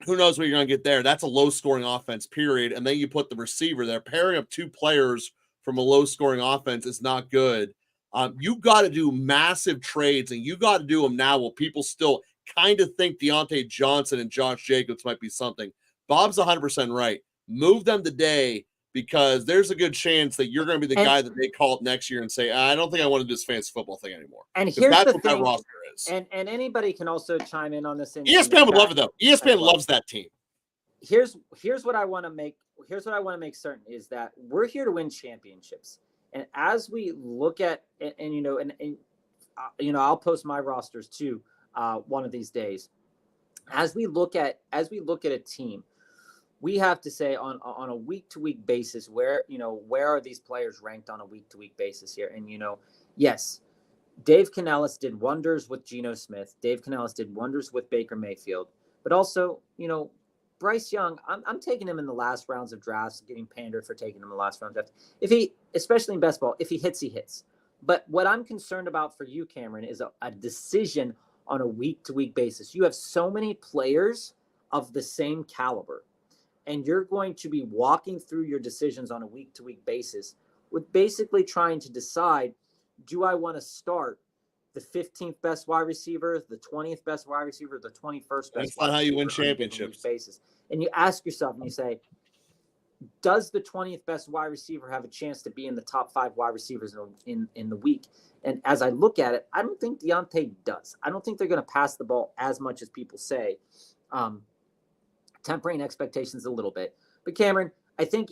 who knows what you're going to get there. That's a low-scoring offense, period. And then you put the receiver there. Pairing up 2 players from a low-scoring offense is not good. You got to do massive trades, and you got to do them now while people still kind of think Deontay Johnson and Josh Jacobs might be something. Bob's 100% right. Move them today because there's a good chance that you're going to be the guy that they call up next year and say, I don't think I want to do this fantasy football thing anymore. And here's that's the what thing, that roster is. And anybody can also chime in on this. ESPN would love it though. ESPN loves that team. Here's what I want to make. Here's what I want to make certain is that we're here to win championships. And as we look at, I'll post my rosters too one of these days. As we look at a team, we have to say on a week-to-week basis where are these players ranked on a week-to-week basis here? And yes, Dave Canellis did wonders with Geno Smith. Dave Canellis did wonders with Baker Mayfield. But also, Bryce Young, I'm taking him in the last rounds of drafts, getting pandered for taking him in the last round of drafts. If he, especially in best ball, if he hits, he hits. But what I'm concerned about for you, Cameron, is a decision on a week-to-week basis. You have so many players of the same caliber, and you're going to be walking through your decisions on a week-to-week basis with basically trying to decide, do I want to start the 15th best wide receiver, the 20th best wide receiver, the 21st best wide receiver? That's not how you win championships. Basis. And you ask yourself and you say, does the 20th best wide receiver have a chance to be in the top 5 wide receivers in the week? And as I look at it, I don't think Deontay does. I don't think they're going to pass the ball as much as people say. Tempering expectations a little bit. But Cameron, I think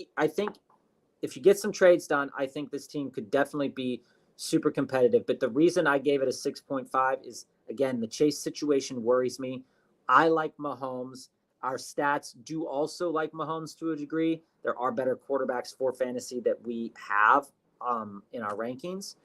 if you get some trades done, I think this team could definitely be super competitive. But the reason I gave it a 6.5 is, again, the Chase situation worries me. I like Mahomes. Our stats do also like Mahomes to a degree. There are better quarterbacks for fantasy that we have in our rankings.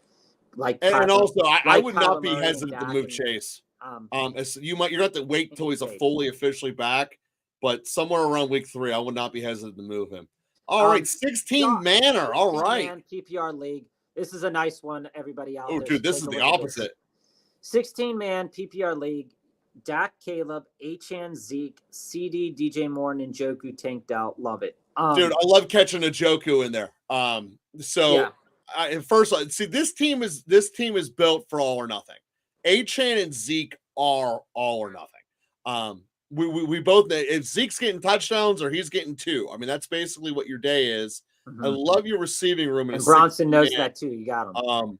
And also, I would not be Murray hesitant to move Chase. You're going to have to wait till he's fully officially back, but somewhere around week 3, I would not be hesitant to move him. All right, 16 manner. All right, man, PPR league. This is a nice one. Everybody out there. Oh, dude, this is the opposite. 16-man PPR league. Dak, Caleb, Achane, Zeke, CD, DJ Moore, Njoku, Tank Dell. Love it. Dude, I love catching Njoku in there. First, see, this team is built for all or nothing. Achane and Zeke are all or nothing. We both, if Zeke's getting touchdowns or he's getting 2, I mean, that's basically what your day is. I love your receiving room. And Bronson knows that too. You got him.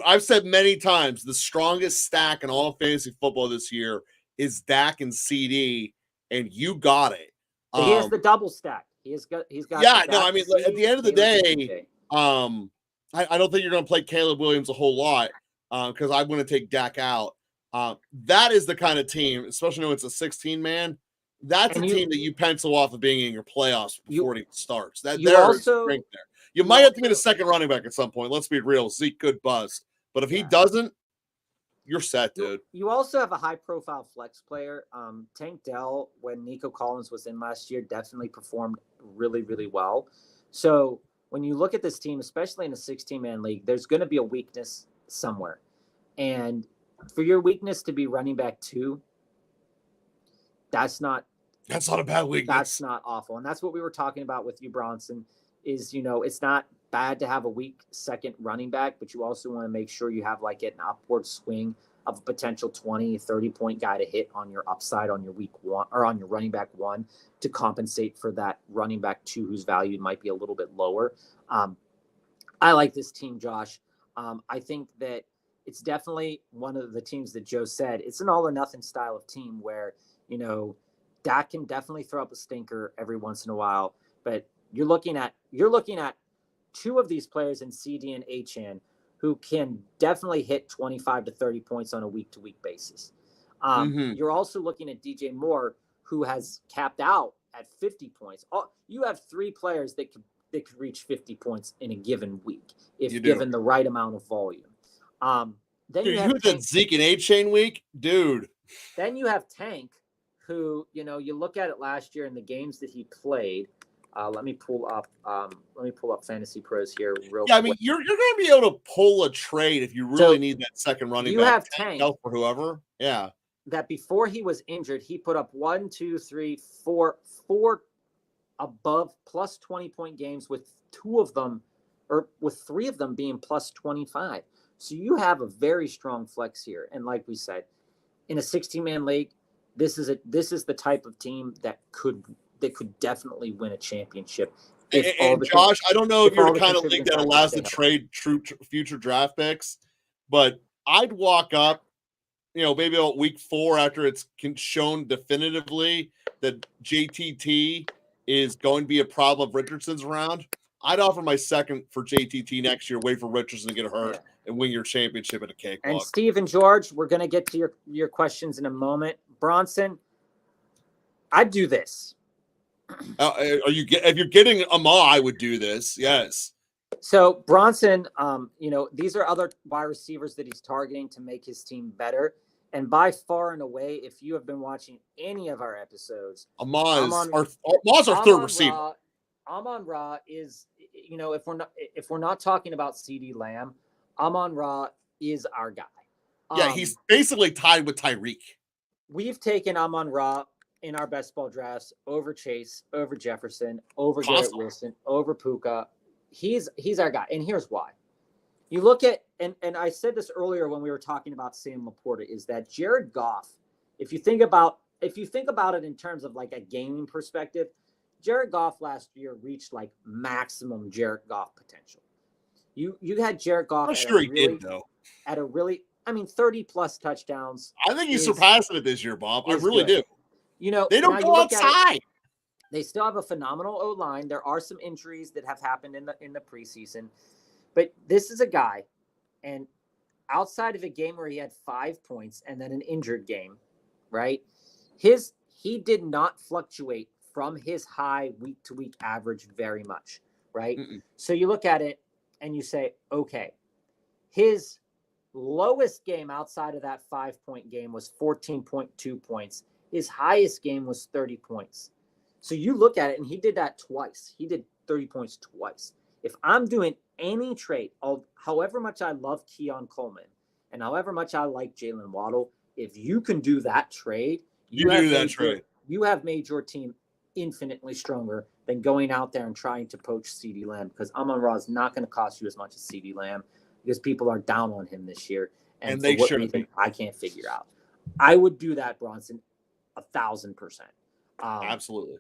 I've said many times the strongest stack in all of fantasy football this year is Dak and CD, and you got it. He has the double stack. He's got. Yeah, no, I mean, at the end of the day, I don't think you're going to play Caleb Williams a whole lot because I'm going to take Dak out. That is the kind of team, especially when it's a 16-man. That's a team that you pencil off of being in your playoffs before it starts. There is strength there. You might have to get a second running back at some point. Let's be real. Zeke could bust. But if he doesn't, you're set, dude. You also have a high-profile flex player. Tank Dell, when Nico Collins was in last year, definitely performed really, really well. So when you look at this team, especially in a 16-man league, there's going to be a weakness somewhere. And for your weakness to be running back 2, that's not a bad weakness. That's not awful. And that's what we were talking about with you, Bronson, is, it's not bad to have a weak second running back, but you also want to make sure you have an upward swing of a potential 20, 30-point guy to hit on your upside on your week 1 or on your running back 1 to compensate for that running back 2 whose value might be a little bit lower. I like this team, Josh. I think that it's definitely one of the teams that Joe said. It's an all or nothing style of team where, Dak can definitely throw up a stinker every once in a while, but you're looking at 2 of these players in CD and Achane who can definitely hit 25 to 30 points on a week-to-week basis. You're also looking at DJ Moore, who has capped out at 50 points. You have 3 players that could reach 50 points in a given week if given the right amount of volume. Then you have that Zeke and Achane week, dude. Then you have Tank, who you look at it last year in the games that he played. Let me pull up Fantasy Pros here real quick. I mean, you're going to be able to pull a trade if you really need that second running back. You have Tank for whoever. Yeah. That before he was injured, he put up 1, 2, 3, 4 above plus 20-point games with 2 of them, or with 3 of them being plus 25. So you have a very strong flex here. And like we said, in a 16-man league, this is the type of team that could definitely win a championship. And Josh, I don't know if you're the kind of league that allows to trade true future draft picks, but I'd walk up, maybe about week 4 after it's shown definitively that JTT is going to be a problem if Richardson's around. I'd offer my second for JTT next year, wait for Richardson to get hurt and win your championship at a cakewalk. And Steve and George, we're going to get to your questions in a moment. Bronson, I'd do this. If you're getting Ahmad, I would do this. Yes. So Bronson, these are other wide receivers that he's targeting to make his team better. And by far and away, if you have been watching any of our episodes, Ahmad's our third receiver. Amon-Ra is, if we're not talking about CeeDee Lamb, Amon-Ra is our guy. Yeah, he's basically tied with Tyreek. We've taken Amon-Ra in our best ball drafts over Chase, over Jefferson, over Garrett Wilson, over Puka. He's our guy. And here's why. You look at, and I said this earlier when we were talking about Sam Laporta, is that Jared Goff, if you think about it in terms of like a gaming perspective, Jared Goff last year reached like maximum Jared Goff potential. You had Jared Goff. I'm sure he did though. At a really, 30 plus touchdowns. I think he's surpassing it this year, Bob. I really do. You know, they don't go outside. They still have a phenomenal O-line. There are some injuries that have happened in the preseason, but this is a guy, and outside of a game where he had 5 points and then an injured game, right? He did not fluctuate from his high week to week average very much, right? Mm-mm. So you look at it and you say, okay, his lowest game outside of that 5-point game was 14.2 points. His highest game was 30 points. So you look at it, and he did that twice. He did 30 points twice. If I'm doing any trade, however much I love Keon Coleman and however much I like Jalen Waddle, if you can do that trade, you have made your team infinitely stronger than going out there and trying to poach CeeDee Lamb, because Amon-Ra is not going to cost you as much as CeeDee Lamb, because people are down on him this year. And they what should reason, I can't figure out. I would do that, Bronson, 1,000%. Absolutely.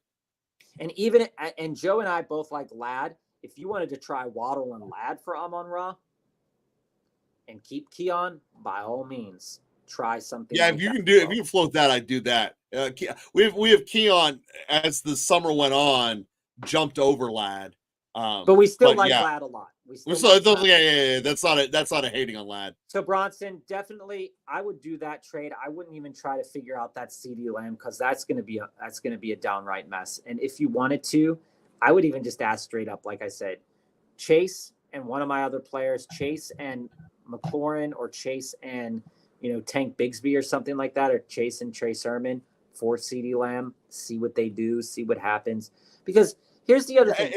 And Joe and I both like Ladd. If you wanted to try Waddle and Ladd for Amon-Ra and keep Keon, by all means, try something. Yeah, if you can float that, I'd do that. We have Keon, as the summer went on, jumped over Ladd. But we still like Ladd a lot. That's not a hating on Ladd. So Bronson, definitely, I would do that trade. I wouldn't even try to figure out that CeeDee Lamb, because that's going to be a downright mess. And if you wanted to, I would even just ask straight up, like I said, Chase and one of my other players, Chase and McLaurin, or Chase and Tank Bigsby or something like that, or Chase and Trey Sermon for CeeDee Lamb. See what they do. See what happens. Because here's the other thing.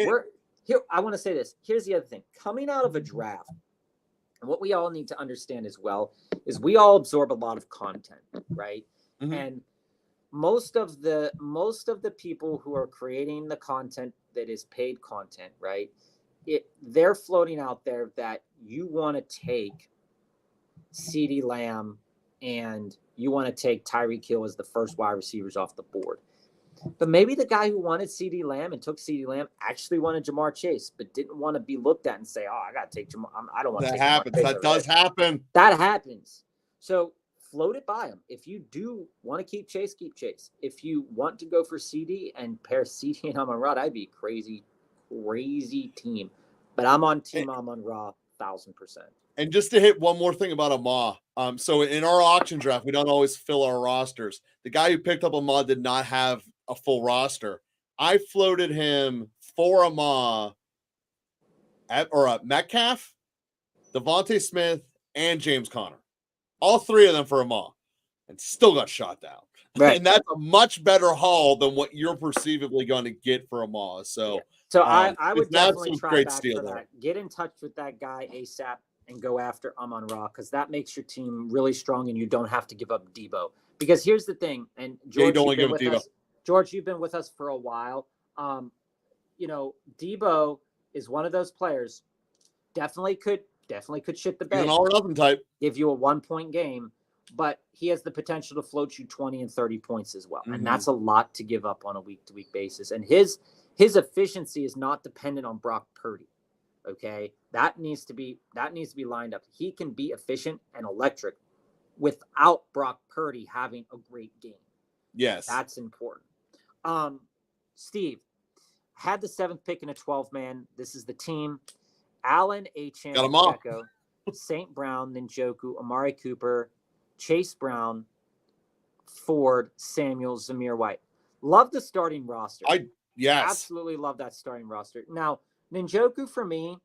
I want to say this. Here's the other thing. Coming out of a draft, and what we all need to understand as well is we all absorb a lot of content, right? Mm-hmm. And most of the people who are creating the content that is paid content, right? They're floating out there that you want to take CeeDee Lamb and you want to take Tyreek Hill as the first wide receivers off the board. But maybe the guy who wanted CeeDee Lamb and took CeeDee Lamb actually wanted Jamar Chase, but didn't want to be looked at and say, "Oh, I got to take Jamar. I don't want to take Jamar Chase." That does happen. That happens. So float it by him. If you do want to keep Chase, keep Chase. If you want to go for CD and pair CD and Amon-Ra, that'd be a crazy, crazy team. But I'm on team Amon-Ra 1,000%. And just to hit one more thing about Amon, so in our auction draft, we don't always fill our rosters. The guy who picked up Amon did not have a full roster. I floated him for Amon Metcalf, Devontae Smith, and James Conner. All three of them for Amon, and still got shot down. Right. And that's a much better haul than what you're perceivably going to get for Amon. So, yeah. So I would definitely try back for there. that. Get in touch with that guy ASAP and go after Amon-Ra, because that makes your team really strong, and you don't have to give up Debo. Because here's the thing, and George, George, you've been with us for a while. Debo is one of those players. Definitely could shit the bed. He's an all or nothing type. Give you a 1-point game, but he has the potential to float you 20 and 30 points as well. Mm-hmm. And that's a lot to give up on a week-to-week basis. And his efficiency is not dependent on Brock Purdy. Okay, that needs to be lined up. He can be efficient and electric without Brock Purdy having a great game. Yes, that's important. Steve had the 7th pick in a 12-man. This is the team: Allen, Achane, Pacheco, St. Brown, Njoku, Amari Cooper, Chase Brown, Ford, Samuel, Zamir White. Love the starting roster. Yes, absolutely love that starting roster. Now, Njoku, for me,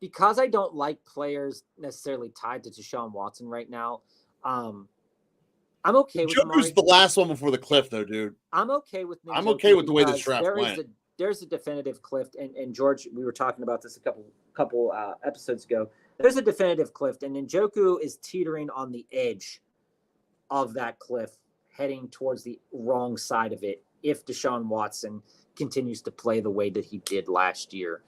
because I don't like players necessarily tied to Deshaun Watson right now, I'm okay with Njoku's the last one before the cliff, though, dude. I'm okay with Njoku. I'm okay with the way this draft went. There's a definitive cliff, and George, we were talking about this a couple episodes ago. There's a definitive cliff, and Njoku is teetering on the edge of that cliff, heading towards the wrong side of it if Deshaun Watson continues to play the way that he did last year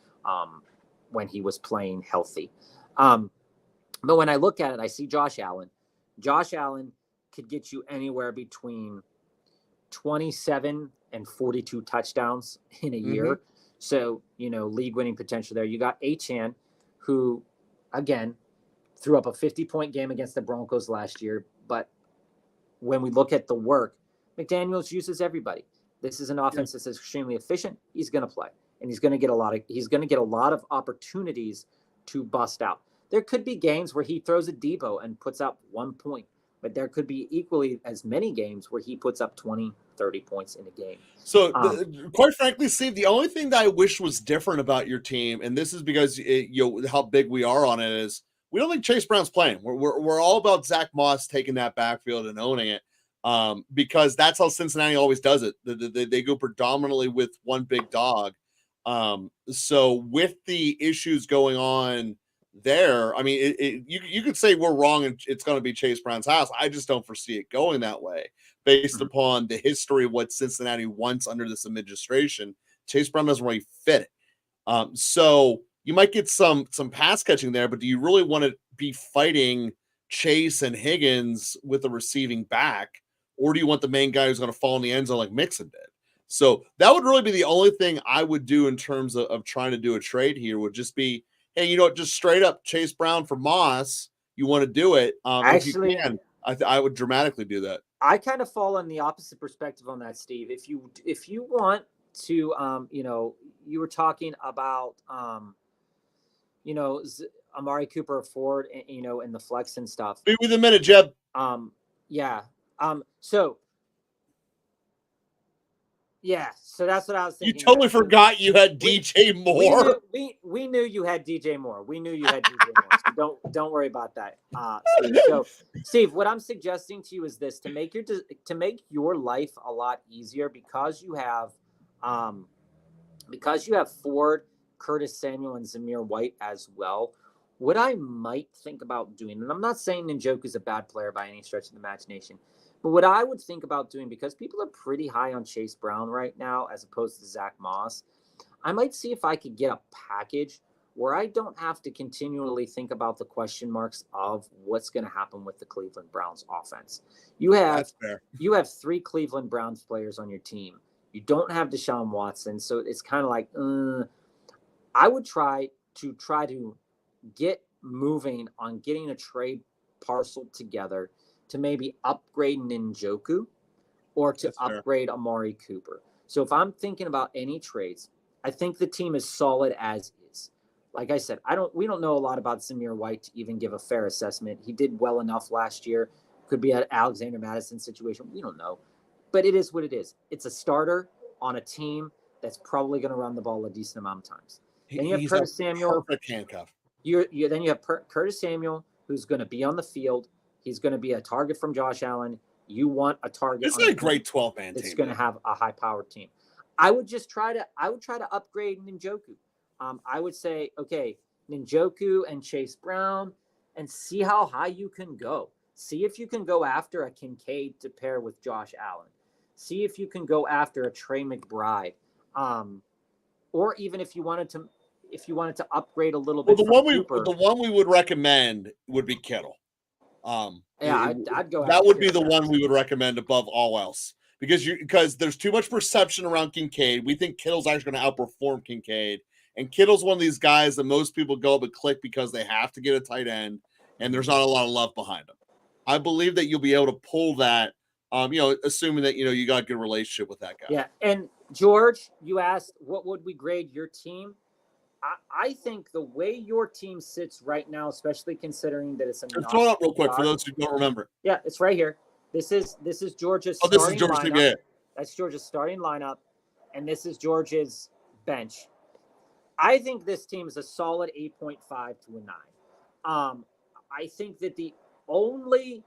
when he was playing healthy. But when I look at it, I see Josh Allen. Josh Allen could get you anywhere between 27 and 42 touchdowns in a year. Mm-hmm. So, league winning potential there. You got Achane, who, again, threw up a 50-point game against the Broncos last year. But when we look at the work, McDaniels uses everybody. This is an offense that's extremely efficient. He's going to play, and he's going to get a lot of opportunities to bust out. There could be games where he throws a Debo and puts up 1 point, but there could be equally as many games where he puts up 20, 30 points in a game. So, quite frankly, Steve, the only thing that I wish was different about your team, and this is because how big we are on it, is we don't think Chase Brown's playing. We're all about Zach Moss taking that backfield and owning it, because that's how Cincinnati always does it. They go predominantly with one big dog. So with the issues going on there, I mean, you could say we're wrong and it's going to be Chase Brown's house. I just don't foresee it going that way based upon the history of what Cincinnati wants under this administration. Chase Brown doesn't really fit it. So you might get some pass catching there, but do you really want to be fighting Chase and Higgins with a receiving back, or do you want the main guy who's going to fall in the end zone like Mixon did? So that would really be the only thing I would do in terms of trying to do a trade here, would just be, hey, just straight up Chase Brown for Moss. You want to do it? Actually, if you can, I would dramatically do that. I kind of fall on the opposite perspective on that, Steve. If you want to, you were talking about, Amari Cooper Ford, in the flex and stuff. Be with a minute, Jeb. Yeah. So that's what I was thinking. You totally forgot you had DJ Moore. We knew you had DJ Moore. We knew you had DJ Moore. So don't worry about that. Steve. So, Steve, what I'm suggesting to you is this: to make your life a lot easier, because you have Ford, Curtis Samuel, and Zamir White as well. What I might think about doing, and I'm not saying Njoku's a bad player by any stretch of the imagination, but what I would think about doing, because people are pretty high on Chase Brown right now as opposed to Zach Moss, I might see if I could get a package where I don't have to continually think about the question marks of what's going to happen with the Cleveland Browns offense. You have 3 Cleveland Browns players on your team. You don't have Deshaun Watson, so it's kind of like, I would try to get moving on getting a trade parcel together to maybe upgrade Njoku or to upgrade Amari Cooper. So if I'm thinking about any trades, I think the team is solid as is. Like I said, we don't know a lot about Zamir White to even give a fair assessment. He did well enough last year. Could be an Alexander Madison situation. We don't know. But it is what it is. It's a starter on a team that's probably going to run the ball a decent amount of times. Then you have Curtis Samuel. Perfect handcuff. Then you have Curtis Samuel, who's going to be on the field. He's going to be a target from Josh Allen. You want a target. This is a great 12-man team. It's going to have a high-powered team. I would try to upgrade Njoku. I would say, okay, Njoku and Chase Brown, and see how high you can go. See if you can go after a Kincaid to pair with Josh Allen. See if you can go after a Trey McBride. Or even if you wanted to upgrade a little bit. Well, the one we would recommend would be Kittle. I'd go. That would be the one we would recommend above all else, because there's too much perception around Kincaid. We think Kittle's actually going to outperform Kincaid, and Kittle's one of these guys that most people go up and click because they have to get a tight end, and there's not a lot of love behind him. I believe that you'll be able to pull that. Assuming that you got a good relationship with that guy. Yeah, and George, you asked what would we grade your team. I think the way your team sits right now, especially considering that it's a throw it up real quick for those who don't remember. Yeah, it's right here. This is Georgia's starting lineup. That's Georgia's starting lineup, and this is Georgia's bench. I think this team is a solid 8.5 to a 9. I think that the only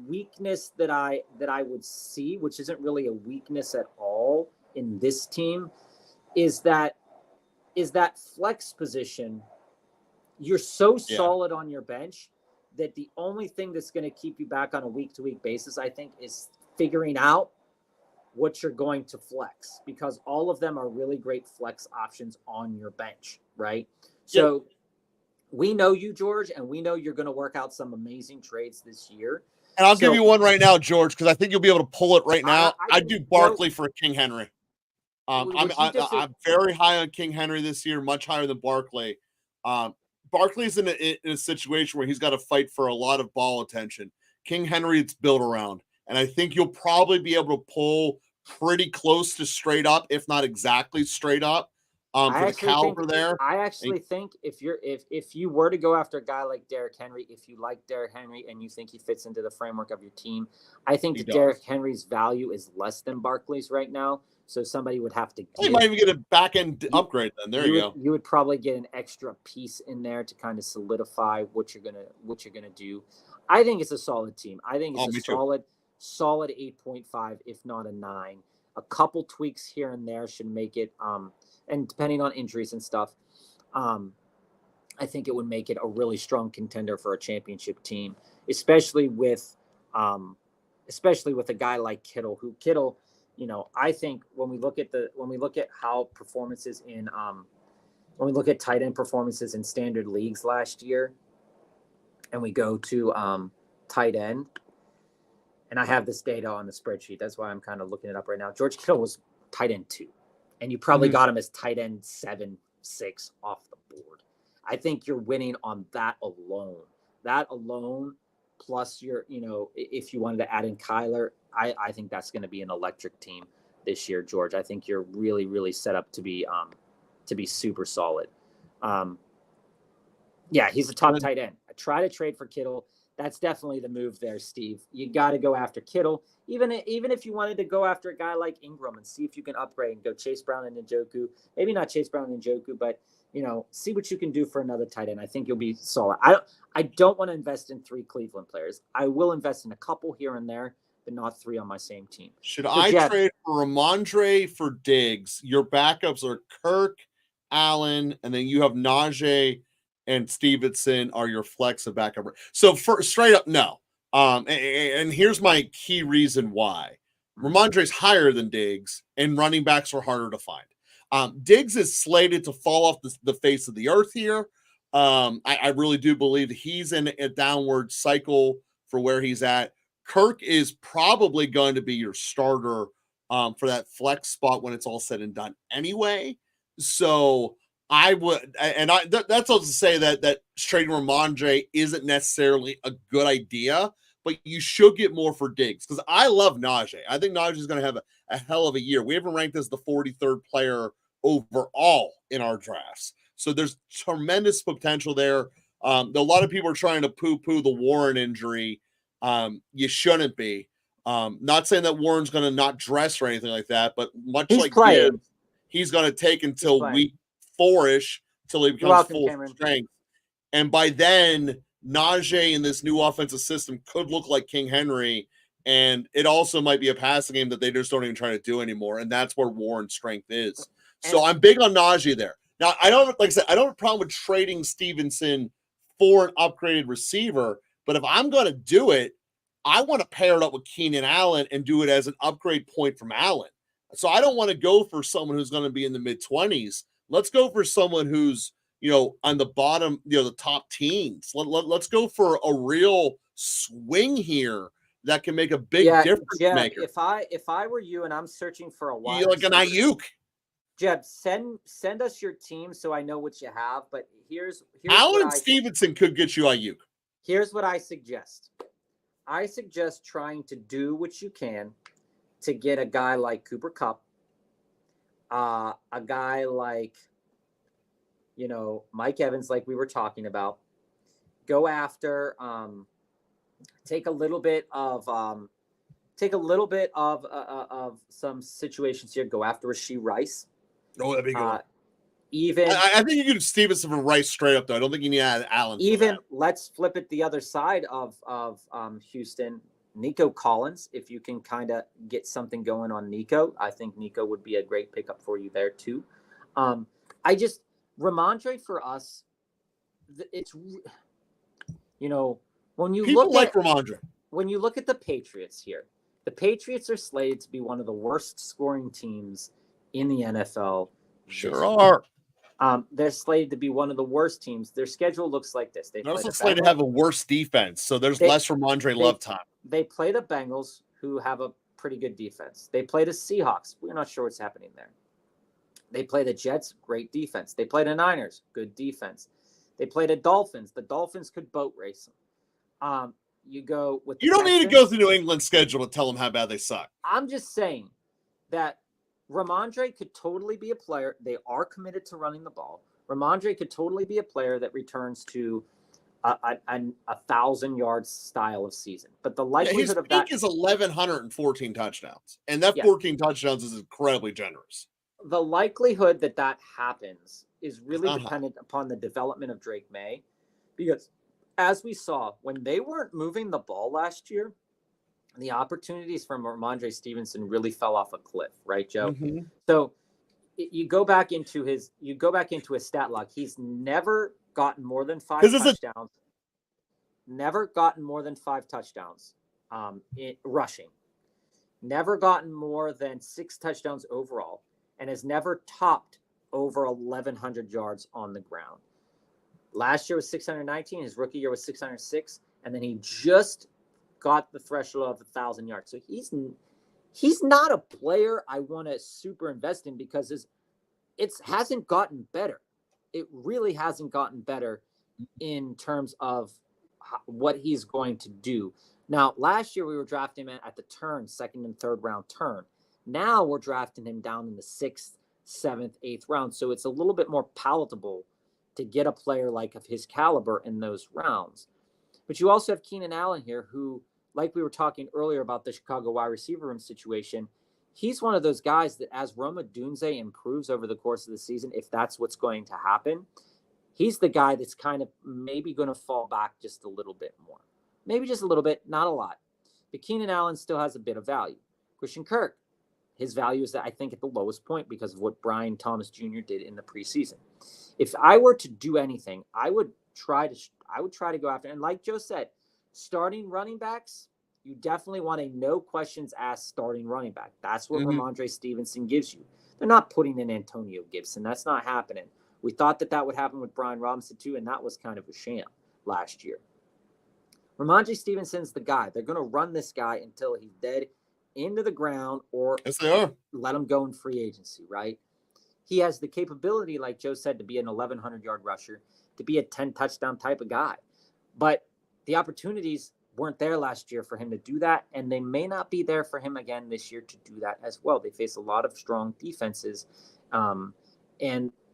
weakness that I would see, which isn't really a weakness at all in this team, is that flex position. You're so solid on your bench that the only thing that's going to keep you back on a week-to-week basis, I think, is figuring out what you're going to flex, because all of them are really great flex options on your bench, right? So we know you, George, and we know you're going to work out some amazing trades this year. And I'll give you one right now, George, because I think you'll be able to pull it right now. I'd do Barkley for King Henry. I'm very high on King Henry this year, much higher than Barkley. Barkley's in a situation where he's got to fight for a lot of ball attention. King Henry, it's built around. And I think you'll probably be able to pull pretty close to straight up, if not exactly straight up, for the caliber there. I actually think if you were to go after a guy like Derrick Henry, if you like Derrick Henry and you think he fits into the framework of your team, I think that Derrick Henry's value is less than Barkley's right now. So somebody would have to give. You might even get a back end upgrade then. There you go. You would probably get an extra piece in there to kind of solidify what you're gonna do. I think it's a solid team. I think it's solid 8.5, if not a 9. A couple tweaks here and there should make it, and depending on injuries and stuff, I think it would make it a really strong contender for a championship team, especially with a guy like Kittle, I think when we look at how performances in when we look at tight end performances in standard leagues last year, and we go to tight end, and I have this data on the spreadsheet. That's why I'm kind of looking it up right now. George Kittle was tight end 2, and you probably got him as tight end 7, 6 off the board. I think you're winning on that alone. That alone, plus if you wanted to add in Kyler, I think that's going to be an electric team this year, George. I think you're really, really set up to be super solid. Yeah, he's a top tight end. I try to trade for Kittle. That's definitely the move there, Steve. You got to go after Kittle. Even if you wanted to go after a guy like Ingram and see if you can upgrade and go Chase Brown and Njoku. Maybe not Chase Brown and Njoku, but see what you can do for another tight end. I think you'll be solid. I don't want to invest in 3 Cleveland players. I will invest in a couple here and there, but not 3 on my same team. Should I trade for Ramondre for Diggs? Your backups are Kirk, Allen, and then you have Najee and Stevenson are your flex of backup. So for straight up, no. And here's my key reason why. Ramondre's higher than Diggs, and running backs are harder to find. Diggs is slated to fall off the face of the earth here. I really do believe he's in a downward cycle for where he's at. Kirk is probably going to be your starter for that flex spot when it's all said and done anyway. So I would, and that's all to say that trading Ramondre isn't necessarily a good idea, but you should get more for Diggs because I love Najee. I think Najee is going to have a hell of a year. We haven't ranked as the 43rd player overall in our drafts. So there's tremendous potential there. A lot of people are trying to poo-poo the Warren injury. You shouldn't be. Not saying that Warren's going to not dress or anything like that, but Gibbs, he's going to take until week 4-ish till he becomes full strength. And by then, Najee in this new offensive system could look like King Henry, and it also might be a passing game that they just don't even try to do anymore, and that's where Warren's strength is. So I'm big on Najee there. Now, I don't have a problem with trading Stevenson for an upgraded receiver, but if I'm going to do it, I want to pair it up with Keenan Allen and do it as an upgrade point from Allen. So I don't want to go for someone who's going to be in the mid-20s. Let's go for someone who's, on the bottom, the top teens. Let's go for a real swing here that can make a big difference maker. If I were you and I'm searching for a wide like an Ayuk. Jeb, send us your team so I know what you have. But here's Allen and Stevenson could get you Ayuk. Here's what I suggest. I suggest trying to do what you can to get a guy like Cooper Kupp, a guy like, Mike Evans, like we were talking about. Go after, take a little bit of some situations here. Go after Rashee Rice. Oh, that'd be good. I think you could Stevenson for Rice straight up, though. I don't think you need to add Allen. Let's flip it the other side of Houston. Nico Collins, if you can kind of get something going on Nico, I think Nico would be a great pickup for you there too. Ramondre for us, it's when you Ramondre. When you look at the Patriots here, the Patriots are slated to be one of the worst scoring teams in the NFL. Sure are. They're slated to be one of the worst teams. Their schedule looks like this. They're also slated to have a worse defense, so there's less Ramondre love time. They play the Bengals, who have a pretty good defense. They play the Seahawks. We're not sure what's happening there. They play the Jets, great defense. They play the Niners, good defense. They play the Dolphins. The Dolphins could boat race them. You go with. You don't need to go through New England's schedule to tell them how bad they suck. I'm just saying, that Ramondre could totally be a player. They are committed to running the ball. Ramondre could totally be a player that returns to a 1,000-yard style of season. But the likelihood of that is 1,114 touchdowns, and that Yeah. 14 touchdowns is incredibly generous. The likelihood that that happens is really Uh-huh. dependent upon the development of Drake May, because as we saw, when they weren't moving the ball last year, the opportunities from Ramondre Stevenson really fell off a cliff, right, Joe? Mhm. So you go back into his stat log. He's never gotten more than 5 'Cause it's a- touchdowns. Never gotten more than 5 touchdowns in rushing. Never gotten more than 6 touchdowns overall, and has never topped over 1,100 yards on the ground. Last year was 619. His rookie year was 606, and then he just got the threshold of 1,000 yards. So he's not a player I want to super invest in because it hasn't gotten better. It really hasn't gotten better in terms of what he's going to do. Now, last year we were drafting him at the turn, 2nd and 3rd round turn. Now we're drafting him down in the 6th, 7th, 8th round. So it's a little bit more palatable to get a player like of his caliber in those rounds. But you also have Keenan Allen here, who, like we were talking earlier about the Chicago wide receiver room situation, he's one of those guys that as Roma Dunze improves over the course of the season, if that's what's going to happen, he's the guy that's kind of maybe going to fall back just a little bit more. Maybe just a little bit, not a lot. But Keenan Allen still has a bit of value. Christian Kirk, his value is, I think, at the lowest point because of what Brian Thomas Jr. did in the preseason. If I were to do anything, I would try to go after, and like Joe said, starting running backs, you definitely want a no questions asked starting running back. That's what Ramondre Stevenson gives you. They're not putting in Antonio Gibson. That's not happening. We thought that would happen with Brian Robinson too, and that was kind of a sham last year. Ramondre Stevenson's the guy. They're going to run this guy until he's dead into the ground, or Yes, they are. let him go in free agency, right? He has the capability, like Joe said, to be an 1,100-yard rusher, to be a 10-touchdown type of guy. But the opportunities weren't there last year for him to do that, and they may not be there for him again this year to do that as well. They face a lot of strong defenses. And,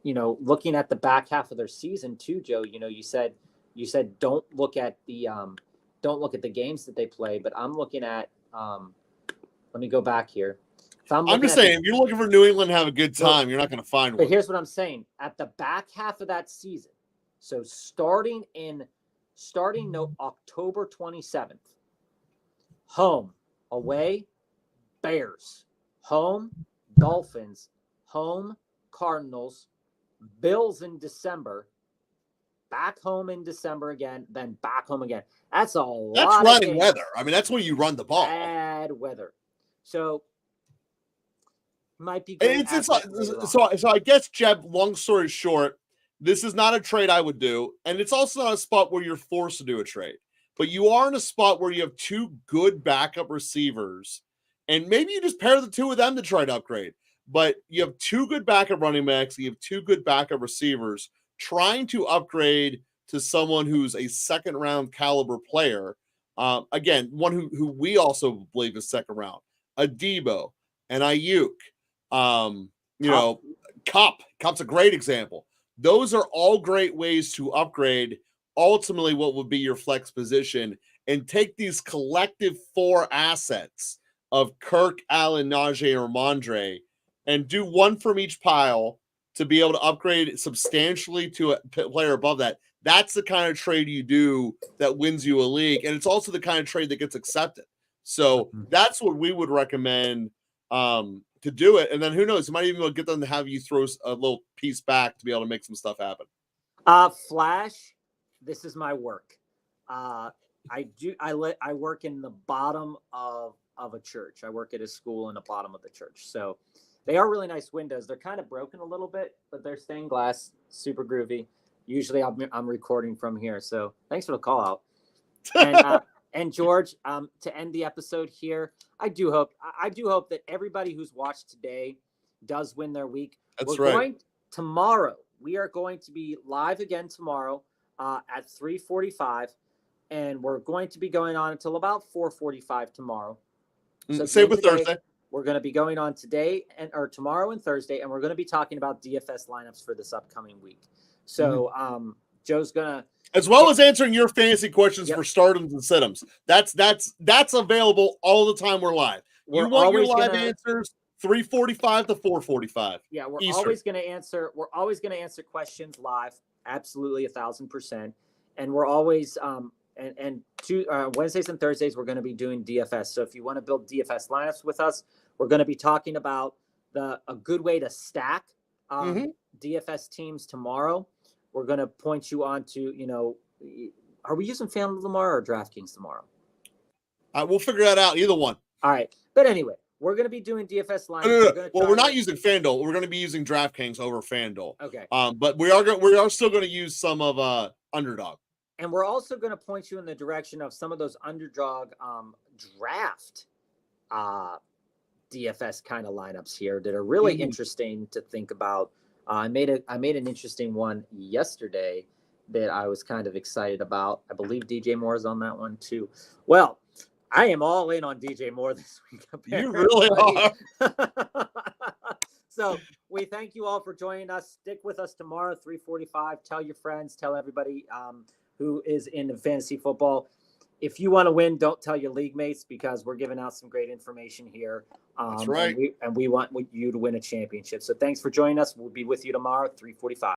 looking at the back half of their season too, Joe, you said don't look at the games that they play, but I'm looking at let me go back here. I'm just saying, if you're looking for New England to have a good time, you're not going to find one. But here's what I'm saying. At the back half of that season, so starting October 27th, home, away, Bears, home, Dolphins, home, Cardinals, Bills in December, back home in December again, then back home again. That's a lot. That's running weather. I mean, that's when you run the ball. Bad weather. So might be good. So I guess, Jeb, long story short, this is not a trade I would do, and it's also not a spot where you're forced to do a trade. But you are in a spot where you have 2 good backup receivers, and maybe you just pair the 2 of them to try to upgrade. But you have 2 good backup running backs, you have 2 good backup receivers, trying to upgrade to someone who's a second-round caliber player. Again, one who we also believe is second round. A Debo, an Ayuk, Cup's a great example. Those are all great ways to upgrade ultimately what would be your flex position and take these collective 4 assets of Kirk, Allen, Najee, and Ramondre and do one from each pile to be able to upgrade substantially to a player above that. That's the kind of trade you do that wins you a league. And it's also the kind of trade that gets accepted. So that's what we would recommend to do it. And then who knows, you might even get them to have you throw a little piece back to be able to make some stuff happen. Flash, this is my work. I work in the bottom of a church. I work at a school in the bottom of the church. So they are really nice windows. They're kind of broken a little bit, but they're stained glass, super groovy. Usually I'm recording from here. So thanks for the call out. And George, to end the episode here, I do hope that everybody who's watched today does win their week. That's right. Tomorrow, we are going to be live again tomorrow at 3:45, and we're going to be going on until about 4:45 tomorrow. So same with Thursday. we're going to be going on today or tomorrow and Thursday, and we're going to be talking about DFS lineups for this upcoming week. So Joe's going to, as well as answering your fantasy questions Yep. for stardoms and situms. That's available all the time we're live. We're You want your always live gonna- answers 3:45 to 4:45. yeah, we're Eastern. always going to answer. We're always going to answer questions live. Absolutely 1,000%. And we're always, Wednesdays and Thursdays, we're going to be doing DFS. So if you want to build DFS lineups with us, we're going to be talking about a good way to stack DFS teams tomorrow. We're going to point you on to, are we using FanDuel tomorrow or DraftKings tomorrow? We'll figure that out. Either one. All right. But anyway, we're going to be doing DFS lineups. No. Well, we're not using FanDuel. We're going to be using DraftKings over FanDuel. Okay. But we are still going to use some of Underdog. And we're also going to point you in the direction of some of those Underdog draft DFS kind of lineups here that are really interesting to think about. I made an interesting one yesterday that I was kind of excited about. I believe DJ Moore is on that one too. Well, I am all in on DJ Moore this week. You really are. So we thank you all for joining us. Stick with us tomorrow, 3:45. Tell your friends, tell everybody who is in fantasy football. If you want to win, don't tell your league mates because we're giving out some great information here. That's right. And we want you to win a championship. So thanks for joining us. We'll be with you tomorrow, 3:45.